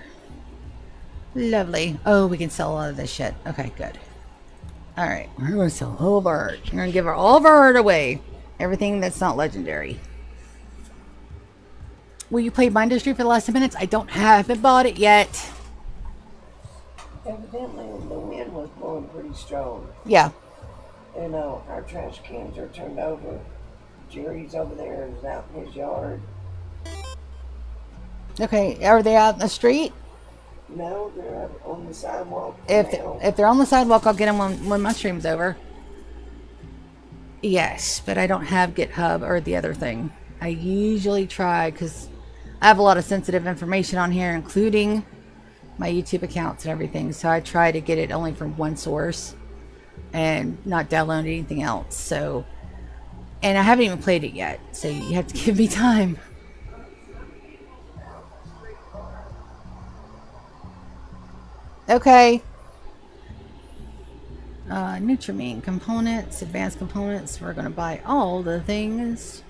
Lovely. Oh, we can sell a lot of this shit. Okay, good. Alright, we're going to sell all of our art. We're going to give all of our art away. Everything that's not legendary. Will you play Mindustry for the last 10 minutes? I haven't bought it yet. Evidently, the wind was blowing pretty strong. Yeah. And our trash cans are turned over. Jerry's over there is out in his yard. Okay, are they out in the street? No, they're up on the sidewalk. If they're on the sidewalk, I'll get them when my stream's over. Yes, but I don't have GitHub or the other thing. I usually try because I have a lot of sensitive information on here, including my YouTube accounts and everything. So I try to get it only from one source and not download anything else. So, and I haven't even played it yet, so you have to give me time. Okay. Nutrimine components, advanced components. We're going to buy all the things.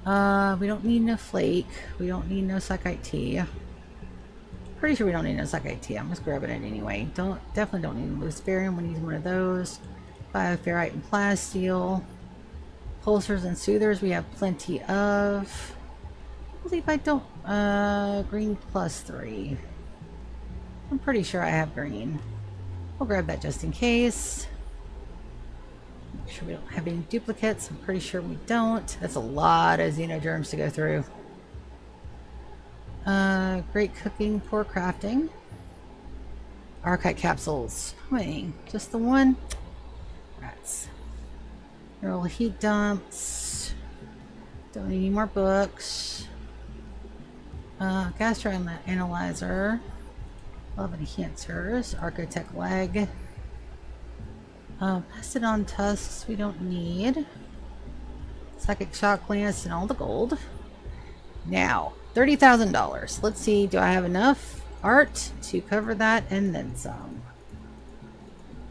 We don't need no flake. We don't need no Sakite tea. Pretty sure we don't need no Sakite tea. I'm just grabbing it anyway. Definitely don't need loose barium. We need one of those. Bioferrite and plasteel. Pulsers and soothers we have plenty of. I believe I don't. Green +3. I'm pretty sure I have green. We'll grab that just in case. Make sure we don't have any duplicates. I'm pretty sure we don't. That's a lot of xenogerms to go through. Great cooking, poor crafting. Archite capsules. Wait, just the one? Rats. Neural heat dumps. Don't need any more books. Gastroanalyzer. Love enhancers. Architect leg. Pestodon tusks we don't need. Psychic shock lance and all the gold. Now, $30,000. Let's see, do I have enough art to cover that and then some?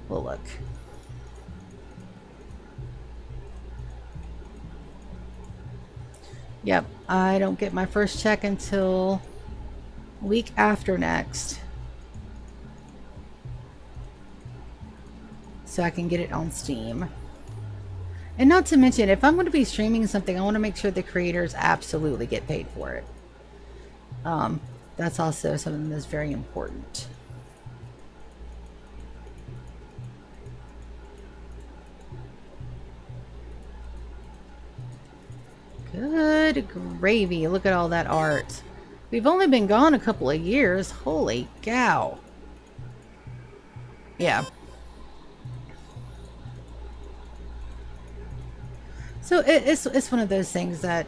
We'll look. Yep, I don't get my first check until week after next. So I can get it on Steam. And not to mention, if I'm going to be streaming something, I want to make sure the creators absolutely get paid for it. That's also something that's very important. Good gravy. Look at all that art. We've only been gone a couple of years. Holy cow. Yeah. So it's one of those things that,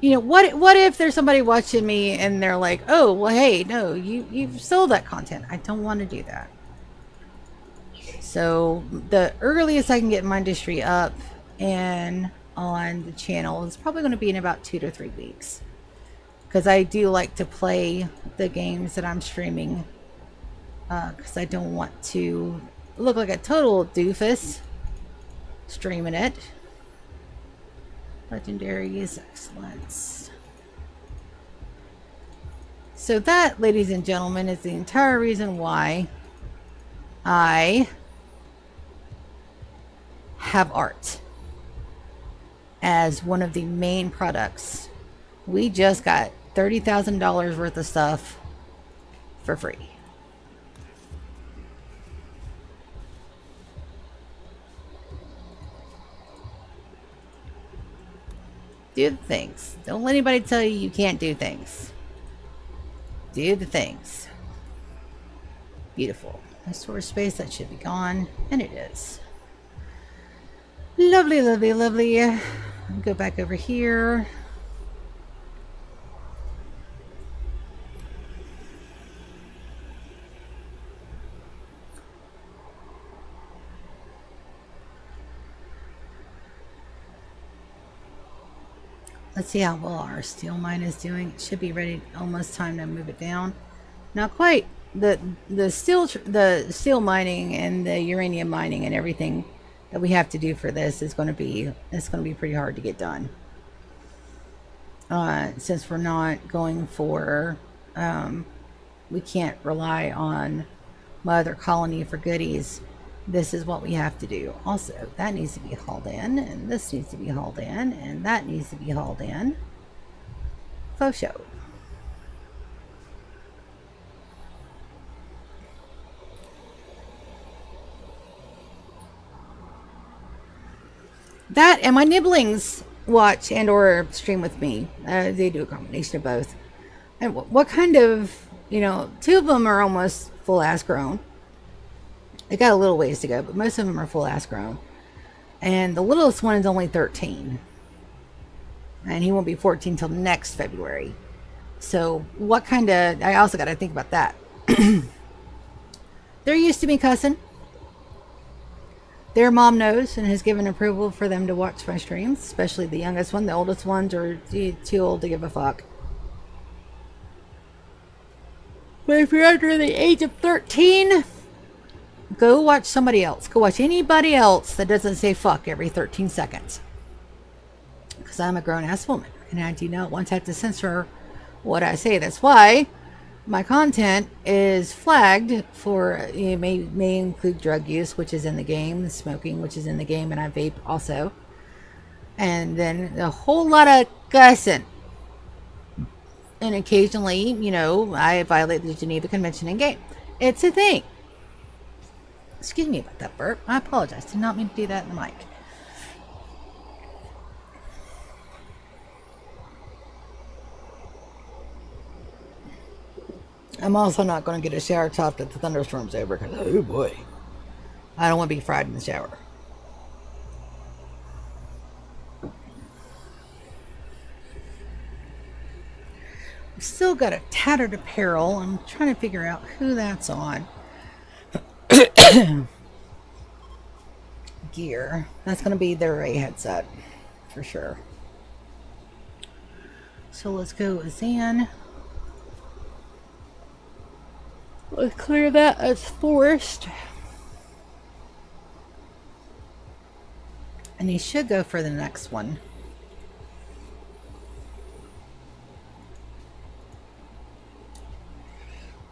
you know, what if there's somebody watching me and they're like, oh, well, hey, no, you've sold that content. I don't want to do that. So the earliest I can get my industry up and on the channel is probably going to be in about 2 to 3 weeks. Because I do like to play the games that I'm streaming. Because I don't want to look like a total doofus streaming it. Legendary is excellence. So that, ladies and gentlemen, is the entire reason why I have art as one of the main products. We just got $30,000 worth of stuff for free. Do the things. Don't let anybody tell you you can't do things. Do the things. Beautiful. My storage space, that should be gone. And it is. Lovely, lovely, lovely. I'll go back over here. Let's see how well our steel mine is doing. It should be ready. Almost time to move it down. Not quite. The steel mining and the uranium mining and everything that we have to do for this is going to be pretty hard to get done. Since we're not going for we can't rely on Mother Colony for goodies. This is what we have to do. Also, that needs to be hauled in, and this needs to be hauled in, and that needs to be hauled in. Faux show. That and my nibblings watch and or stream with me. They do a combination of both. And what kind of, two of them are almost full ass grown. They got a little ways to go, but most of them are full ass grown. And the littlest one is only 13. And he won't be 14 till next February. So what kind of, I also got to think about that. They're used to me cussing. Their mom knows and has given approval for them to watch my streams, especially the youngest one. The oldest ones are too old to give a fuck. But if you're under the age of 13, go watch somebody else. Go watch anybody else that doesn't say fuck every 13 seconds. Because I'm a grown-ass woman, and I do not want to have to censor what I say. That's why my content is flagged for, may include drug use, which is in the game, smoking, which is in the game, and I vape also. And then a whole lot of cussing. And occasionally, I violate the Geneva Convention in game. It's a thing. Excuse me about that burp. I apologize. Did not mean to do that in the mic. I'm also not going to get a shower topped at the thunderstorm's over because, oh boy, I don't want to be fried in the shower. I've still got a tattered apparel. I'm trying to figure out who that's on. Gear. That's going to be their Ray headset for sure. So let's go with Zan. Let's clear that as forest. And he should go for the next one.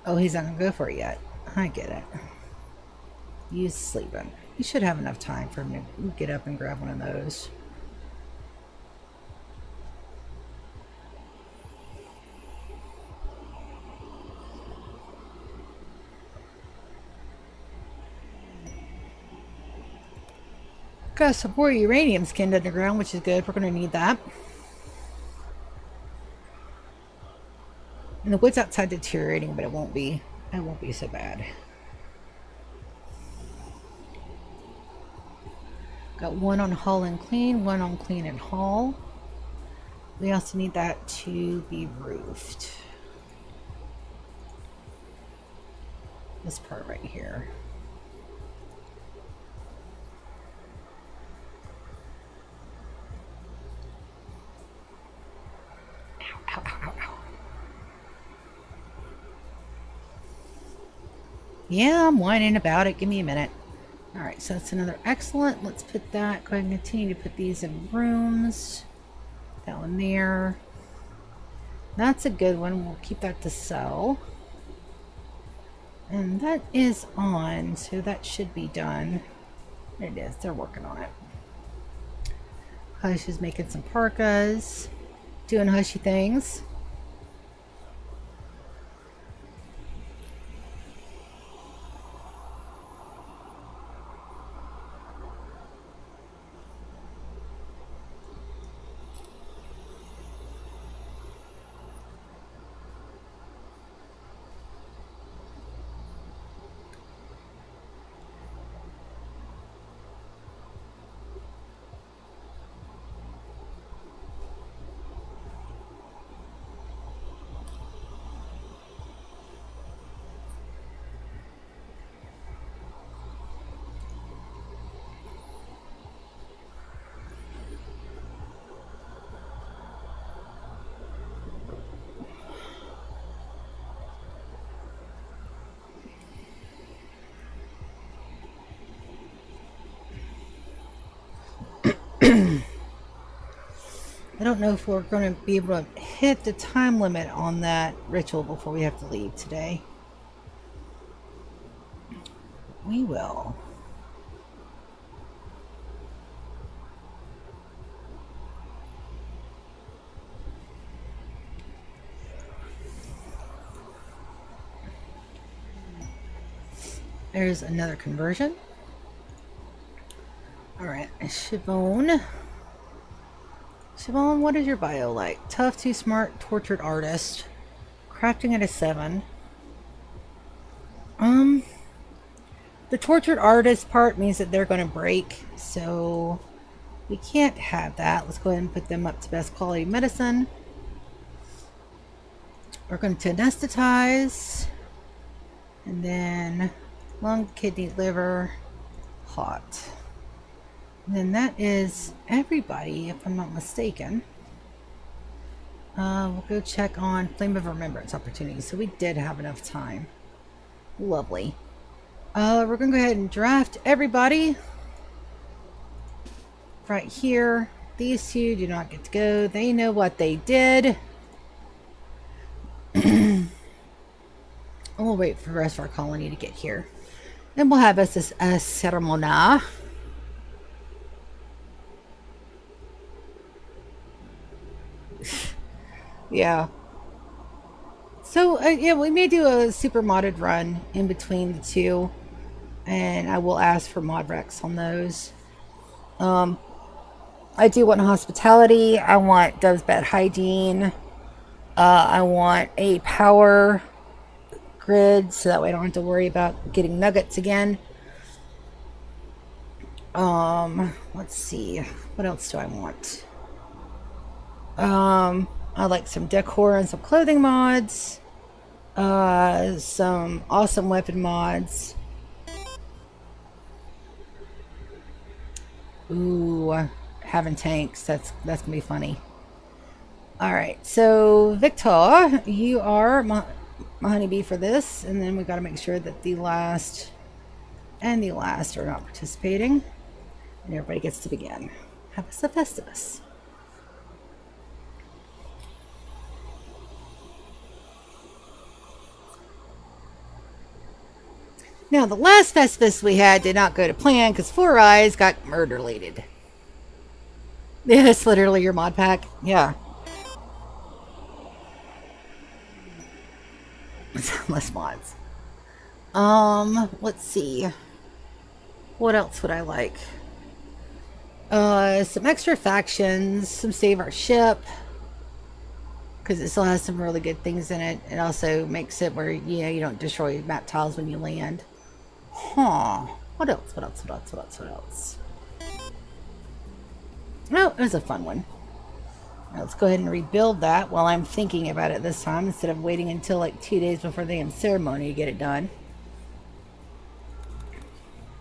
Oh, he's not going to go for it yet. I get it. He's sleeping. You should have enough time for him to get up and grab one of those. Got some more uranium skinned underground, which is good. We're going to need that. And the wood's outside deteriorating, but it won't be so bad. Got one on haul and clean, one on clean and haul. We also need that to be roofed. This part right here. Ow, ow, ow, ow. Yeah, I'm whining about it. Give me a minute. Alright, so that's another excellent. Let's put that. Go ahead and continue to put these in rooms. That one there. That's a good one. We'll keep that to sell. And that is on, so that should be done. It is. They're working on it. Hush is making some parkas. Doing hushy things. I don't know if we're going to be able to hit the time limit on that ritual before we have to leave today. We will. There's another conversion. Alright, Siobhan. Siobhan, what is your bio like? Tough, too smart, tortured artist. Crafting at a 7. The tortured artist part means that they're going to break, so we can't have that. Let's go ahead and put them up to best quality medicine. We're going to anesthetize, and then lung, kidney, liver, hot. And then that is everybody, if I'm not mistaken. We'll go check on Flame of Remembrance opportunities. So we did have enough time. Lovely. We're going to go ahead and draft everybody. Right here. These two do not get to go. They know what they did. And we'll wait for the rest of our colony to get here. Then we'll have us a ceremony. Yeah. So, yeah, we may do a super modded run in between the two. And I will ask for mod recs on those. I do want hospitality. I want Dove's Bed Hygiene. I want a power grid, so that way I don't have to worry about getting nuggets again. Let's see. What else do I want? I like some decor and some clothing mods. Some awesome weapon mods. Ooh, having tanks. That's gonna be funny. Alright, so Victor, you are my honeybee for this, and then we gotta make sure that the last and the last are not participating. And everybody gets to begin. Have us a Festivus. Now, the last Festivus we had did not go to plan because Four Eyes got murder-lated. Yeah, it's literally your mod pack. Yeah. Less mods. Let's see. What else would I like? Some extra factions, some save our ship. Because it still has some really good things in it. It also makes it where, you don't destroy map tiles when you land. Huh. What else? What else? What else? What else? What else? Oh, it was a fun one. Now let's go ahead and rebuild that while I'm thinking about it this time instead of waiting until like 2 days before the end ceremony to get it done.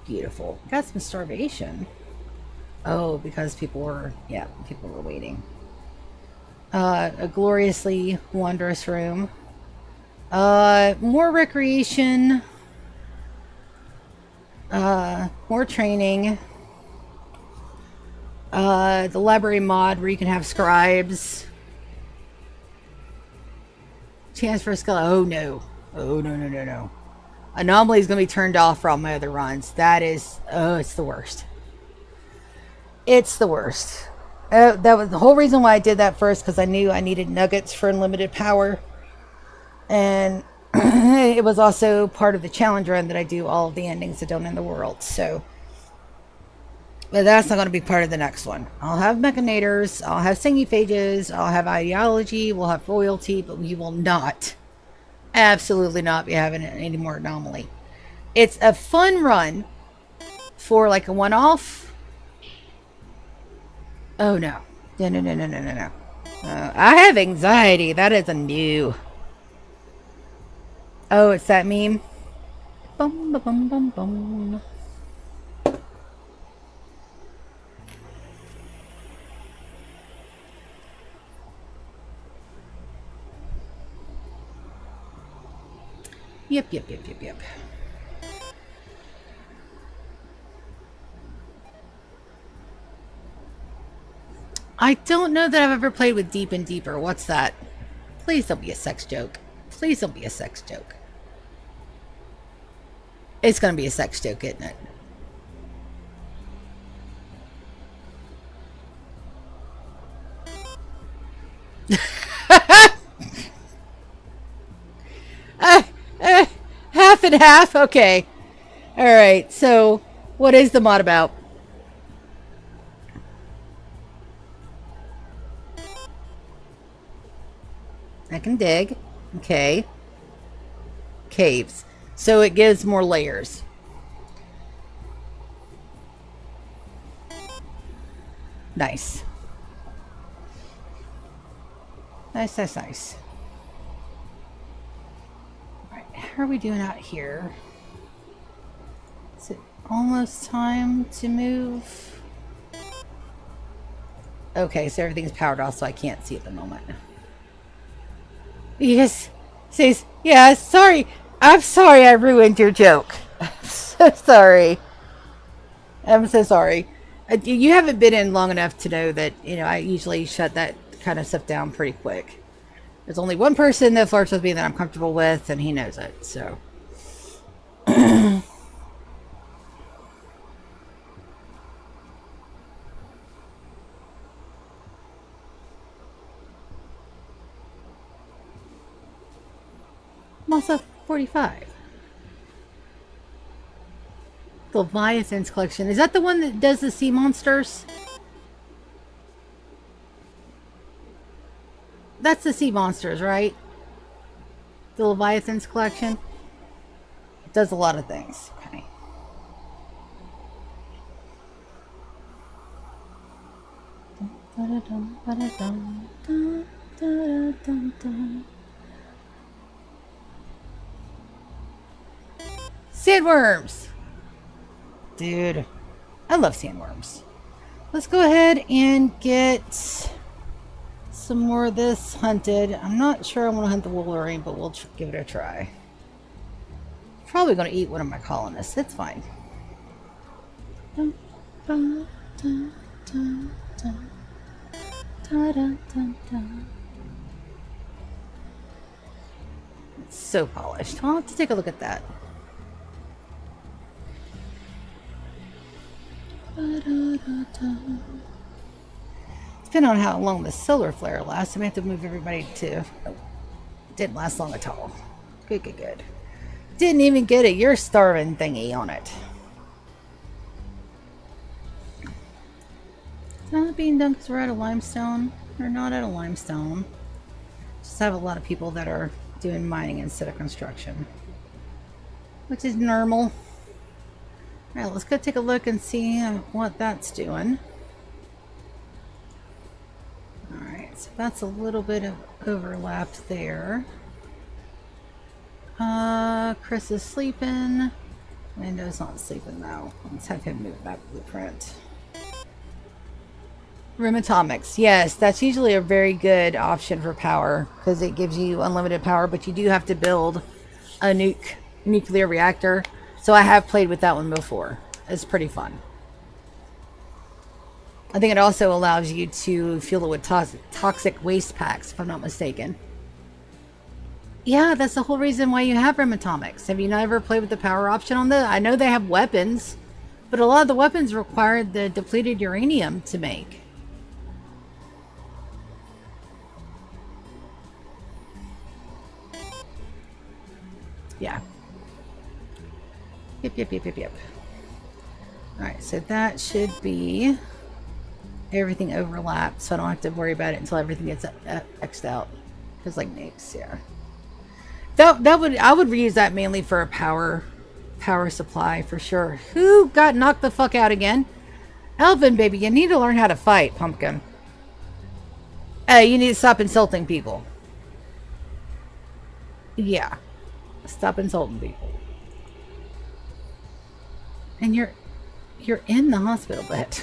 Beautiful. Got some starvation. Oh, because people were waiting. A gloriously wondrous room. More recreation. More training. The library mod where you can have scribes. Chance for a skill. Oh no. Oh no, no, no, no. Anomaly is going to be turned off for all my other runs. That is, it's the worst. It's the worst. That was the whole reason why I did that first, because I knew I needed nuggets for unlimited power. And it was also part of the challenge run that I do all of the endings that don't end the world. So, but that's not going to be part of the next one. I'll have Mechanators, I'll have Singiphages, I'll have Ideology, we'll have Royalty, but we will not, absolutely not be having any more Anomaly. It's a fun run for like a one-off. Oh no. No, no, no, no, no, no, no. I have anxiety. That is a new. Oh, it's that meme. Bum, bum, bum, bum, bum. Yep, yep, yep, yep, yep. I don't know that I've ever played with Deep and Deeper. What's that? Please don't be a sex joke. Please don't be a sex joke. It's going to be a sex joke, isn't it? Half and half? Okay. Alright, so what is the mod about? I can dig. Okay. Caves. So it gives more layers. Nice. Nice, nice, nice. Alright, how are we doing out here? Is it almost time to move? Okay, so everything's powered off, so I can't see at the moment. Yes, says, yeah, sorry. I'm sorry I ruined your joke. I'm so sorry. I'm so sorry. You haven't been in long enough to know that, you know, I usually shut that kind of stuff down pretty quick. There's only one person that flirts with me that I'm comfortable with, and he knows it, so. I'm also 45. The Leviathan's collection. Is that the one that does the sea monsters? That's the sea monsters, right? The Leviathan's collection. It does a lot of things. Okay. Sandworms! Dude, I love sandworms. Let's go ahead and get some more of this hunted. I'm not sure I want to hunt the wolverine, but we'll give it a try. Probably going to eat one of my colonists. It's fine. It's so polished. I'll have to take a look at that. Depending on how long the solar flare lasts, I may have to move everybody to... Oh, didn't last long at all. Good, good, good. Didn't even get a "you're starving" thingy on it. It's not being done because we're out of limestone. We're not out of limestone. Just have a lot of people that are doing mining instead of construction, which is normal. Alright, let's go take a look and see what that's doing. Alright, so that's a little bit of overlap there. Chris is sleeping. Lando's not sleeping though. Let's have him move back blueprint. Room atomics. Yes, that's usually a very good option for power because it gives you unlimited power, but you do have to build a nuclear reactor. So I have played with that one before. It's pretty fun. I think it also allows you to fuel it with toxic waste packs, if I'm not mistaken. Yeah, that's the whole reason why you have Rim Atomics. Have you not ever played with the power option on that? I know they have weapons, but a lot of the weapons require the depleted uranium to make. Yeah. Yep. Alright, so that should be everything overlapped, so I don't have to worry about it until everything gets X'd out. Because like nukes, yeah. I would reuse that mainly for a power supply for sure. Who got knocked the fuck out again? Elvin, baby, you need to learn how to fight, pumpkin. Hey, you need to stop insulting people. Yeah. Stop insulting people. And you're in the hospital bed.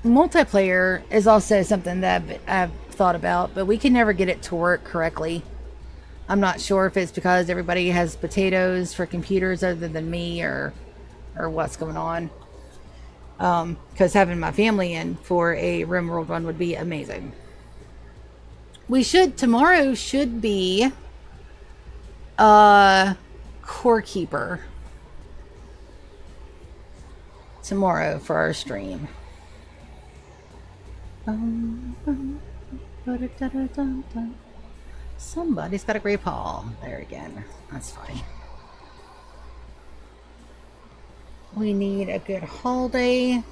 Multiplayer is also something that I've thought about, but we can never get it to work correctly. I'm not sure if it's because everybody has potatoes for computers other than me or what's going on. Because having my family in for a Rimworld run would be amazing. We should, tomorrow should be Core Keeper. Tomorrow for our stream. Somebody's got a gray paw. There again. That's fine. We need a good holiday.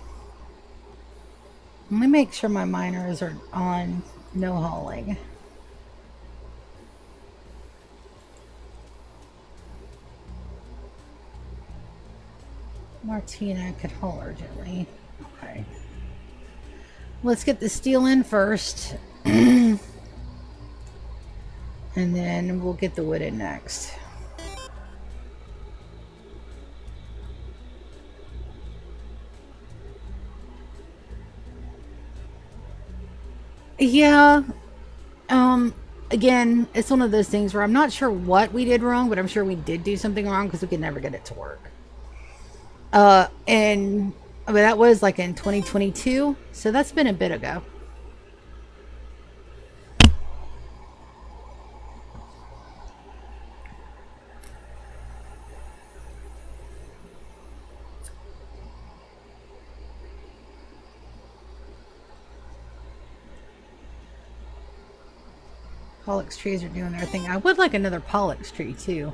Let me make sure my miners are on no hauling. Martina could haul urgently. Okay. Let's get the steel in first. And then we'll get the wood in next. Yeah. Again, it's one of those things where I'm not sure what we did wrong, but I'm sure we did do something wrong because we could never get it to work. And I mean, that was like in 2022, so that's been a bit ago. Pollux trees are doing their thing. I would like another Pollux tree too.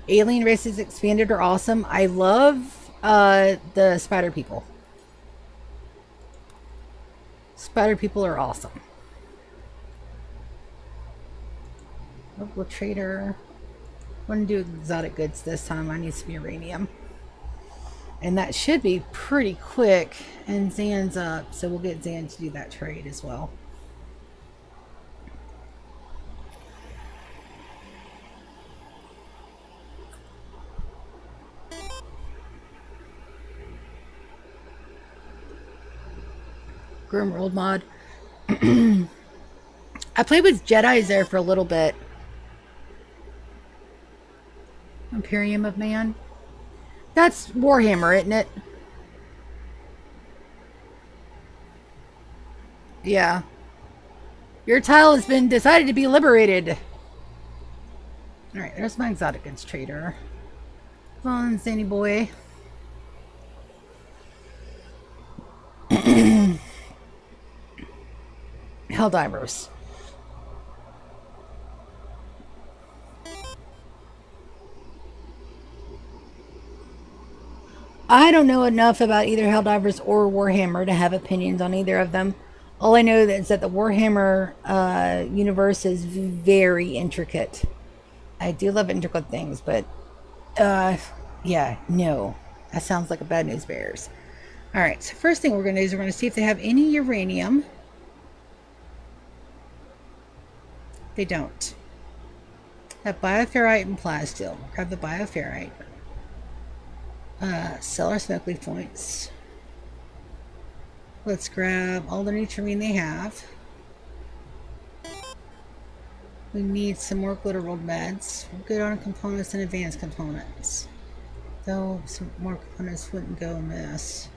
Alien races expanded are awesome. I love the spider people. Spider people are awesome. Local trader. Want to do exotic goods this time. I need some uranium. And that should be pretty quick. And Zan's up, so we'll get Zan to do that trade as well. Grimworld mod. I played with Jedis there for a little bit. Imperium of Man. That's Warhammer, isn't it? Yeah. Your tile has been decided to be liberated. Alright, there's my exotic goods trader. Come on, Zanny boy. Helldivers. I don't know enough about either Helldivers or Warhammer to have opinions on either of them. All I know is that the Warhammer universe is very intricate. I do love intricate things, but yeah, no. That sounds like a bad news bears. Alright, so first thing we're going to do is we're going to see if they have any uranium. They don't. Have bioferrite and plasteel. Grab the bioferrite. Sell our smoke leaf points. Let's grab all the nutrient they have. We need some more glitter rolled meds. We're good on components and advanced components. Though some more components wouldn't go amiss.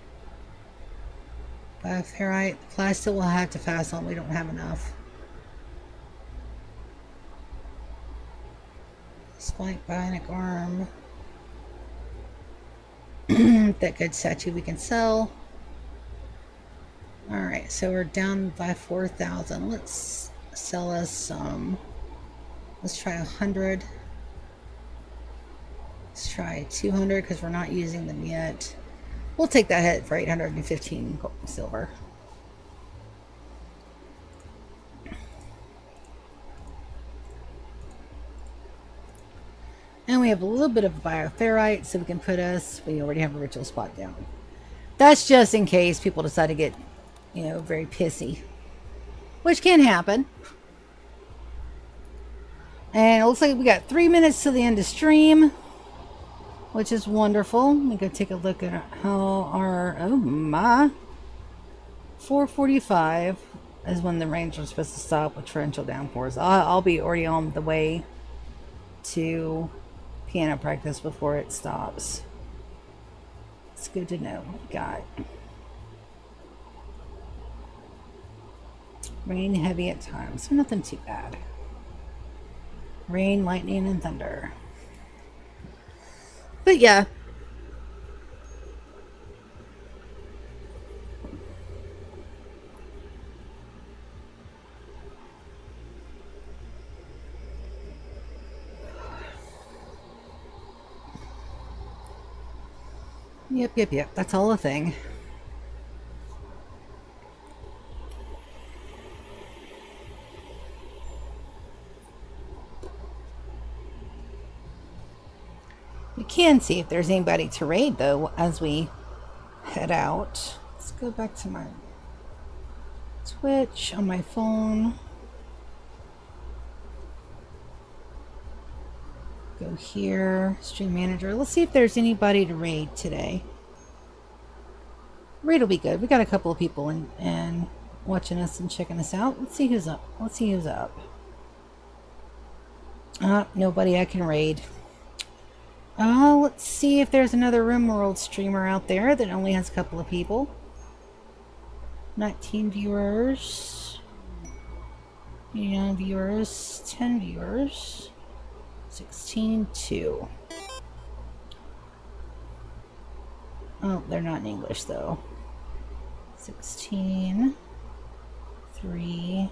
Bioferrite. Plasteel will have to fast on. We don't have enough. Spike bionic arm. That good statue we can sell. Alright, so we're down by 4,000. Let's sell us some. Let's try 100. Let's try 200 because we're not using them yet. We'll take that hit for 815 silver. And we have a little bit of bioferrite, so we can put us, we already have a ritual spot down. That's just in case people decide to get, you know, very pissy. Which can happen. And it looks like we got 3 minutes to the end of stream. Which is wonderful. Let me go take a look at how our, oh my. 4:45 is when the rains are supposed to stop with torrential downpours. I'll be already on the way to piano practice before it stops. Let's good to know. Got rain heavy at times, so nothing too bad. Rain, lightning, and thunder. But yeah. Yep. That's all a thing. We can see if there's anybody to raid, though, as we head out. Let's go back to my Twitch on my phone. Go here, stream manager. Let's see if there's anybody to raid today. Raid will be good. We got a couple of people and watching us and checking us out. Let's see who's up. Nobody I can raid. Let's see if there's another Rimworld streamer out there that only has a couple of people. 19 viewers. 89 viewers. 10 viewers. 16, 2. Oh, they're not in English though. 16, 3,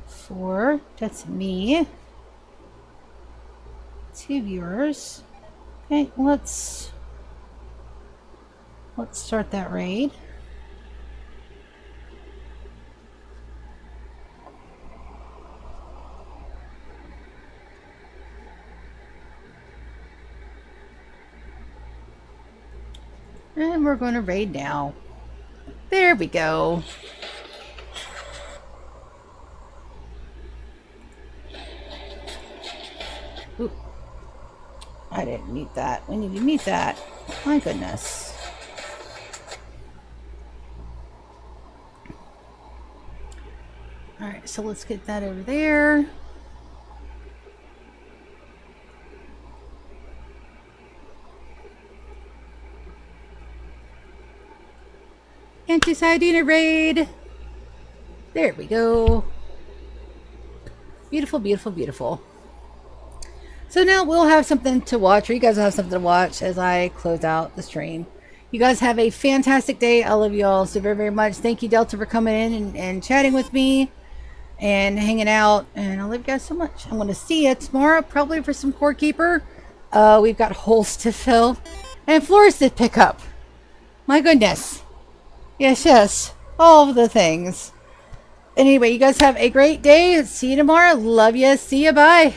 4. That's me. 2 viewers. Okay, let's start that raid. And we're going to raid now. There we go. Ooh. I didn't mute that. We need to mute that. My goodness. Alright, so let's get that over there. And deciding to raid. There we go. Beautiful, beautiful, beautiful. So now we'll have something to watch, or you guys will have something to watch as I close out the stream. You guys have a fantastic day. I love you all so very, very much. Thank you, Delta, for coming in and chatting with me and hanging out. And I love you guys so much. I'm going to see you tomorrow, probably for some Core Keeper. We've got holes to fill and floors to pick up. My goodness. Yes. All of the things. Anyway, you guys have a great day. See you tomorrow. Love you. See you. Bye.